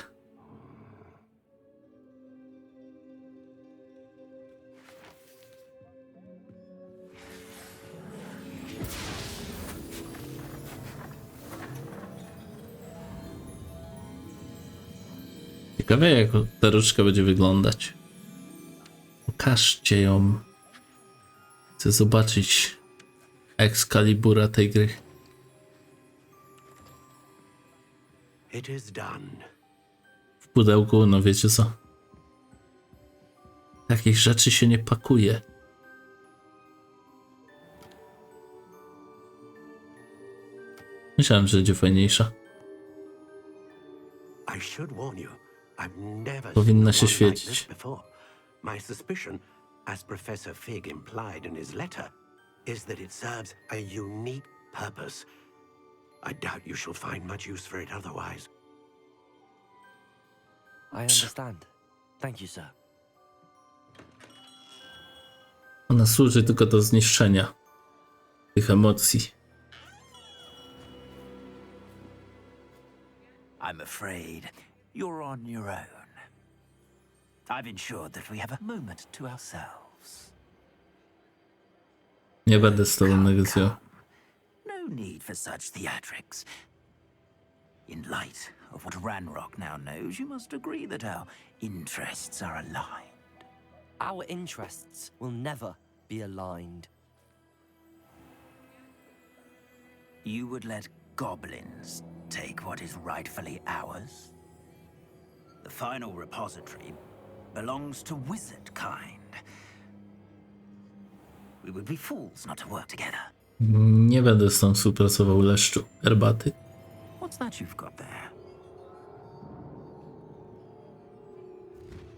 [SPEAKER 1] Ciekawe, jak ta różdżka będzie wyglądać. Pokażcie ją. Chcę zobaczyć Excalibura tej gry.
[SPEAKER 15] It is done.
[SPEAKER 1] W pudełku, no wiecie co? Takich rzeczy się nie pakuje. Myślałem, że będzie fajniejsza.
[SPEAKER 15] I should warn you. I've never
[SPEAKER 1] Powinna się
[SPEAKER 15] seen one like
[SPEAKER 1] świecić.
[SPEAKER 15] this before. My suspicion, as Professor Fig implied in his letter, is that it serves a unique purpose. I doubt you shall find much use for it otherwise.
[SPEAKER 2] I understand. Thank you, sir.
[SPEAKER 1] Ona służy tylko do zniszczenia tych emocji.
[SPEAKER 17] I'm afraid you're on your own. I've ensured that we have a moment to ourselves.
[SPEAKER 1] Nie będę z tobą negocjował.
[SPEAKER 17] No need for such theatrics. In light of what Ranrok now knows, you must agree that our interests are aligned.
[SPEAKER 2] Our interests will never be aligned.
[SPEAKER 17] You would let goblins take what is rightfully ours? The final repository belongs to wizard kind. We would be fools not to work together.
[SPEAKER 1] Nie będę z tą współpracował, leszczu. Herbaty.
[SPEAKER 17] What's that you've got there?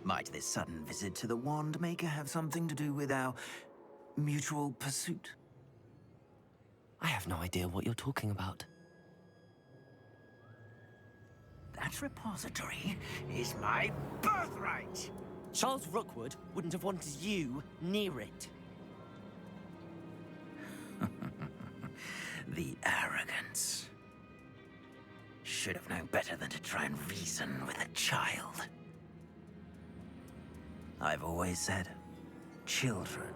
[SPEAKER 17] Might this sudden visit to the Wand Maker have something to do with our mutual pursuit?
[SPEAKER 2] I have no idea what you're talking about.
[SPEAKER 17] That repository is my birthright!
[SPEAKER 2] Charles Rookwood wouldn't have wanted you near it.
[SPEAKER 17] The arrogance. Should have known better than to try and reason with a child. I've always said, children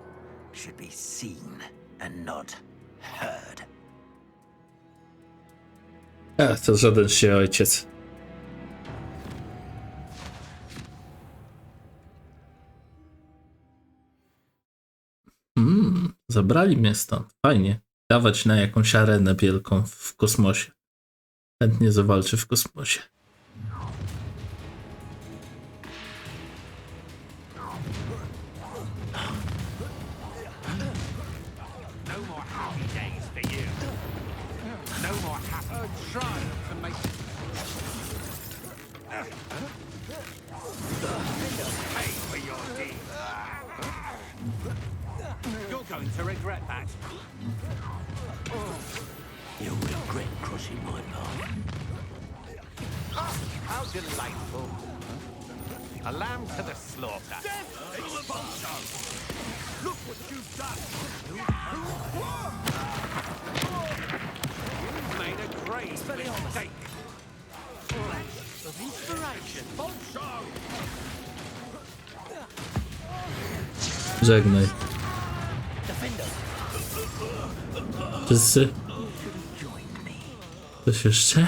[SPEAKER 17] should be seen and not heard.
[SPEAKER 1] To żaden się ojciec. Zabrali mnie stąd. Fajnie. Dawać na jakąś arenę wielką w kosmosie. Chętnie zawalczy w kosmosie.
[SPEAKER 6] No more happy days for you. No more happy trying to make pay for your deeds. You're going to regret that.
[SPEAKER 17] You'll regret crossing my path.
[SPEAKER 6] How delightful. A lamb to the slaughter. Look what you've done. You've made a great mistake. Of inspiration.
[SPEAKER 1] Żegnaj. Wszyscy? Coś jeszcze?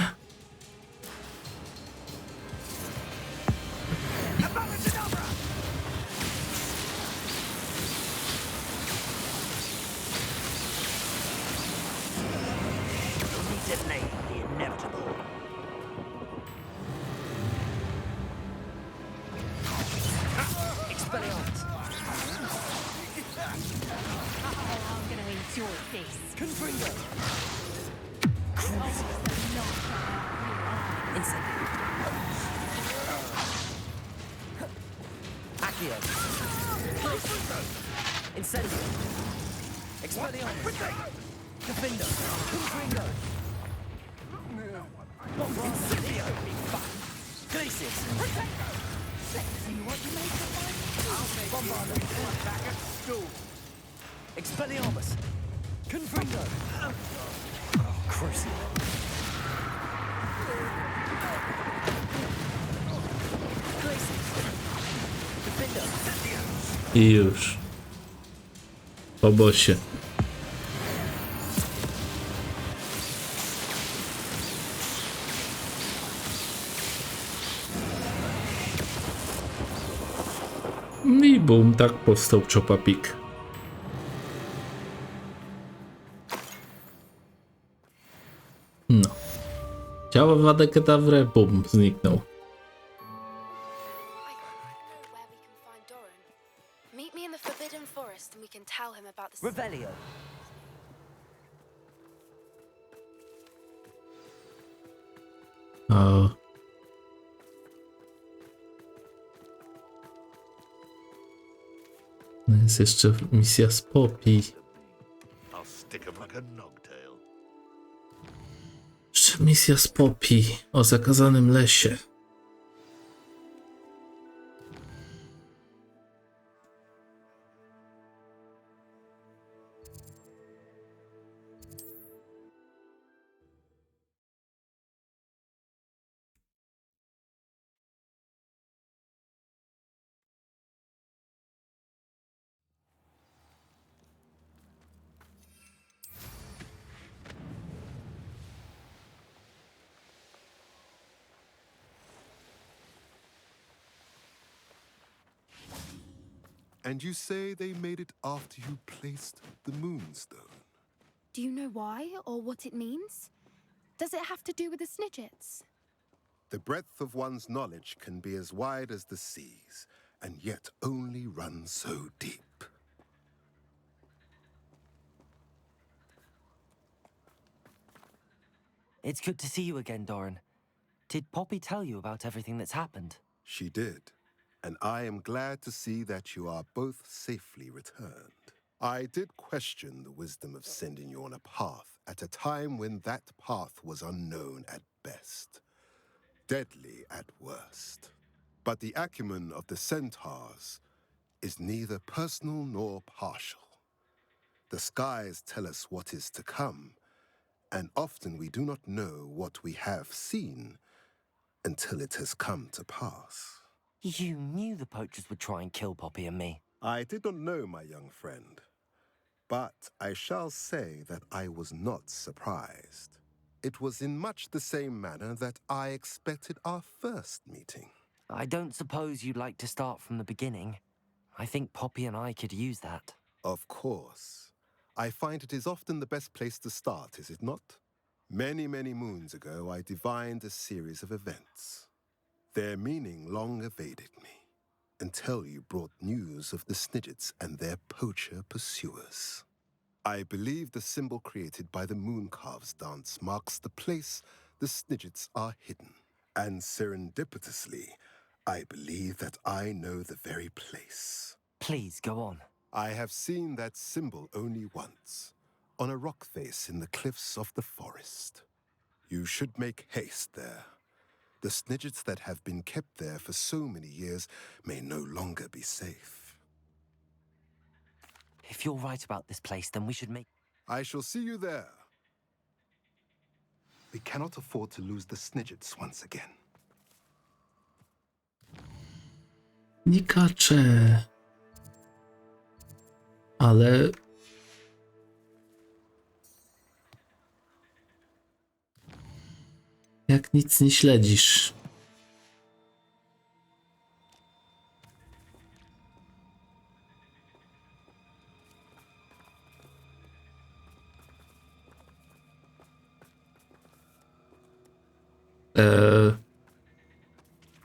[SPEAKER 1] I już. Po bossie. I bum, tak powstał Chopapik. No. Ciało wadę kedawrę, bum, zniknął.
[SPEAKER 2] Revelio.
[SPEAKER 1] O. No jest jeszcze misja z Poppy. Jeszcze misja z Poppy o zakazanym lesie.
[SPEAKER 7] And you say they made it after you placed the moonstone?
[SPEAKER 20] Do you know why or what it means? Does it have to do with the Snidgets?
[SPEAKER 7] The breadth of one's knowledge can be as wide as the seas, and yet only run so deep.
[SPEAKER 2] It's good to see you again, Doran. Did Poppy tell you about everything that's happened?
[SPEAKER 7] She did, and I am glad to see that you are both safely returned. I did question the wisdom of sending you on a path at a time when that path was unknown at best, deadly at worst. But the acumen of the centaurs is neither personal nor partial. The skies tell us what is to come, and often we do not know what we have seen until it has come to pass.
[SPEAKER 2] You knew the poachers would try and kill Poppy and me.
[SPEAKER 7] I did not know, my young friend, but I shall say that I was not surprised. It was in much the same manner that I expected our first meeting.
[SPEAKER 2] I don't suppose you'd like to start from the beginning. I think Poppy and I could use that.
[SPEAKER 7] Of course. I find it is often the best place to start, is it not? Many, many moons ago, I divined a series of events. Their meaning long evaded me, until you brought news of the Snidgets and their poacher pursuers. I believe the symbol created by the Mooncalves dance marks the place the Snidgets are hidden. And serendipitously, I believe that I know the very place.
[SPEAKER 2] Please, go on.
[SPEAKER 7] I have seen that symbol only once, on a rock face in the cliffs of the forest. You should make haste there. The Snidgets that have been kept there for so many years may no longer be safe.
[SPEAKER 2] If you're right about this place, then we should make...
[SPEAKER 7] I shall see you there. We cannot afford to lose the Snidgets once again.
[SPEAKER 1] Nikacze. Ale... Jak nic nie śledzisz.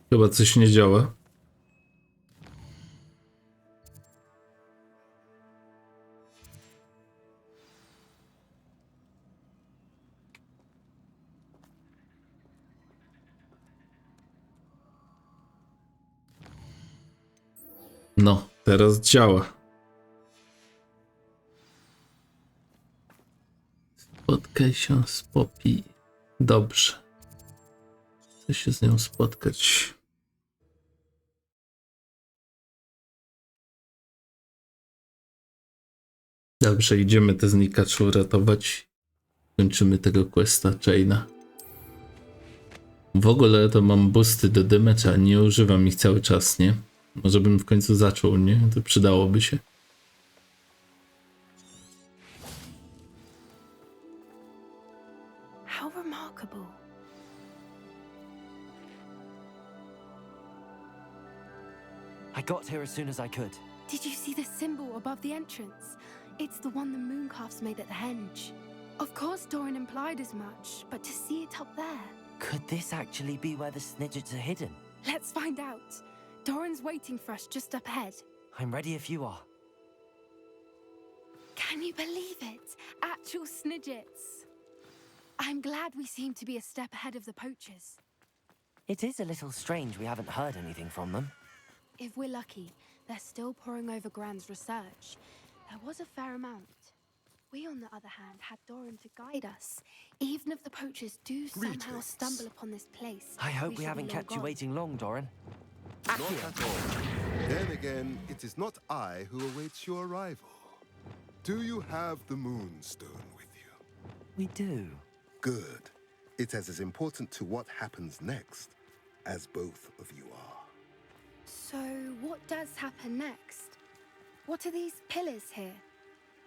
[SPEAKER 1] Chyba coś nie działa. No, teraz działa. Spotkaj się z Poppy. Dobrze. Chcę się z nią spotkać. Dobrze, idziemy te znikacze uratować. Kończymy tego questa Chaina. W ogóle to mam boosty do damage, a nie używam ich cały czas, nie? Może bym w końcu zaczął, nie? To przydałoby się.
[SPEAKER 20] How remarkable.
[SPEAKER 2] I got here as soon as I could.
[SPEAKER 20] Did you see the symbol above the entrance? It's the one the Mooncalves made at the henge. Of course Doran implied as much, but to see it up there...
[SPEAKER 2] Could this actually be where the Snidgets are hidden?
[SPEAKER 20] Let's find out. Doran's waiting for us just up ahead.
[SPEAKER 2] I'm ready if you are.
[SPEAKER 20] Can you believe it? Actual Snidgets. I'm glad we seem to be a step ahead of the poachers.
[SPEAKER 2] It is a little strange we haven't heard anything from them.
[SPEAKER 20] If we're lucky, they're still poring over Gran's research. There was a fair amount. We, on the other hand, had Doran to guide us. Even if the poachers do somehow stumble upon this place...
[SPEAKER 2] I hope we haven't kept you waiting long, Doran.
[SPEAKER 7] Not at all. Then again, it is not I who awaits your arrival. Do you have the Moonstone with you?
[SPEAKER 2] We do.
[SPEAKER 7] Good. It is as important to what happens next as both of you are.
[SPEAKER 20] So, what does happen next? What are these pillars here?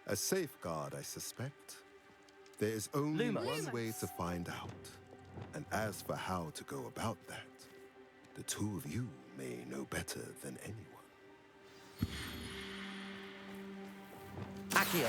[SPEAKER 7] A safeguard, I suspect. There is only one way to find out. And as for how to go about that, the two of you may know better than anyone.
[SPEAKER 17] Accio.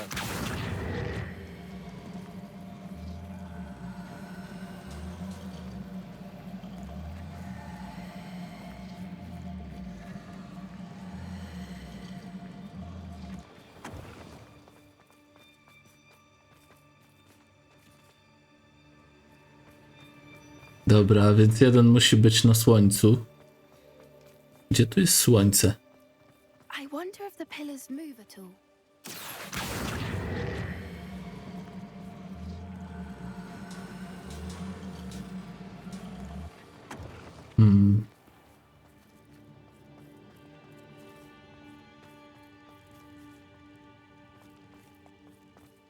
[SPEAKER 1] Dobra, więc jeden musi być na słońcu. Gdzie tu jest słońce?
[SPEAKER 20] I wonder if the pillars move at all.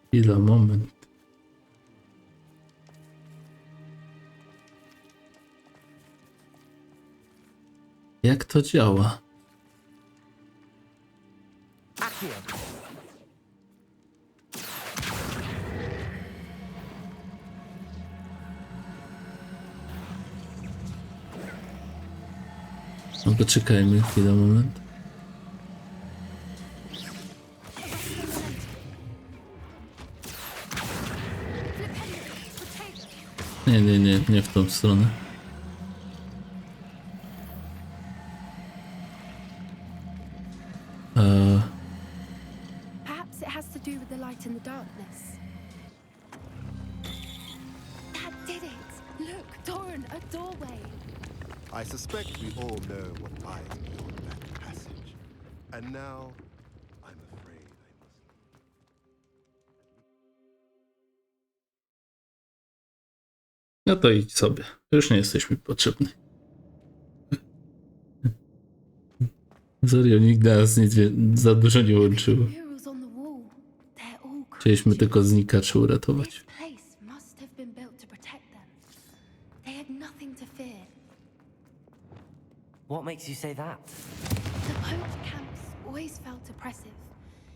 [SPEAKER 1] Chwila, moment. Jak to działa? No poczekajmy chwilę, moment. Nie w tą stronę.
[SPEAKER 20] Perhaps it has to do with the light in the darkness. That did it! Look, Doran, a doorway.
[SPEAKER 7] I suspect we all know what lies beyond that passage. And now, I'm afraid I must.
[SPEAKER 1] No to idź sobie. Już nie jesteś mi potrzebny. Serio, nigdy nas nic za dużo nie łączyło. Chcieliśmy tylko znikaczy uratować.
[SPEAKER 17] What makes you say that?
[SPEAKER 20] The poacher camps always felt oppressive.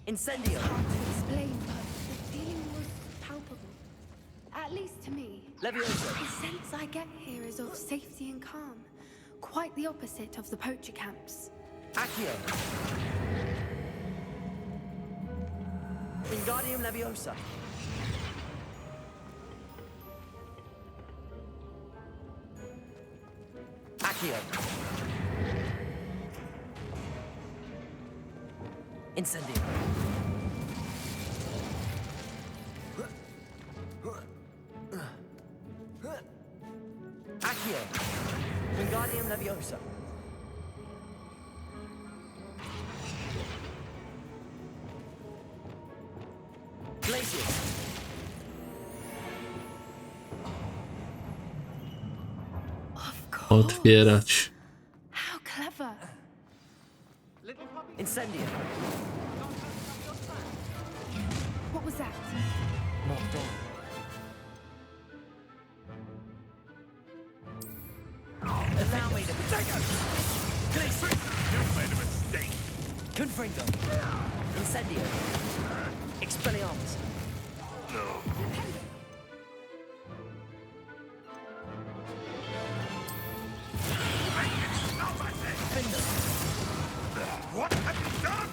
[SPEAKER 17] Incendio!
[SPEAKER 20] It's hard to explain, but the feeling was palpable. At least to me.
[SPEAKER 17] Leviosa!
[SPEAKER 20] The sense I get here is of safety and calm. Quite the opposite of the poacher camps.
[SPEAKER 17] Accio! Wingardium Leviosa! Accio! Incendio! Accio! Wingardium Leviosa!
[SPEAKER 1] Otwierać.
[SPEAKER 20] How clever.
[SPEAKER 17] Incendio.
[SPEAKER 20] What was that?
[SPEAKER 17] Knocked on. Allow me to take it. Please. You've made a mistake. Confringo. Incendio. Expelliarmus. No.
[SPEAKER 11] What have you done?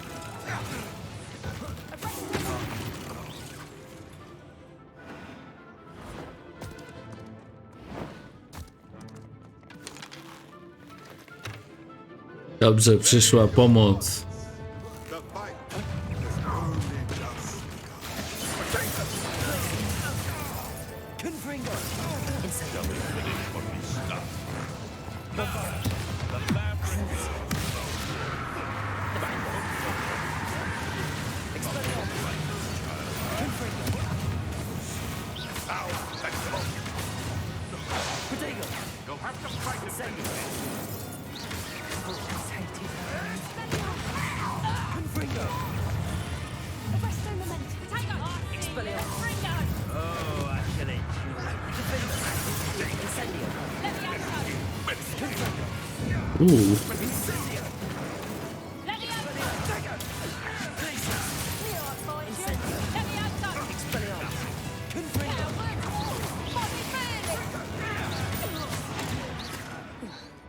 [SPEAKER 1] Dobrze, przyszła pomoc.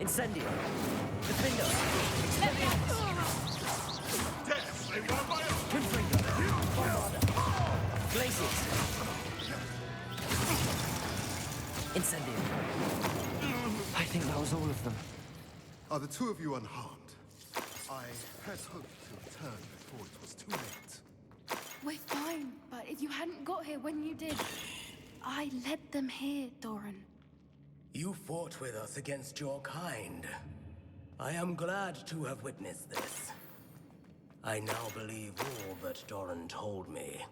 [SPEAKER 17] Incendio. Defendo. Confringo.
[SPEAKER 2] Incendio. I think that was all of them.
[SPEAKER 7] Are the two of you unharmed? I had hoped to return before it was too late.
[SPEAKER 20] We're fine, but if you hadn't got here when you did, I led them here, Doran.
[SPEAKER 17] You fought with us against your kind. I am glad to have witnessed this. I now believe all that Doran told me.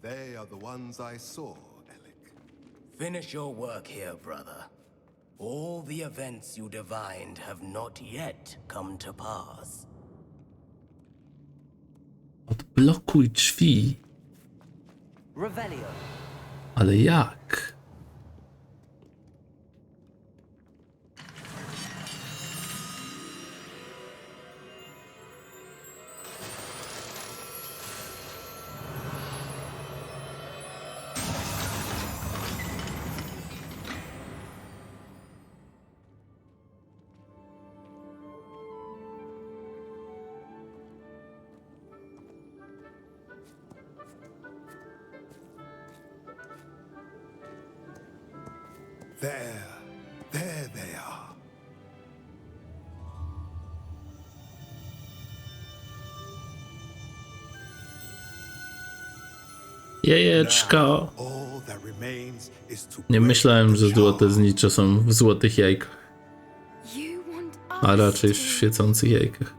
[SPEAKER 7] They are the ones I saw, Alec.
[SPEAKER 17] Finish your work here, brother. All the events you divined have not yet come to pass.
[SPEAKER 1] Odblokuj drzwi.
[SPEAKER 2] Revelio.
[SPEAKER 1] Ale jak?
[SPEAKER 7] There they are.
[SPEAKER 1] Jajeczko.
[SPEAKER 7] All that remains is to
[SPEAKER 1] Nie myślałem, że złote znicze są w złotych jajkach, a raczej w świecących jajkach.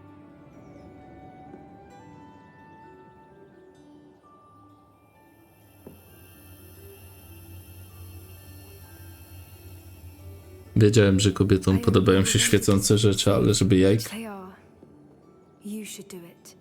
[SPEAKER 1] Wiedziałem, że kobietom podobają się świecące rzeczy, ale żeby jajka.
[SPEAKER 20] You should do it.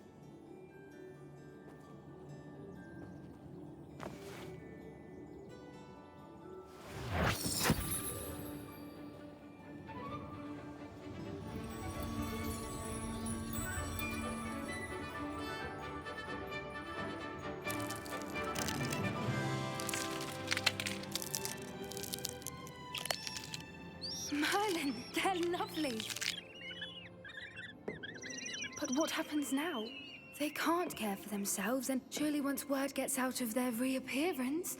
[SPEAKER 20] Merlin, they're lovely. But what happens now? They can't care for themselves, and surely once word gets out of their reappearance...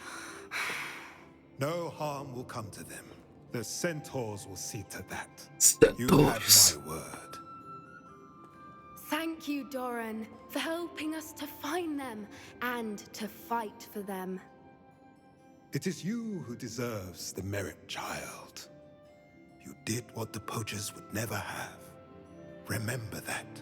[SPEAKER 7] No harm will come to them. The centaurs will see to that.
[SPEAKER 1] Centaurs.
[SPEAKER 7] You have my word.
[SPEAKER 20] Thank you, Doran, for helping us to find them and to fight for them.
[SPEAKER 7] It is you who deserves the merit, child. You did what the poachers would never have. Remember that.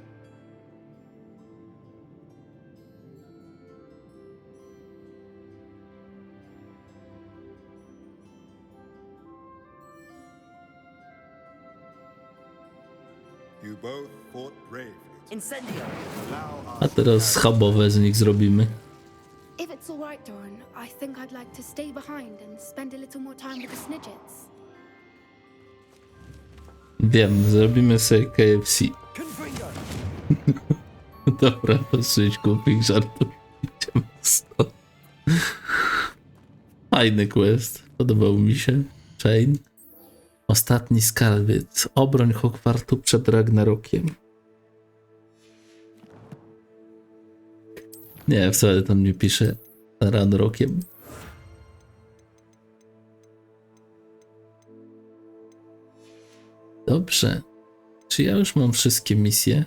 [SPEAKER 7] You both fought bravely.
[SPEAKER 2] Incendio.
[SPEAKER 1] A teraz schabowe z nich zrobimy.
[SPEAKER 20] If it's all right, Doran, I think I'd like to stay behind and spend a little more time with the Snidgets.
[SPEAKER 1] Wiem, zrobimy sobie KFC. Dobra, dosyć głupich żartów. Idziemy stąd. Fajny quest, podobał mi się. Chain. Ostatni skarbiec. Obroń Hogwartu przed Ranrokiem. Nie, wcale tam nie pisze Ranrokiem. Dobrze. Czy ja już mam wszystkie misje?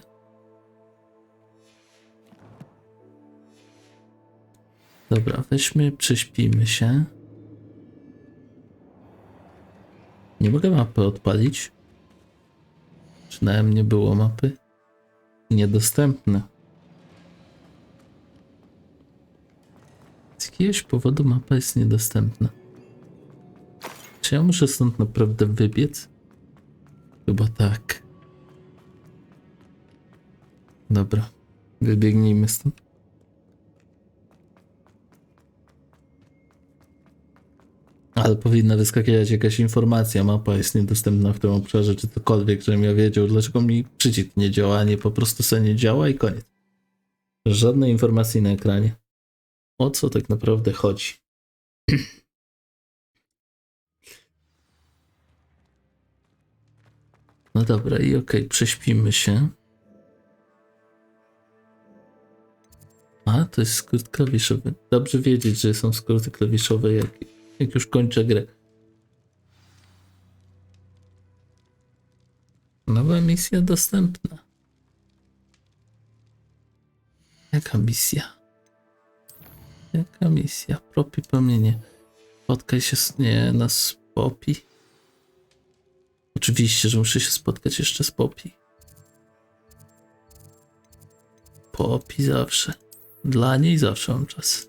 [SPEAKER 1] Dobra, weźmy, prześpijmy się. Nie mogę mapy odpalić. Przynajmniej nie było mapy. Niedostępne. Z jakiegoś powodu mapa jest niedostępna. Czy ja muszę stąd naprawdę wybiec? Chyba tak. Dobra. Wybiegnijmy stąd. Ale powinna wyskakiwać jakaś informacja, mapa jest niedostępna w tym obszarze, czy cokolwiek, żebym ja wiedział, dlaczego mi przycisk nie działa, a nie po prostu sobie nie działa i koniec. Żadnej informacji na ekranie. O co tak naprawdę chodzi? No dobra, i okej, prześpimy się. A, to jest skrót klawiszowy. Dobrze wiedzieć, że są skróty klawiszowe, jak już kończę grę. Nowa misja dostępna. Jaka misja? Jaka misja? Propi płomienie. Spotkaj się z... Nie, z Popi. Oczywiście, że muszę się spotkać jeszcze z Popi. Popi zawsze. Dla niej zawsze mam czas.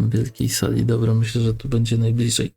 [SPEAKER 1] W wielkiej sali. Dobra, myślę, że tu będzie najbliżej.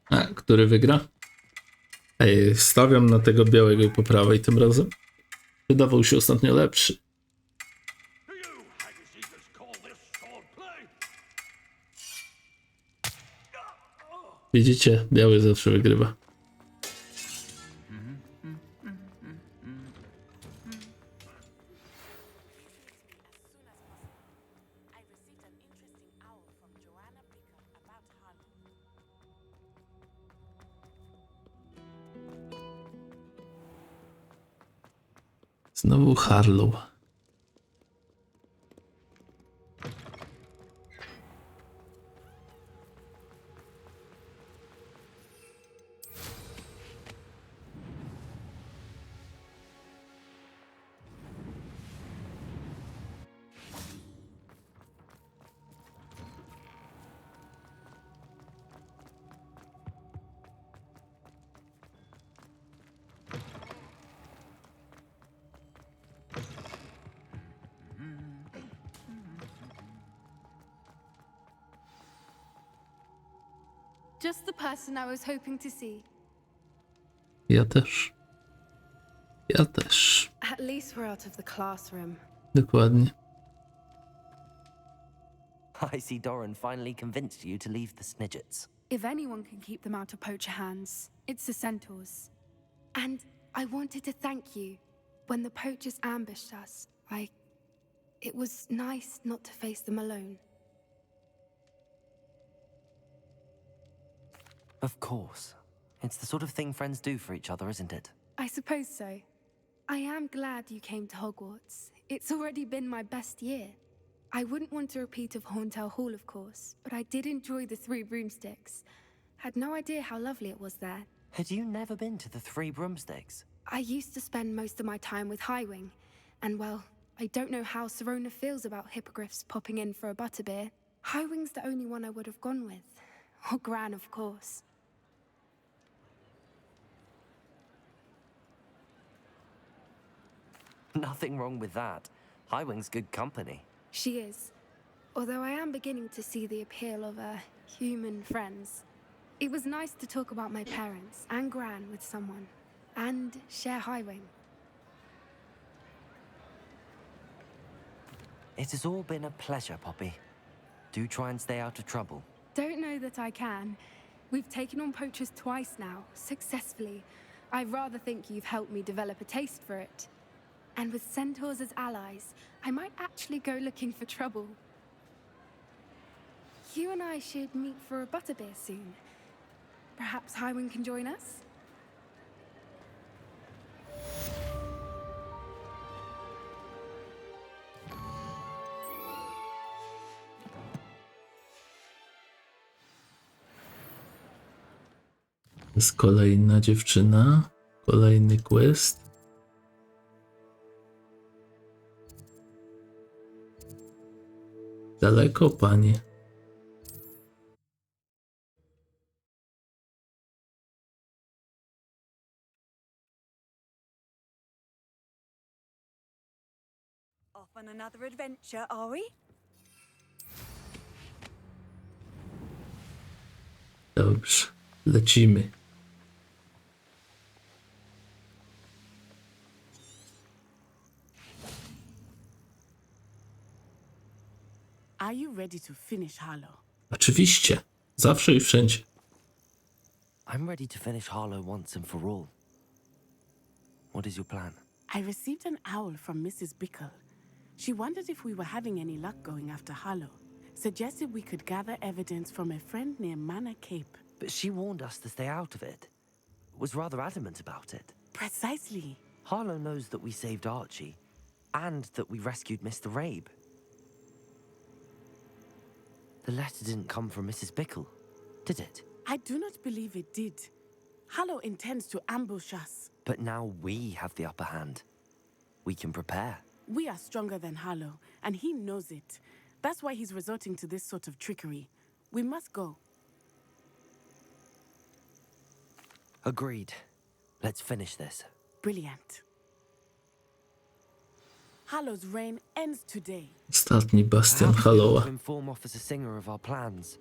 [SPEAKER 1] A, który wygra? Ej, stawiam na tego białego po prawej tym razem. Wydawał się ostatnio lepszy. Widzicie? Biały zawsze wygrywa. Znowu Harlow.
[SPEAKER 20] Just the person I was hoping to see.
[SPEAKER 1] Ja też. Ja też.
[SPEAKER 20] At least we're out of the classroom.
[SPEAKER 1] Dokładnie.
[SPEAKER 2] I see Doran finally convinced you to leave the Snidgets.
[SPEAKER 20] If anyone can keep them out of poacher hands, it's the centaurs. And I wanted to thank you. When the poachers ambushed us, it was nice not to face them alone.
[SPEAKER 2] Of course. It's the sort of thing friends do for each other, isn't it?
[SPEAKER 20] I suppose so. I am glad you came to Hogwarts. It's already been my best year. I wouldn't want a repeat of Hauntel Hall, of course, but I did enjoy the Three Broomsticks. Had no idea how lovely it was there.
[SPEAKER 2] Had you never been to the Three Broomsticks?
[SPEAKER 20] I used to spend most of my time with Highwing, and well, I don't know how Serona feels about hippogriffs popping in for a butterbeer. Highwing's the only one I would have gone with. Or Gran, of course.
[SPEAKER 2] Nothing wrong with that. Highwing's good company.
[SPEAKER 20] She is. Although I am beginning to see the appeal of human friends. It was nice to talk about my parents and Gran with someone. And share Highwing.
[SPEAKER 2] It has all been a pleasure, Poppy. Do try and stay out of trouble.
[SPEAKER 20] Don't know that I can. We've taken on poachers twice now, successfully. I rather think you've helped me develop a taste for it. And with centaurs as allies, I might actually go looking for trouble. You and I should meet for a butterbeer soon. Perhaps Highwing can join us?
[SPEAKER 1] Jest kolejna dziewczyna, kolejny quest. Daleko, panie.
[SPEAKER 16] Off on another adventure, are we?
[SPEAKER 1] Dobrze, lecimy.
[SPEAKER 19] Are you ready to finish, Harlow?
[SPEAKER 1] Oczywiście, zawsze i wszędzie.
[SPEAKER 2] I'm ready to finish Harlow once and for all. What is your plan?
[SPEAKER 19] I received an owl from Mrs. Bickle. She wondered if we were having any luck going after Harlow. Suggested we could gather evidence from a friend near Manor Cape.
[SPEAKER 2] But she warned us to stay out of it. Was rather adamant about it.
[SPEAKER 19] Precisely.
[SPEAKER 2] Harlow knows that we saved Archie, and that we rescued Mr. Rabe. The letter didn't come from Mrs. Bickle, did it?
[SPEAKER 19] I do not believe it did. Harlow intends to ambush us.
[SPEAKER 2] But now we have the upper hand. We can prepare.
[SPEAKER 19] We are stronger than Harlow, and he knows it. That's why he's resorting to this sort of trickery. We must go.
[SPEAKER 2] Agreed. Let's finish this.
[SPEAKER 19] Brilliant. Harlow's reign ends today.
[SPEAKER 1] Ostatni bastion
[SPEAKER 2] How do you
[SPEAKER 1] Hallowa.
[SPEAKER 2] inform Officer Singer of our plans?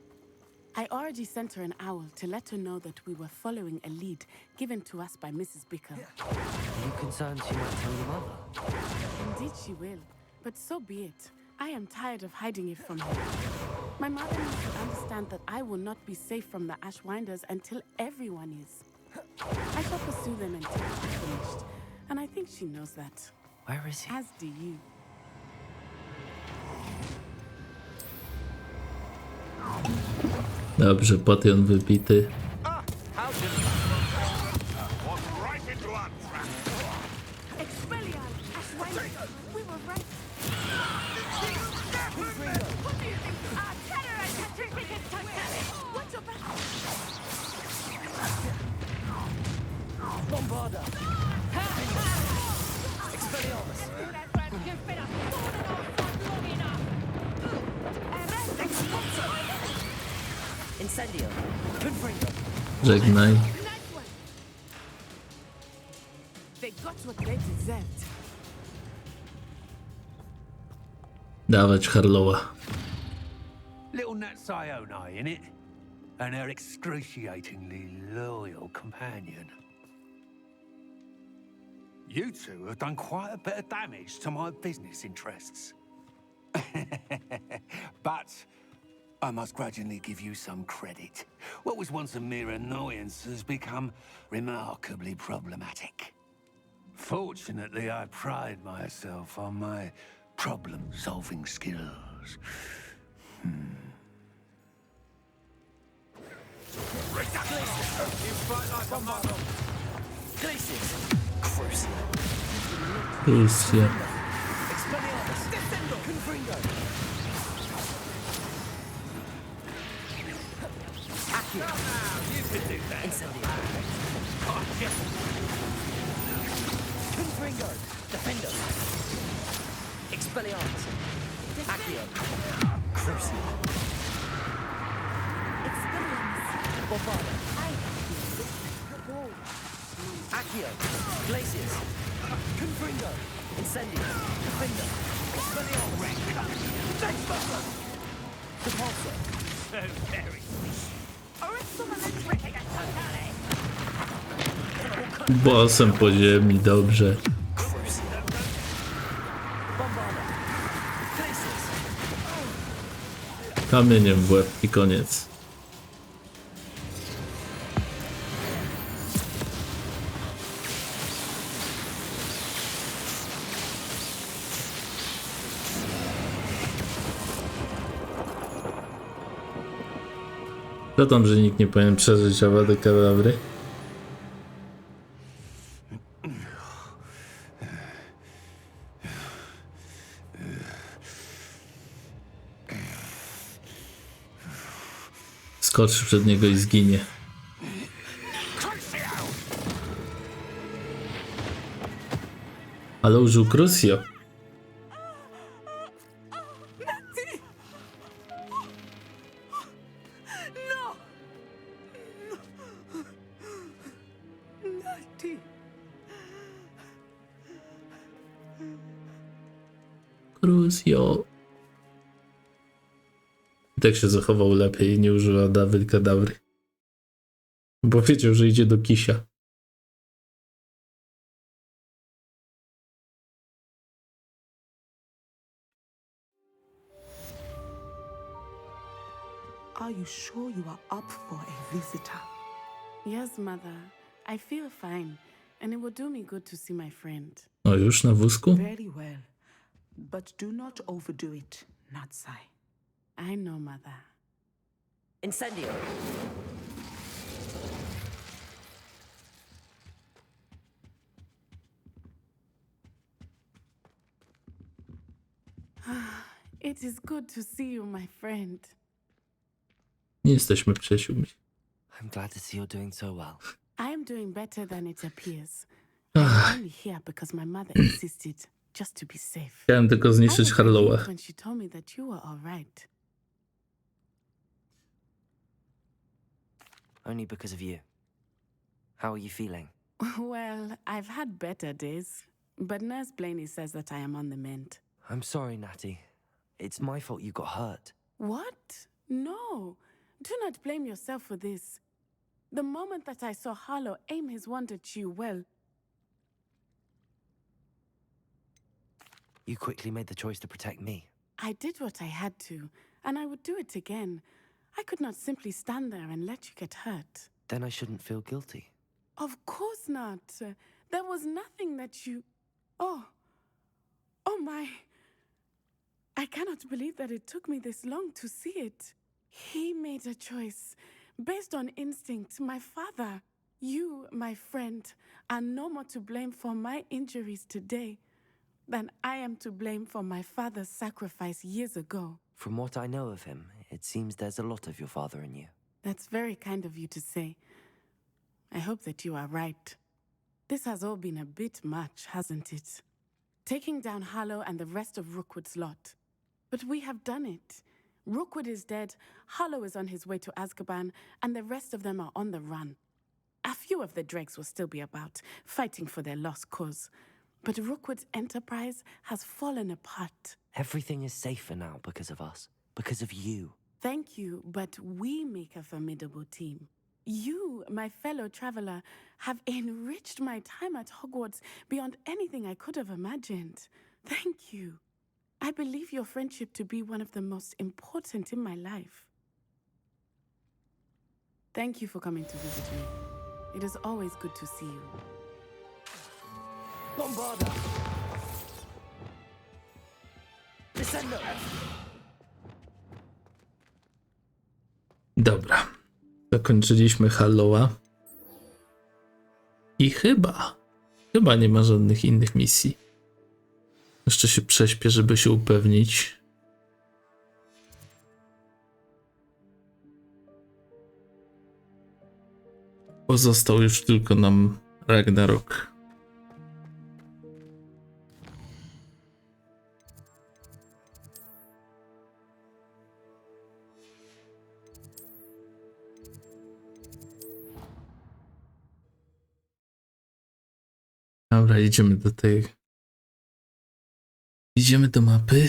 [SPEAKER 19] I already sent her an owl to let her know that we were following a lead given to us by Mrs. Bickle.
[SPEAKER 2] Are you concerned she might tell your mother?
[SPEAKER 19] Indeed she will, but so be it. I am tired of hiding it from her. My mother needs to understand that I will not be safe from the Ashwinders until everyone is. I shall pursue them until I'm finished, and I think she knows that.
[SPEAKER 2] Where is he?
[SPEAKER 19] As do you.
[SPEAKER 1] Dobrze, potion wybity.
[SPEAKER 17] Bombarda! Expelliarmus! Incendio! Confringo!
[SPEAKER 1] Żegnaj.
[SPEAKER 19] They got what they deserved.
[SPEAKER 1] Dawać Harlowa.
[SPEAKER 11] Little Nat Sione, innit? And her excruciatingly loyal companion. You two have done quite a bit of damage to my business interests. But I must grudgingly give you some credit. What was once a mere annoyance has become remarkably problematic. Fortunately, I pride myself on my problem-solving skills.
[SPEAKER 1] Crucia.
[SPEAKER 17] Expelliarmus! Descendo! Confringo! Accio! You could do that! Incendio! Confringo! Defendo! Expelliarmus! Accio! Crucia! Expelliarmus! Bombarda! Accio! Glaciers! Confringo! Incendio! Defender! Expelliarmus! Dexbuster! Repulsor! So very
[SPEAKER 1] Bosem po ziemi, dobrze. Kamieniem w łeb i koniec. Co tam, że nikt nie powinien przeżyć awady kadabry? Skoczy przed niego i zginie. Ale użył Crucio. Crucio. I tak się zachował lepiej i nie użyła David kadabry. Bo wiedział, że idzie do kisia.
[SPEAKER 9] Are you sure you are up for a visitor?
[SPEAKER 19] Yes, mother. I feel fine, and it will do me good to see my friend.
[SPEAKER 1] O, już na wózku?
[SPEAKER 9] Very well. But do not overdo it, Natsai.
[SPEAKER 19] I know, mother.
[SPEAKER 17] Incendio!
[SPEAKER 19] It is good to see you, my friend.
[SPEAKER 1] Nie jesteśmy przyjaciółmi.
[SPEAKER 2] I'm glad to see you're doing so well.
[SPEAKER 19] I am doing better than it appears. I'm only here because my mother insisted, just to be safe.
[SPEAKER 1] Chciałem tylko zniszczyć Harlowa.
[SPEAKER 19] When she told me that you were all right.
[SPEAKER 2] Only because of you. How are you feeling?
[SPEAKER 19] Well, I've had better days, but Nurse Blaney says that I am on the mend.
[SPEAKER 2] I'm sorry, Natty. It's my fault you got hurt.
[SPEAKER 19] What? No. Do not blame yourself for this. The moment that I saw Harlow aim his wand at you, well...
[SPEAKER 2] You quickly made the choice to protect me.
[SPEAKER 19] I did what I had to, and I would do it again. I could not simply stand there and let you get hurt.
[SPEAKER 2] Then I shouldn't feel guilty.
[SPEAKER 19] Of course not. There was nothing that you... Oh my... I cannot believe that it took me this long to see it. He made a choice based on instinct. My father, you, my friend, are no more to blame for my injuries today than I am to blame for my father's sacrifice years ago.
[SPEAKER 2] From what I know of him, it seems there's a lot of your father in you.
[SPEAKER 19] That's very kind of you to say. I hope that you are right. This has all been a bit much, hasn't it? Taking down Harlow and the rest of Rookwood's lot. But we have done it. Rookwood is dead, Harlow is on his way to Azkaban, and the rest of them are on the run. A few of the dregs will still be about, fighting for their lost cause. But Rookwood's enterprise has fallen apart.
[SPEAKER 2] Everything is safer now because of us. Because of you.
[SPEAKER 19] Thank you, but we make a formidable team. You, my fellow traveler, have enriched my time at Hogwarts beyond anything I could have imagined. Thank you. I believe your friendship to be one of the most important in my life. Thank you for coming to visit me. It is always good to see you.
[SPEAKER 17] Bombarda! Descendo!
[SPEAKER 1] Dobra. Zakończyliśmy Hallowa. I chyba nie ma żadnych innych misji. Jeszcze się prześpię, żeby się upewnić. Pozostał już tylko nam Ranrok. Dobra, idziemy do tej... Idziemy do mapy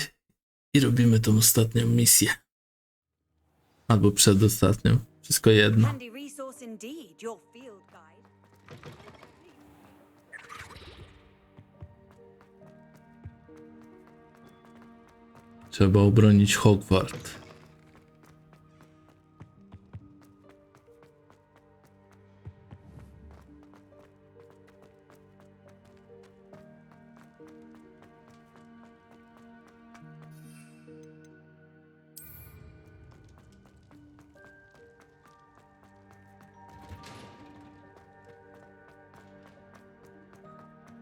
[SPEAKER 1] i robimy tą ostatnią misję. Albo przedostatnią. Wszystko jedno.
[SPEAKER 16] Handy resource indeed, your field guide.
[SPEAKER 1] Trzeba obronić Hogwart.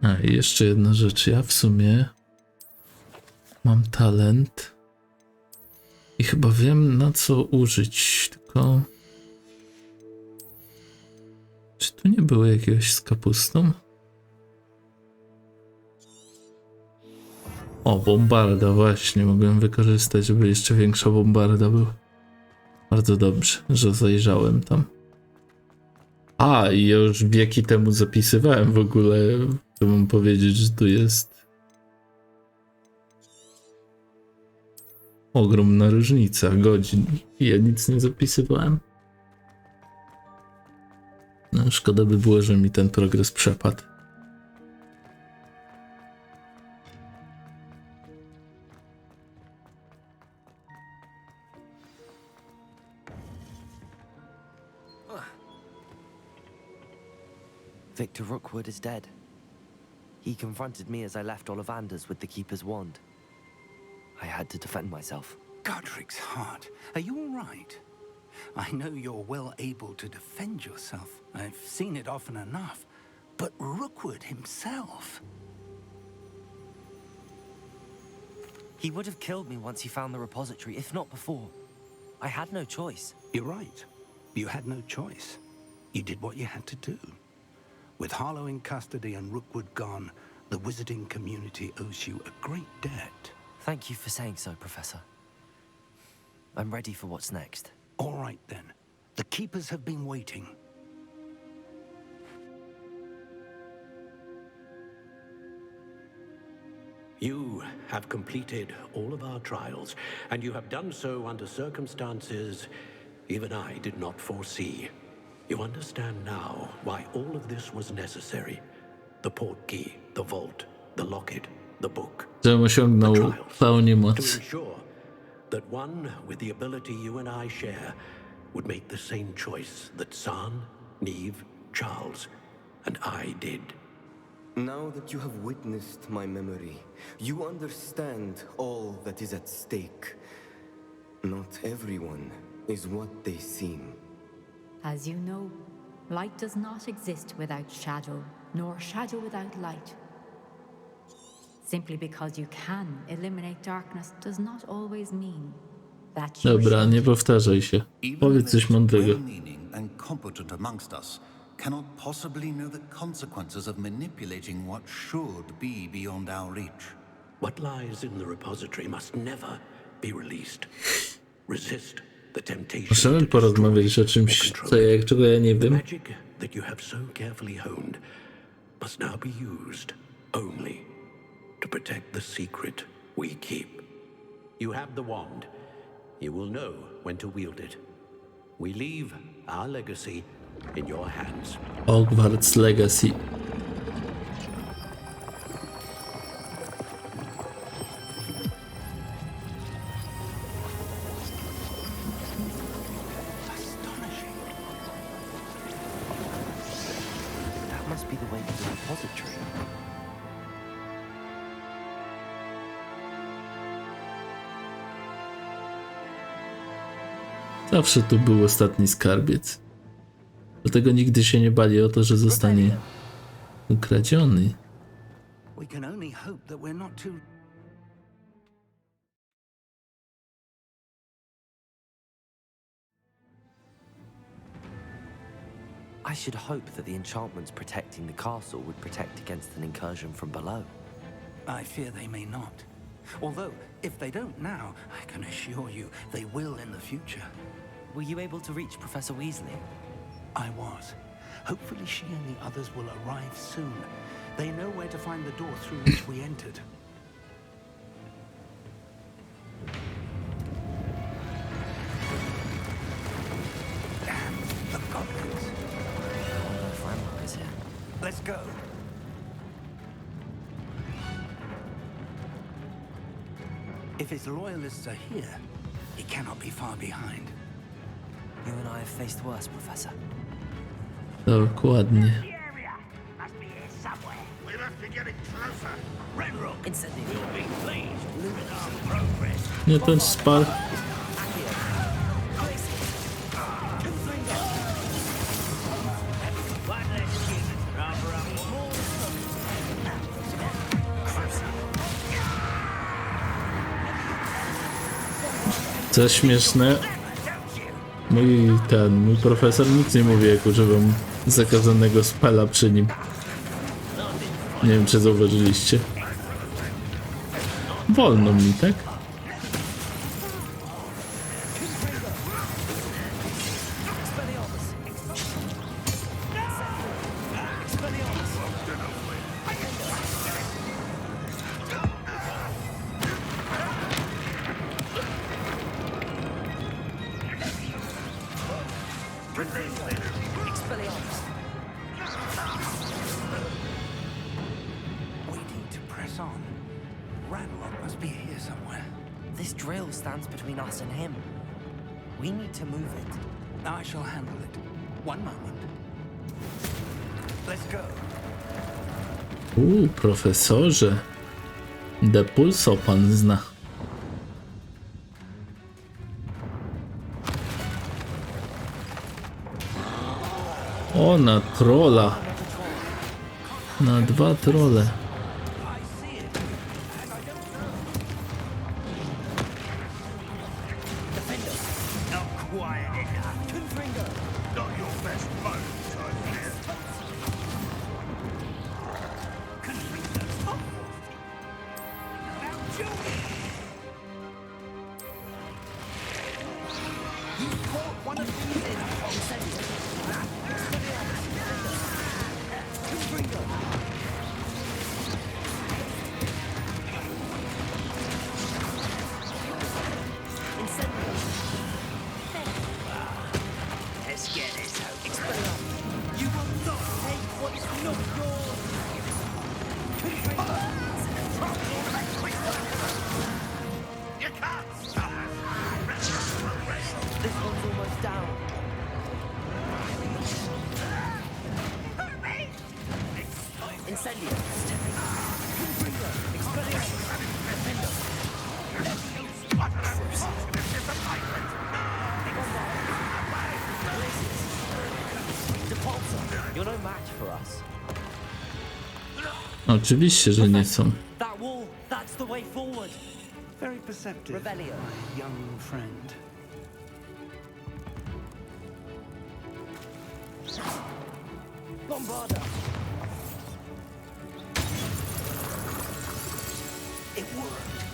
[SPEAKER 1] A i jeszcze jedna rzecz. Ja w sumie mam talent i chyba wiem, na co użyć, tylko czy tu nie było jakiegoś z kapustą? O, bombarda, właśnie, mogłem wykorzystać, żeby jeszcze większa bombarda była. Bardzo dobrze, że zajrzałem tam. A, i ja już wieki temu zapisywałem w ogóle, to mam powiedzieć, że tu jest ogromna różnica godzin. Ja nic nie zapisywałem. No, szkoda by było, że mi ten progres przepadł.
[SPEAKER 2] Victor Rookwood is dead. He confronted me as I left Ollivander's with the Keeper's wand. I had to defend myself.
[SPEAKER 5] Godric's heart, are you all right? I know you're well able to defend yourself. I've seen it often enough. But Rookwood himself...
[SPEAKER 2] He would have killed me once he found the repository, if not before. I had no choice.
[SPEAKER 5] You're right. You had no choice. You did what you had to do. With Harlow in custody and Rookwood gone, the wizarding community owes you a great debt.
[SPEAKER 2] Thank you for saying so, Professor. I'm ready for what's next.
[SPEAKER 5] All right, then. The Keepers have been waiting.
[SPEAKER 15] You have completed all of our trials, and you have done so under circumstances even I did not foresee. You understand now why all of this was necessary. The portkey, the vault, the locket, the book.
[SPEAKER 1] Żebym osiągnął pełnię
[SPEAKER 15] To
[SPEAKER 1] mocy.
[SPEAKER 15] ensure that one with the ability you and I share would make the same choice that San, Neve, Charles, and I did.
[SPEAKER 14] Now that you have witnessed my memory, you understand all that is at stake. Not everyone is what they seem.
[SPEAKER 3] As you know, light does not exist without shadow, nor shadow without light. Simply because you can eliminate darkness does not always mean that you
[SPEAKER 1] Dobra, nie powtarzaj się. Powiedz coś mądrego.
[SPEAKER 11] Well-meaning and competent amongst us cannot possibly know the consequences of manipulating what should be beyond our reach.
[SPEAKER 15] What lies in the repository must never be released. Resist the temptation.
[SPEAKER 1] Możemy porozmawiać o czymś, czego ja nie wiem.
[SPEAKER 15] Magic that you have so carefully honed must now be used only to protect the secret we keep. You have the wand. You will know when to wield it. We leave our legacy in your hands.
[SPEAKER 1] Hogwarts Legacy.
[SPEAKER 2] That must be the way to the repository.
[SPEAKER 1] Zawsze tu był ostatni skarbiec. Dlatego nigdy się nie bali o to, że zostanie ukradziony.
[SPEAKER 5] We can only hope that we're not too...
[SPEAKER 2] I should hope that the enchantments protecting the castle would protect against an incursion from below.
[SPEAKER 5] I fear they may not. Although, if they don't now, I can assure you they will in the future.
[SPEAKER 2] Were you able to reach Professor Weasley?
[SPEAKER 5] I was. Hopefully she and the others will arrive soon. They know where to find the door through which we entered. Damn, the goblins.
[SPEAKER 2] I wonder if Ranrok is here.
[SPEAKER 5] Let's go. If his loyalists are here, he cannot be far behind.
[SPEAKER 2] You and I have faced worse, Professor.
[SPEAKER 1] Dokładnie.
[SPEAKER 11] We must be getting closer. Ranrok,
[SPEAKER 2] Instantly.
[SPEAKER 11] you'll be pleased with our progress.
[SPEAKER 1] Nie ten spal. Co śmieszne, mój profesor nic nie mówi, jak używam zakazanego spela przy nim. Nie wiem, czy zauważyliście. Wolno mi, tak?
[SPEAKER 5] We need to press on. Ranrok must be here somewhere.
[SPEAKER 2] This drill stands between us and him. We need to move it.
[SPEAKER 5] I shall handle it. One moment.
[SPEAKER 1] Profesorze. Depulso pan zna. O, na trolla. Na 2 trolle. Oczywiście, że nie są.
[SPEAKER 17] That wall, that's the way forward.
[SPEAKER 5] Very perceptive,
[SPEAKER 17] Revelio.
[SPEAKER 5] my young friend.
[SPEAKER 17] Bombarda. It worked.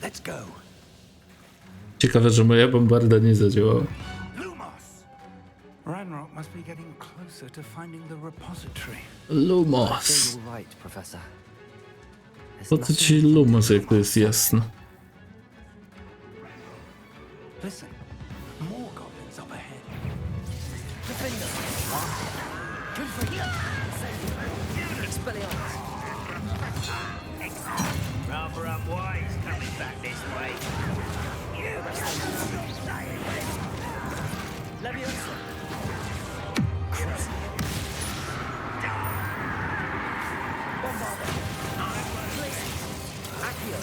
[SPEAKER 17] Let's go.
[SPEAKER 1] Ciekawe, że moja bombarda nie zadziałała.
[SPEAKER 5] Ranrok must be getting closer to finding the repository.
[SPEAKER 1] Lumos.
[SPEAKER 2] You're right, Professor.
[SPEAKER 1] Po co ci Lumos, jak to jest jasne?
[SPEAKER 5] Listen, more goblins up ahead.
[SPEAKER 17] Defender. Confringo. Expelliarmus.
[SPEAKER 11] Rather unwise coming back this way.
[SPEAKER 17] Leviosa. Bombarda. Accio.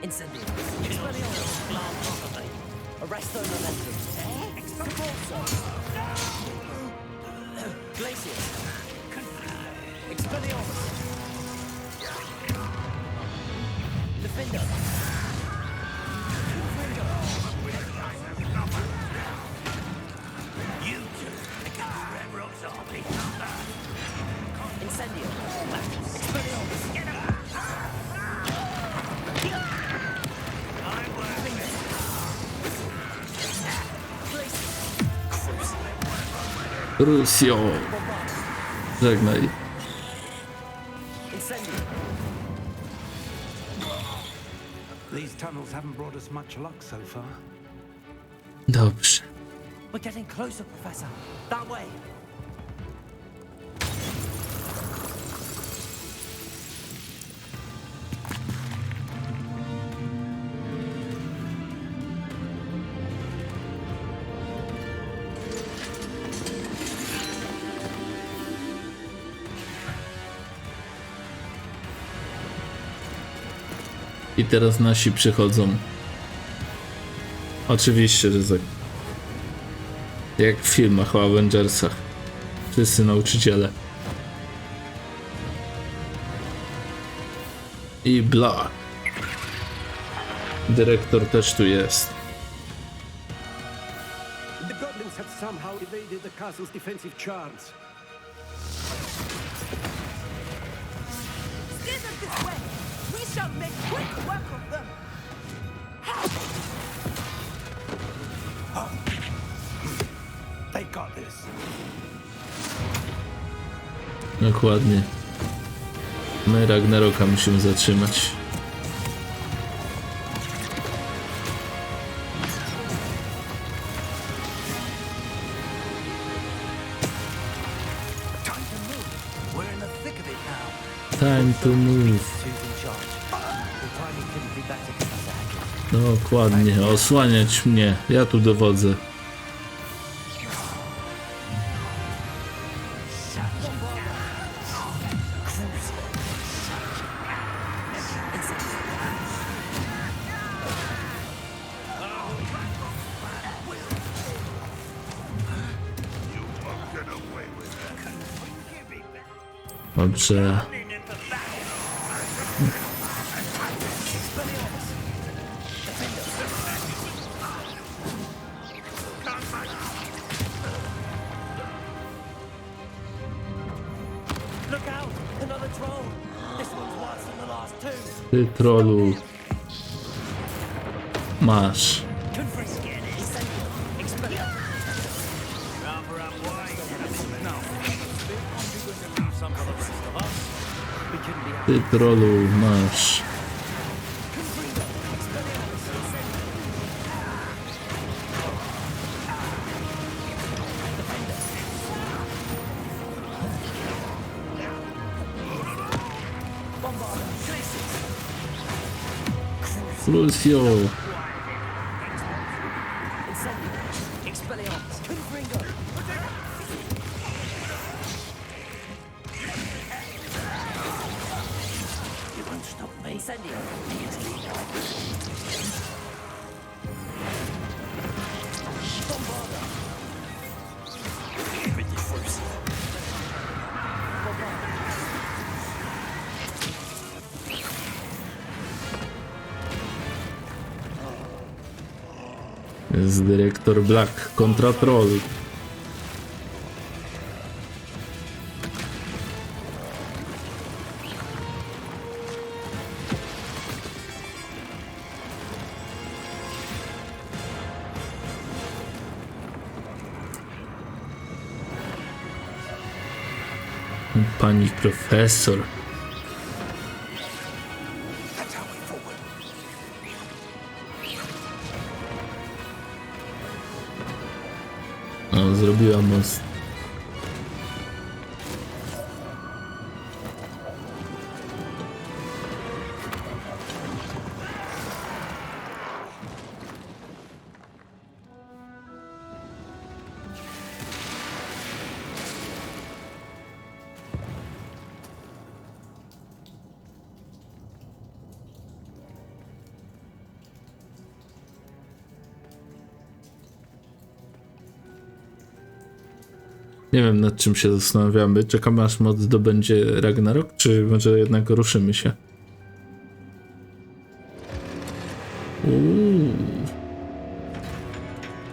[SPEAKER 17] Incendio. Expelliarmus. Arresto momentum. Expulso. Glacier. Expelliarmus. Defender.
[SPEAKER 11] You two against Ranrok's army.
[SPEAKER 17] Incendio. Expelliarmus.
[SPEAKER 1] Rusio. Żegnaj.
[SPEAKER 5] These tunnels haven't brought us much luck so far.
[SPEAKER 1] Dobrze.
[SPEAKER 17] We're getting closer, Professor. That way.
[SPEAKER 1] I teraz nasi przychodzą. Oczywiście, że tak. Jak w filmach o Avengersach. Wszyscy nauczyciele. I bla. Dyrektor też tu jest.
[SPEAKER 15] The goblins have somehow evaded the castle's defensive charms.
[SPEAKER 12] Steer them this way. We shall make quick work of them.
[SPEAKER 5] They got this.
[SPEAKER 1] Dokładnie. My Ragnaroka musimy zatrzymać. Time to move. Dokładnie, osłaniać mnie. Ja tu dowodzę. Dobrze.
[SPEAKER 17] Look out! Another troll! This one's worse than the last two!
[SPEAKER 1] Ty trolu. Masz. Ty trolu, masz. Lucio. Jest dyrektor Black kontra troll. Pani profesor. O, zrobiła most. Nie wiem, nad czym się zastanawiamy. Czekamy, aż mod zdobędzie Ragnarok, czy może jednak ruszymy się?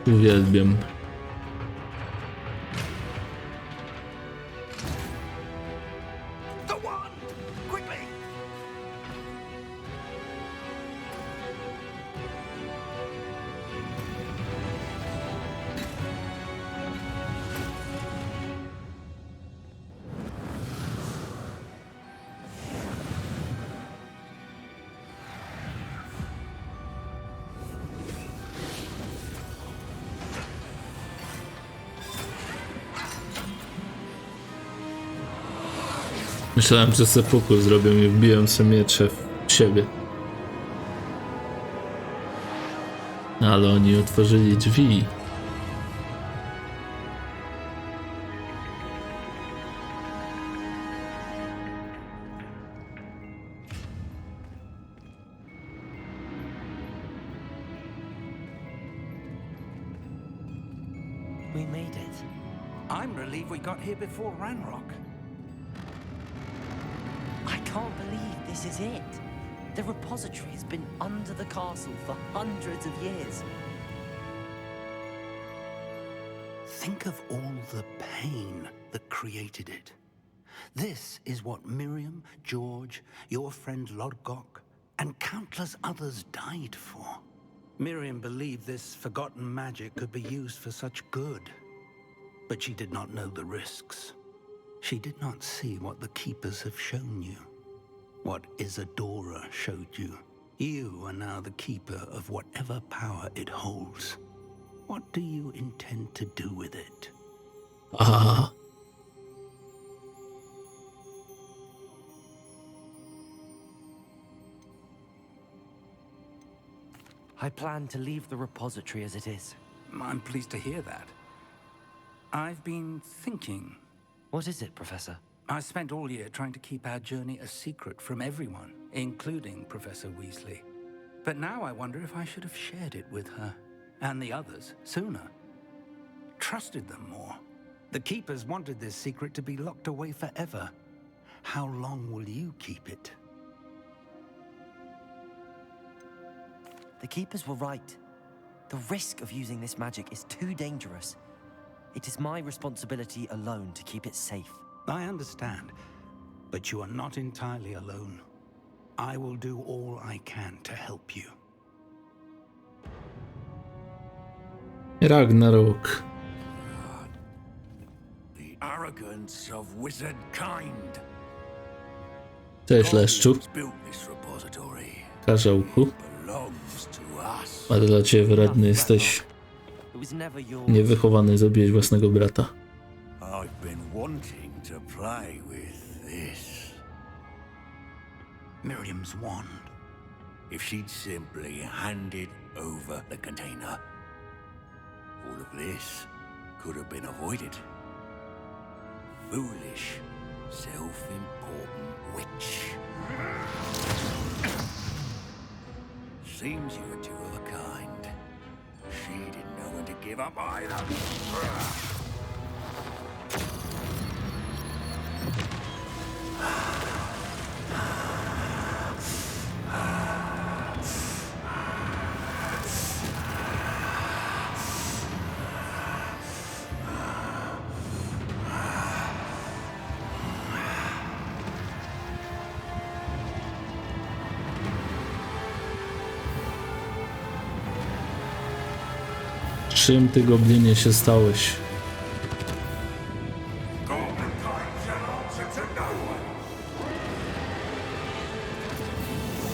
[SPEAKER 1] Uwielbiam. Myślałem, że seppuku zrobią i wbiłem sobie miecze w siebie. Ale oni otworzyli drzwi.
[SPEAKER 5] We made it. I'm relieved we got here before Ranrok.
[SPEAKER 2] I can't believe this is it. The repository has been under the castle for hundreds of years.
[SPEAKER 5] Think of all the pain that created it. This is what Miriam, George, your friend Lodgok, and countless others died for. Miriam believed this forgotten magic could be used for such good, but she did not know the risks. She did not see what the Keepers have shown you, what Isadora showed you. You are now the keeper of whatever power it holds. What do you intend to do with it?
[SPEAKER 2] I plan to leave the repository as it is.
[SPEAKER 5] I'm pleased to hear that. I've been thinking.
[SPEAKER 2] What is it, Professor?
[SPEAKER 5] I spent all year trying to keep our journey a secret from everyone, including Professor Weasley. But now I wonder if I should have shared it with her, and the others, sooner. Trusted them more. The Keepers wanted this secret to be locked away forever. how long will you keep it?
[SPEAKER 2] The keepers were right. The risk of using this magic is too dangerous. It is my responsibility alone to keep it safe.
[SPEAKER 5] I understand, but you are not entirely alone. I will do all I can to help you.
[SPEAKER 1] Ranrok.
[SPEAKER 11] The arrogance of wizard kind.
[SPEAKER 1] Cześć, Leszczu.
[SPEAKER 11] Built this repository.
[SPEAKER 1] Karzełku.
[SPEAKER 11] Belongs to us.
[SPEAKER 1] Ale dla ciebie wyradny jesteś niewychowany, zabiłeś własnego brata.
[SPEAKER 11] I've been wanting to play with this.
[SPEAKER 5] Miriam's wand.
[SPEAKER 11] If she'd simply handed over the container, all of this could have been avoided. Foolish, self-important witch. Seems you were two of a kind. She didn't know when to give up either.
[SPEAKER 1] Czym ty, goblinie, się stałeś?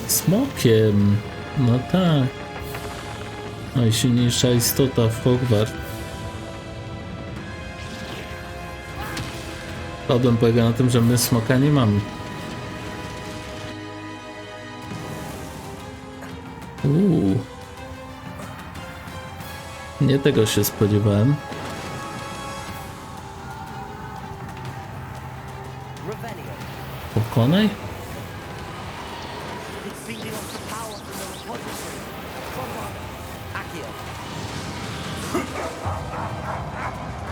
[SPEAKER 1] Smokiem. No tak. Najsilniejsza istota w Hogwart. Problem polega na tym, że my smoka nie mamy. Nie tego się spodziewałem. Pokonaj?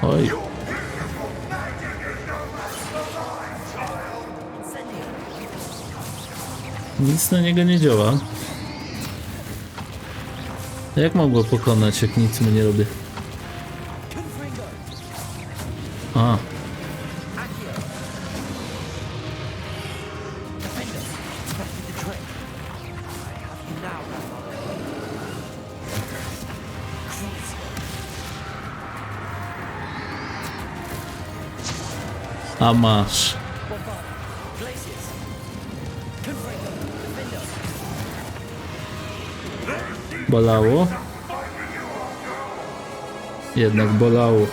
[SPEAKER 1] Oj. Nic na niego nie działa. Jak mogło pokonać, jak nic mu nie robię? A. A masz. Bolało? Jednak bolało.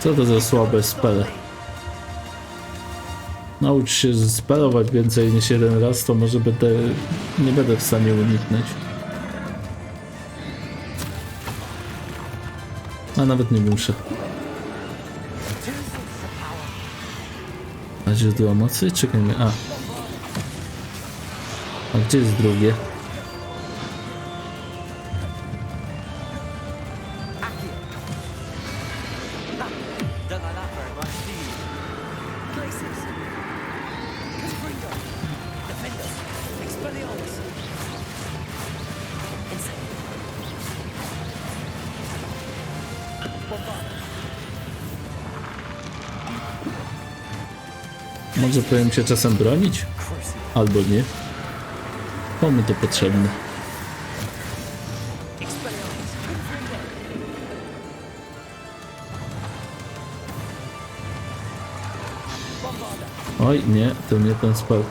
[SPEAKER 1] Co to za słabe spele? Naucz się spelować więcej niż jeden raz, to może nie będę w stanie uniknąć. A nawet nie muszę. A źródła mocy? Czekajmy. A gdzie jest drugie? Może powinien się czasem bronić? Albo nie. Komu to potrzebne? Oj, nie, to nie ten spell.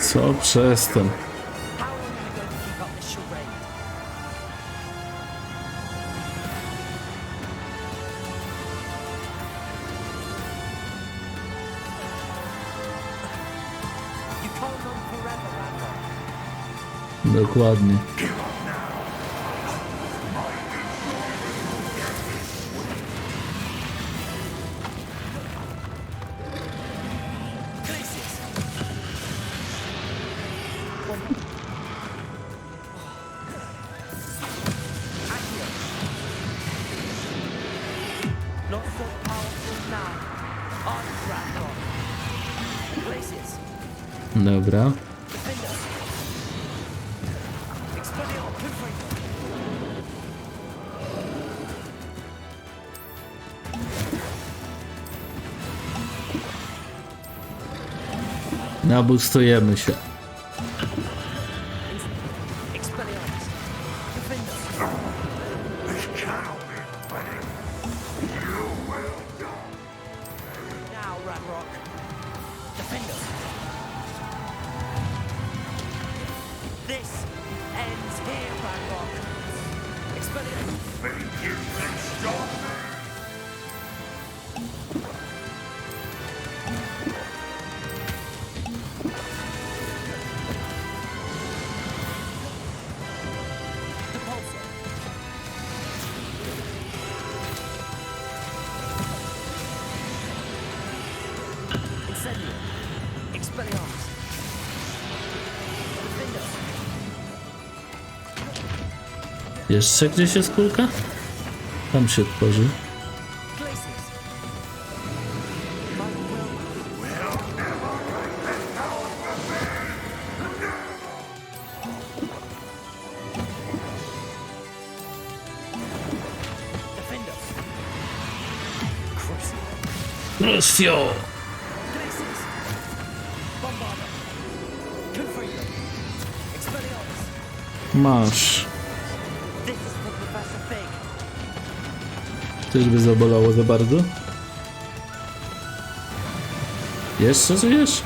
[SPEAKER 1] Co? Przestań. Dokładnie. Dobra. Nabustujemy się.
[SPEAKER 17] Now, Ranrok. Defend us. This ends here, Ranrok. Expelliarmus. Thank you, stop. Expelliarmus. Defend us.
[SPEAKER 1] Jeszcze gdzieś jest kulka? Tam się tworzy. Crucio! Masz. Czyżby zabolało za bardzo? Jeszcze żyjesz?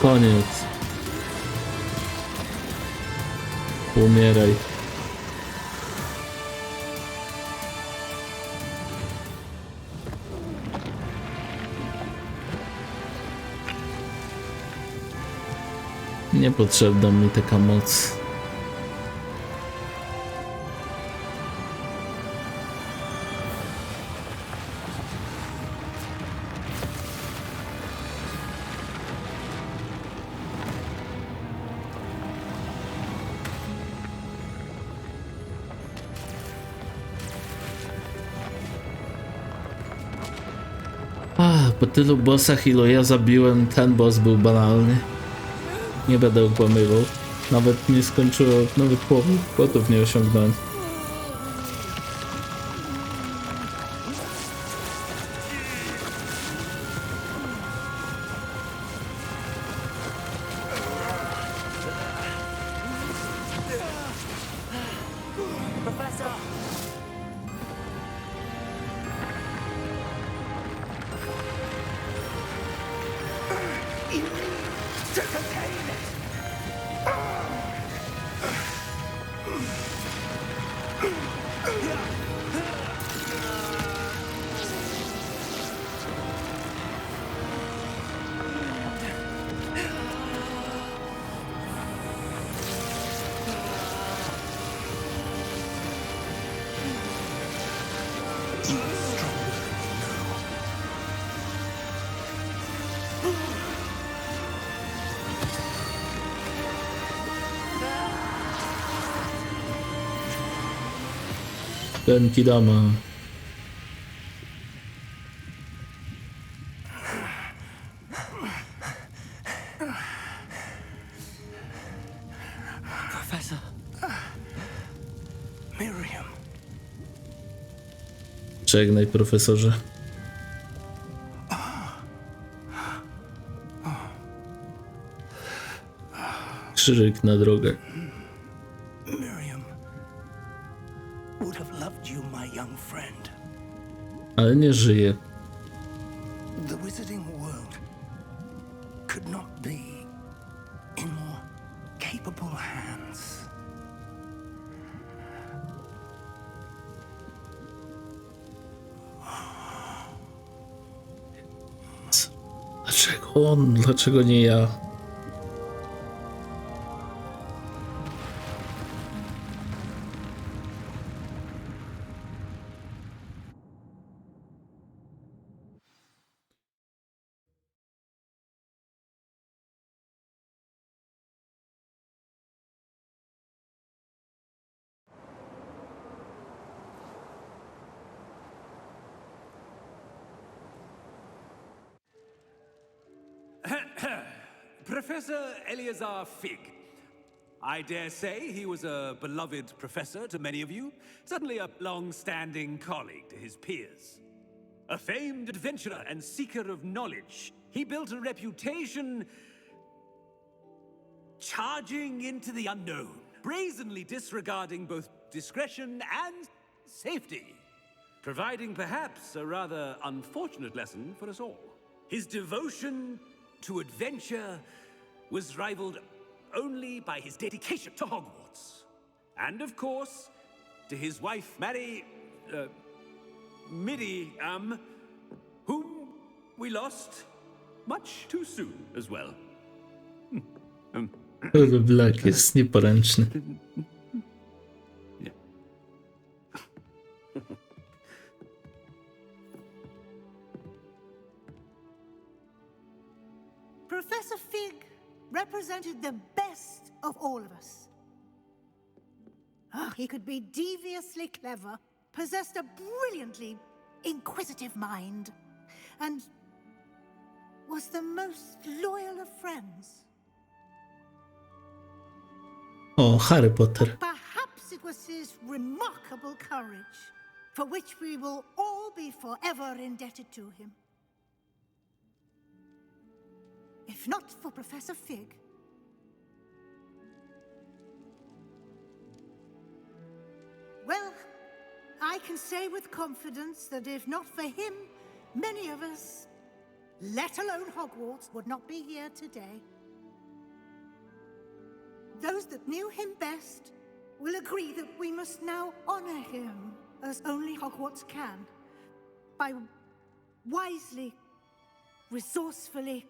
[SPEAKER 1] Koniec. Umieraj. Niepotrzebna mi taka moc. Po tylu bossach, ilu ja zabiłem, ten boss był banalny. Nie będę okłamywał. Nawet nie skończyło, nawet połowy botów nie osiągnąłem. Genkidama.
[SPEAKER 17] Professor. Miriam.
[SPEAKER 1] Żegnaj, profesorze. Krzyżyk na drogę. Ale nie żyje.
[SPEAKER 5] The wizarding world could not be in more capable hands.
[SPEAKER 1] Dlaczego on? Dlaczego nie ja?
[SPEAKER 6] Professor Eleazar Fig. I dare say he was a beloved professor to many of you, certainly a long-standing colleague to his peers. A famed adventurer and seeker of knowledge, he built a reputation charging into the unknown, brazenly disregarding both discretion and safety, providing perhaps a rather unfortunate lesson for us all. His devotion to adventure was rivaled only by his dedication to Hogwarts. And of course, to his wife, Miriam, whom we lost much too soon as well.
[SPEAKER 1] Black jest nieporęczny.
[SPEAKER 16] Professor Fig represented the best of all of us. Oh, he could be deviously clever, possessed a brilliantly inquisitive mind, and was the most loyal of friends.
[SPEAKER 1] O, Harry Potter.
[SPEAKER 16] Perhaps it was his remarkable courage, for which we will all be forever indebted to him. If not for Professor Fig, well, I can say with confidence that if not for him, many of us, let alone Hogwarts, would not be here today. Those that knew him best will agree that we must now honor him as only Hogwarts can, by wisely, resourcefully,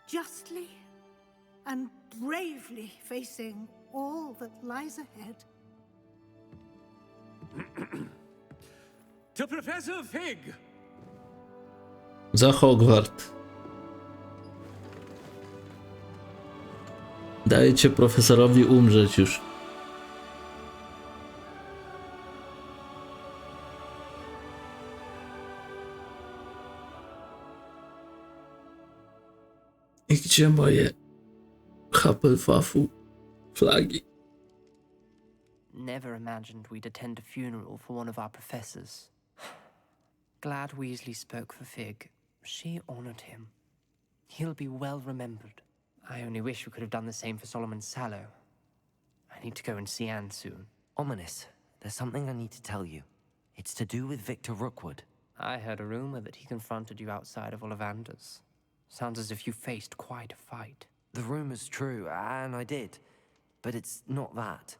[SPEAKER 16] justly, and bravely facing all that lies ahead.
[SPEAKER 6] To Professor Fig!
[SPEAKER 1] Za Hogwart. Dajcie profesorowi umrzeć już. I gdzie moje Hufflepuff'u flagi?
[SPEAKER 21] Never imagined we'd attend a funeral for one of our professors. Glad Weasley spoke for Fig. She honored him. He'll be well remembered. I only wish we could have done the same for Solomon Sallow. I need to go and see Anne soon.
[SPEAKER 2] Ominous. There's something I need to tell you. It's to do with Victor Rookwood.
[SPEAKER 21] I heard a rumor that he confronted you outside of Ollivander's. Sounds as if you faced quite a fight.
[SPEAKER 2] The rumor's true, and I did. But it's not that.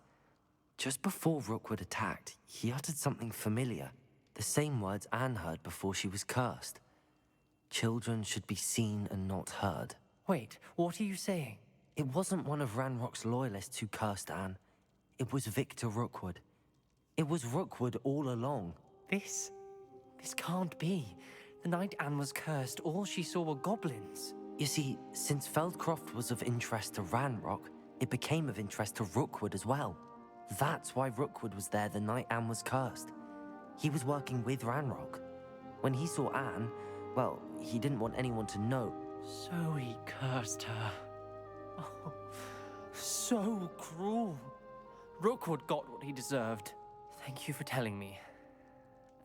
[SPEAKER 2] Just before Rookwood attacked, he uttered something familiar. The same words Anne heard before she was cursed. Children should be seen and not heard.
[SPEAKER 21] Wait, what are you saying?
[SPEAKER 2] It wasn't one of Ranrok's loyalists who cursed Anne. It was Victor Rookwood. It was Rookwood all along.
[SPEAKER 21] This can't be. The night Anne was cursed, all she saw were goblins.
[SPEAKER 2] You see, since Feldcroft was of interest to Ranrok, it became of interest to Rookwood as well. That's why Rookwood was there the night Anne was cursed. He was working with Ranrok. When he saw Anne, well, he didn't want anyone to know.
[SPEAKER 21] So he cursed her. Oh, so cruel. Rookwood got what he deserved. Thank you for telling me.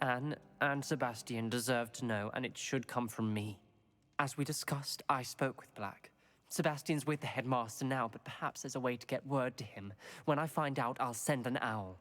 [SPEAKER 21] Anne and Sebastian deserve to know, and it should come from me. As we discussed, I spoke with Black. Sebastian's with the headmaster now, but perhaps there's a way to get word to him. When I find out, I'll send an owl.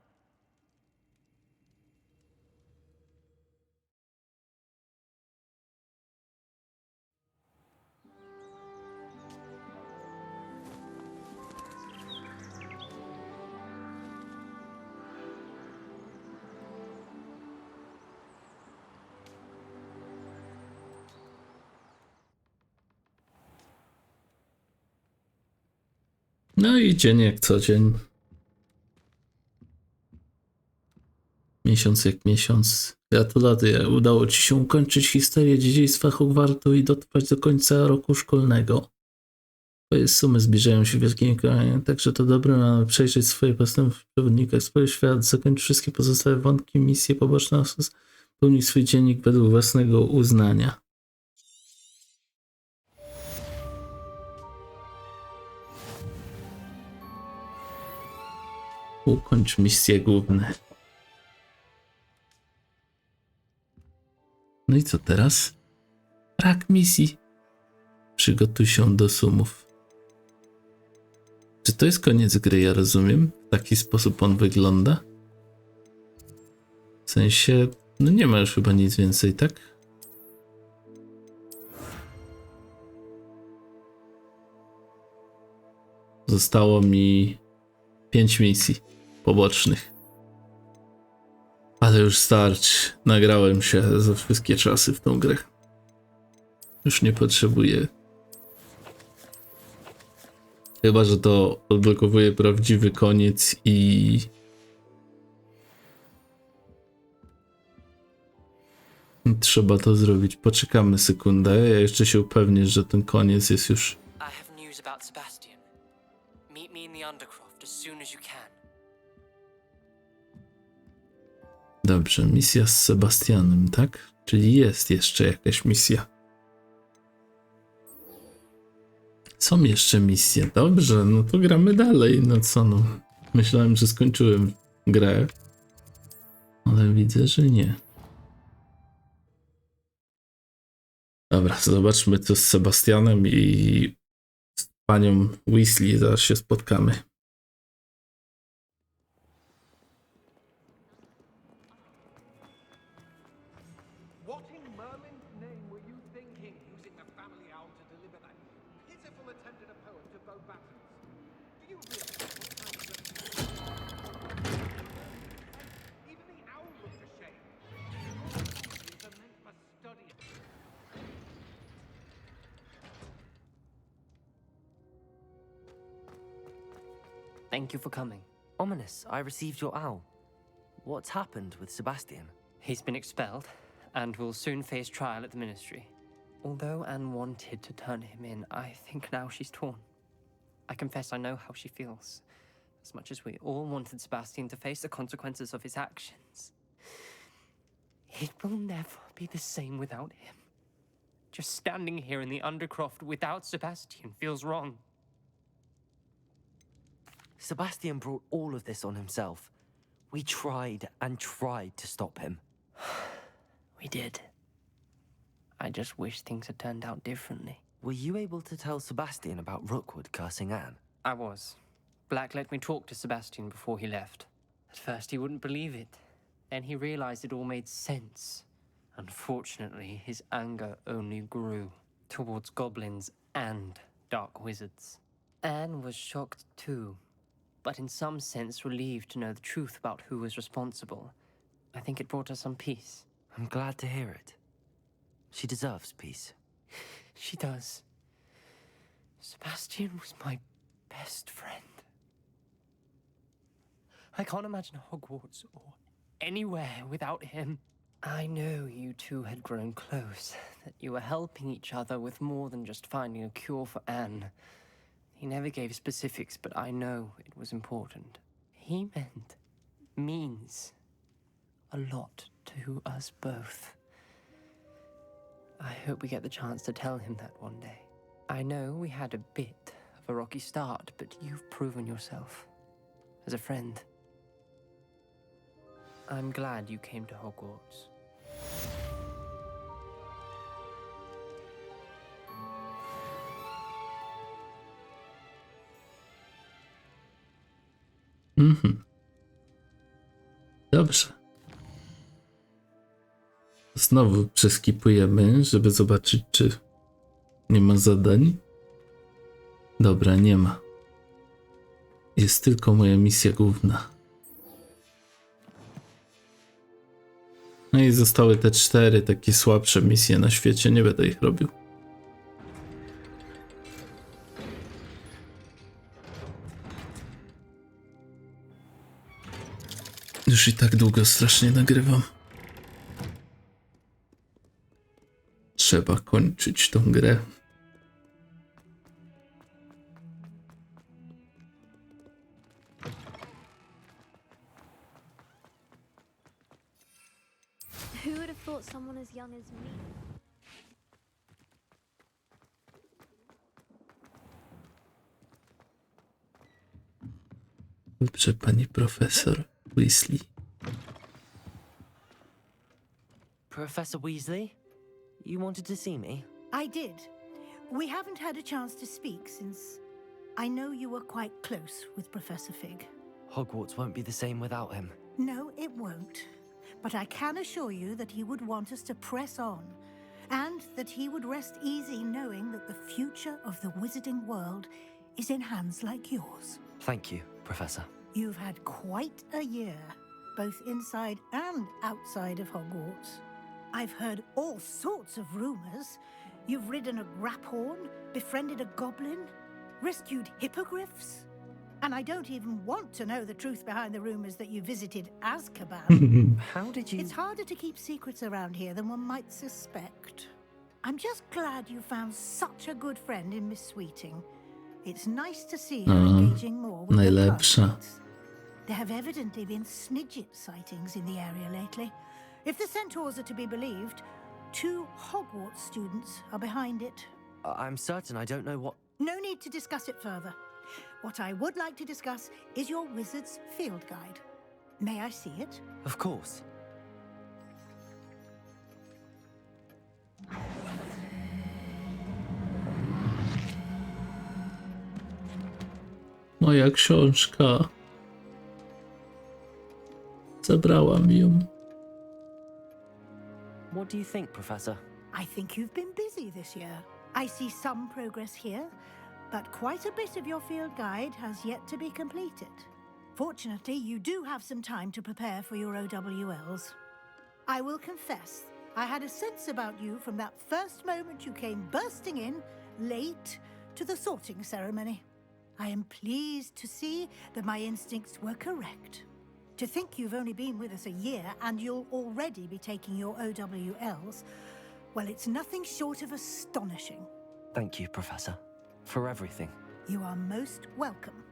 [SPEAKER 1] No i dzień jak co dzień. Miesiąc jak miesiąc. Gratuluję. Udało ci się ukończyć historię dziedzictwa Hogwartu i dotrwać do końca roku szkolnego. Twoje sumy zbliżają się wielkimi krokami, także to dobre, mamy przejrzeć swoje postępy w przewodnikach, spojrzeć świat, zakończyć wszystkie pozostałe wątki, misje poboczne, pełnić swój dziennik według własnego uznania. Ukończ misje główne. No i co teraz? Brak misji. Przygotuj się do sumów. Czy to jest koniec gry, ja rozumiem? W taki sposób on wygląda? W sensie, no nie ma już chyba nic więcej, tak? Zostało mi 5 misji pobocznych. Ale już starczy. Nagrałem się za wszystkie czasy w tą grę. Już nie potrzebuję. Chyba że to odblokowuje prawdziwy koniec i... trzeba to zrobić. Poczekamy sekundę. Ja jeszcze się upewnię, że ten koniec jest już...
[SPEAKER 21] I have news about Sebastian. Meet me in the Undercroft as soon as you can.
[SPEAKER 1] Dobrze, misja z Sebastianem, tak? Czyli jest jeszcze jakaś misja. Są jeszcze misje. Dobrze, no to gramy dalej. No co no. Myślałem, że skończyłem grę. Ale widzę, że nie. Dobra, zobaczmy co z Sebastianem i z panią Weasley. Zaraz się spotkamy.
[SPEAKER 2] Thank you for coming. Ominous, I received your owl. What's happened with Sebastian?
[SPEAKER 21] He's been expelled and will soon face trial at the Ministry. Although Anne wanted to turn him in, I think now she's torn. I confess I know how she feels. As much as we all wanted Sebastian to face the consequences of his actions. It will never be the same without him. Just standing here in the Undercroft without Sebastian feels wrong.
[SPEAKER 2] Sebastian brought all of this on himself. We tried and tried to stop him.
[SPEAKER 21] We did. I just wish things had turned out differently.
[SPEAKER 2] Were you able to tell Sebastian about Rookwood cursing Anne?
[SPEAKER 21] I was. Black let me talk to Sebastian before he left. At first he wouldn't believe it. Then he realized it all made sense. Unfortunately, his anger only grew towards goblins and dark wizards. Anne was shocked too, but in some sense relieved to know the truth about who was responsible. I think it brought her some peace.
[SPEAKER 2] I'm glad to hear it. She deserves peace.
[SPEAKER 21] She does. Sebastian was my best friend. I can't imagine Hogwarts or anywhere without him. I know you two had grown close, that you were helping each other with more than just finding a cure for Anne. He never gave specifics, but I know it was important. He means a lot to us both. I hope we get the chance to tell him that one day. I know we had a bit of a rocky start, but you've proven yourself as a friend. I'm glad you came to Hogwarts.
[SPEAKER 1] Dobrze. Znowu przeskipujemy, żeby zobaczyć, czy nie ma zadań. Dobra, nie ma. Jest tylko moja misja główna. No i zostały te 4 takie słabsze misje na świecie. Nie będę ich robił. Już i tak długo strasznie nagrywam. Trzeba kończyć tą grę.
[SPEAKER 20] Who would have thought someone as young as me?
[SPEAKER 1] Dobrze, pani profesor Weasley.
[SPEAKER 2] Professor Weasley? You wanted to see me?
[SPEAKER 16] I did. We haven't had a chance to speak since I know you were quite close with Professor Fig.
[SPEAKER 2] Hogwarts won't be the same without him.
[SPEAKER 16] No, it won't. But I can assure you that he would want us to press on, and that he would rest easy knowing that the future of the wizarding world is in hands like yours.
[SPEAKER 2] Thank you, Professor.
[SPEAKER 16] You've had quite a year, both inside and outside of Hogwarts. I've heard all sorts of rumors. You've ridden a graphorn, befriended a goblin, rescued hippogriffs. And I don't even want to know the truth behind the rumors that you visited Azkaban.
[SPEAKER 2] How did you...
[SPEAKER 16] It's harder to keep secrets around here than one might suspect. I'm just glad you found such a good friend in Miss Sweeting. It's nice to see her engaging more with her
[SPEAKER 1] Najlepsza.
[SPEAKER 16] classmates. There have evidently been Snidget sightings in the area lately. If the centaurs are to be believed, 2 Hogwarts students are behind it.
[SPEAKER 2] I'm certain I don't know what...
[SPEAKER 16] No need to discuss it further. What I would like to discuss is your wizard's field guide. May I see it?
[SPEAKER 2] Of course.
[SPEAKER 1] Moja książka. Zabrałam ją.
[SPEAKER 2] What do you think, Professor?
[SPEAKER 16] I think you've been busy this year. I see some progress here, but quite a bit of your field guide has yet to be completed. Fortunately, you do have some time to prepare for your OWLs. I will confess, I had a sense about you from that first moment you came bursting in, late, to the sorting ceremony. I am pleased to see that my instincts were correct. To think you've only been with us a year and you'll already be taking your OWLs, well, it's nothing short of astonishing.
[SPEAKER 2] Thank you, Professor, for everything.
[SPEAKER 16] You are most welcome.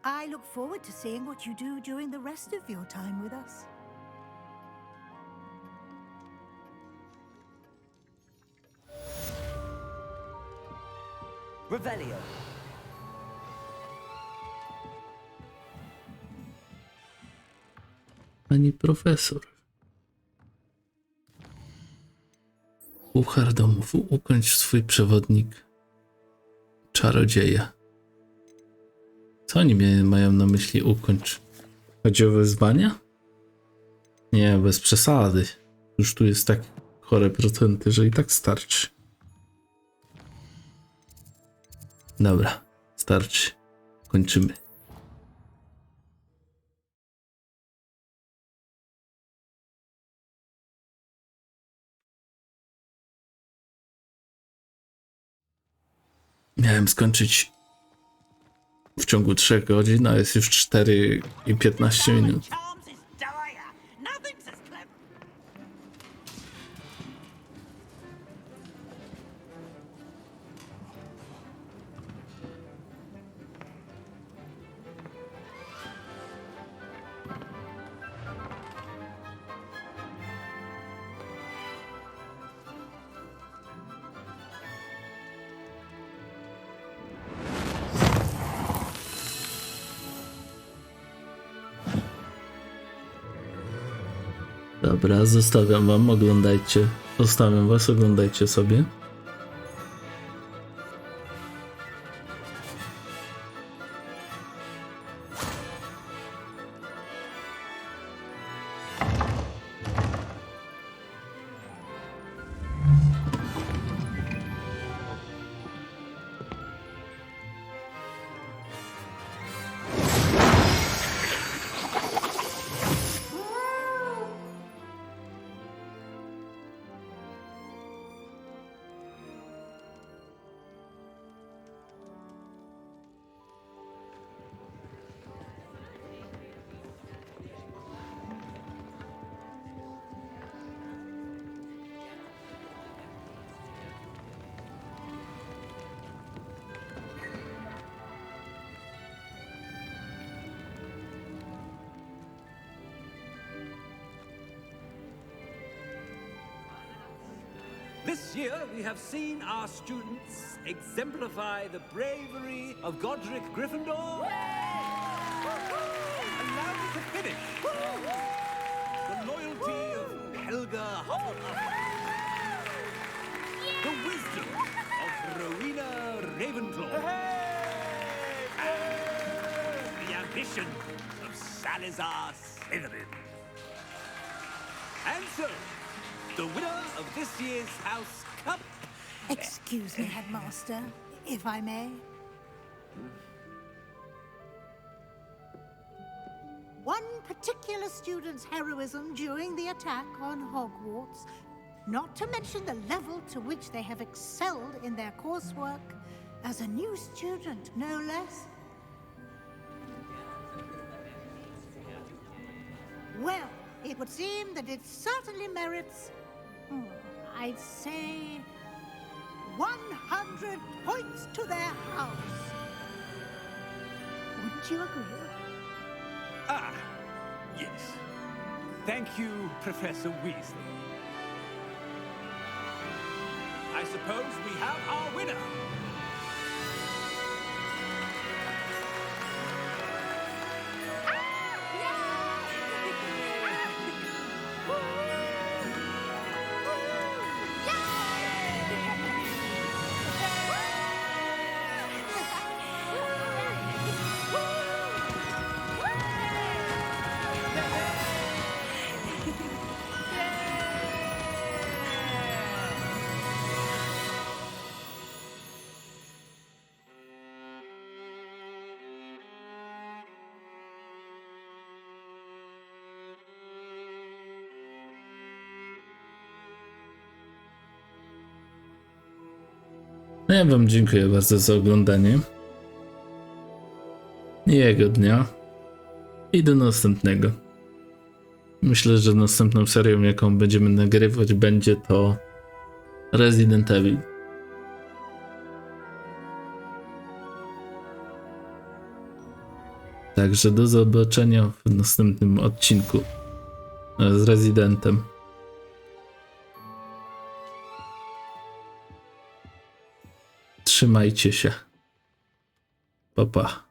[SPEAKER 16] I look forward to seeing what you do during the rest of your time with us.
[SPEAKER 2] Revelio.
[SPEAKER 1] Pani profesor. Puchar domowy. Ukończ swój przewodnik czarodzieja. Co oni mają na myśli ukończ? Chodzi o wyzwania? Nie, bez przesady. Już tu jest tak chore procenty, że i tak starczy. Dobra, starczy. Kończymy. Miałem skończyć w ciągu 3 godzin, a jest już 4 i 15 minut. Dobra, zostawiam wam, oglądajcie. Zostawiam was, oglądajcie sobie.
[SPEAKER 6] This year, we have seen our students exemplify the bravery of Godric Gryffindor to finish. The loyalty of Helga Hufflepuff. The wisdom of Rowena Ravenclaw. And the ambition of Salazar Slytherin. And so, the winner of this year's House Cup...
[SPEAKER 16] Excuse me, Headmaster, if I may. One particular student's heroism during the attack on Hogwarts, not to mention the level to which they have excelled in their coursework, as a new student, no less. Well, it would seem that it certainly merits, I'd say, 100 points to their house. Wouldn't you agree?
[SPEAKER 6] Ah, yes. Thank you, Professor Weasley. I suppose we have our winner.
[SPEAKER 1] No ja wam dziękuję bardzo za oglądanie. Miłego dnia. I do następnego. Myślę, że następną serią, jaką będziemy nagrywać, będzie to Resident Evil. Także do zobaczenia w następnym odcinku z Residentem. Trzymajcie się. Pa, pa.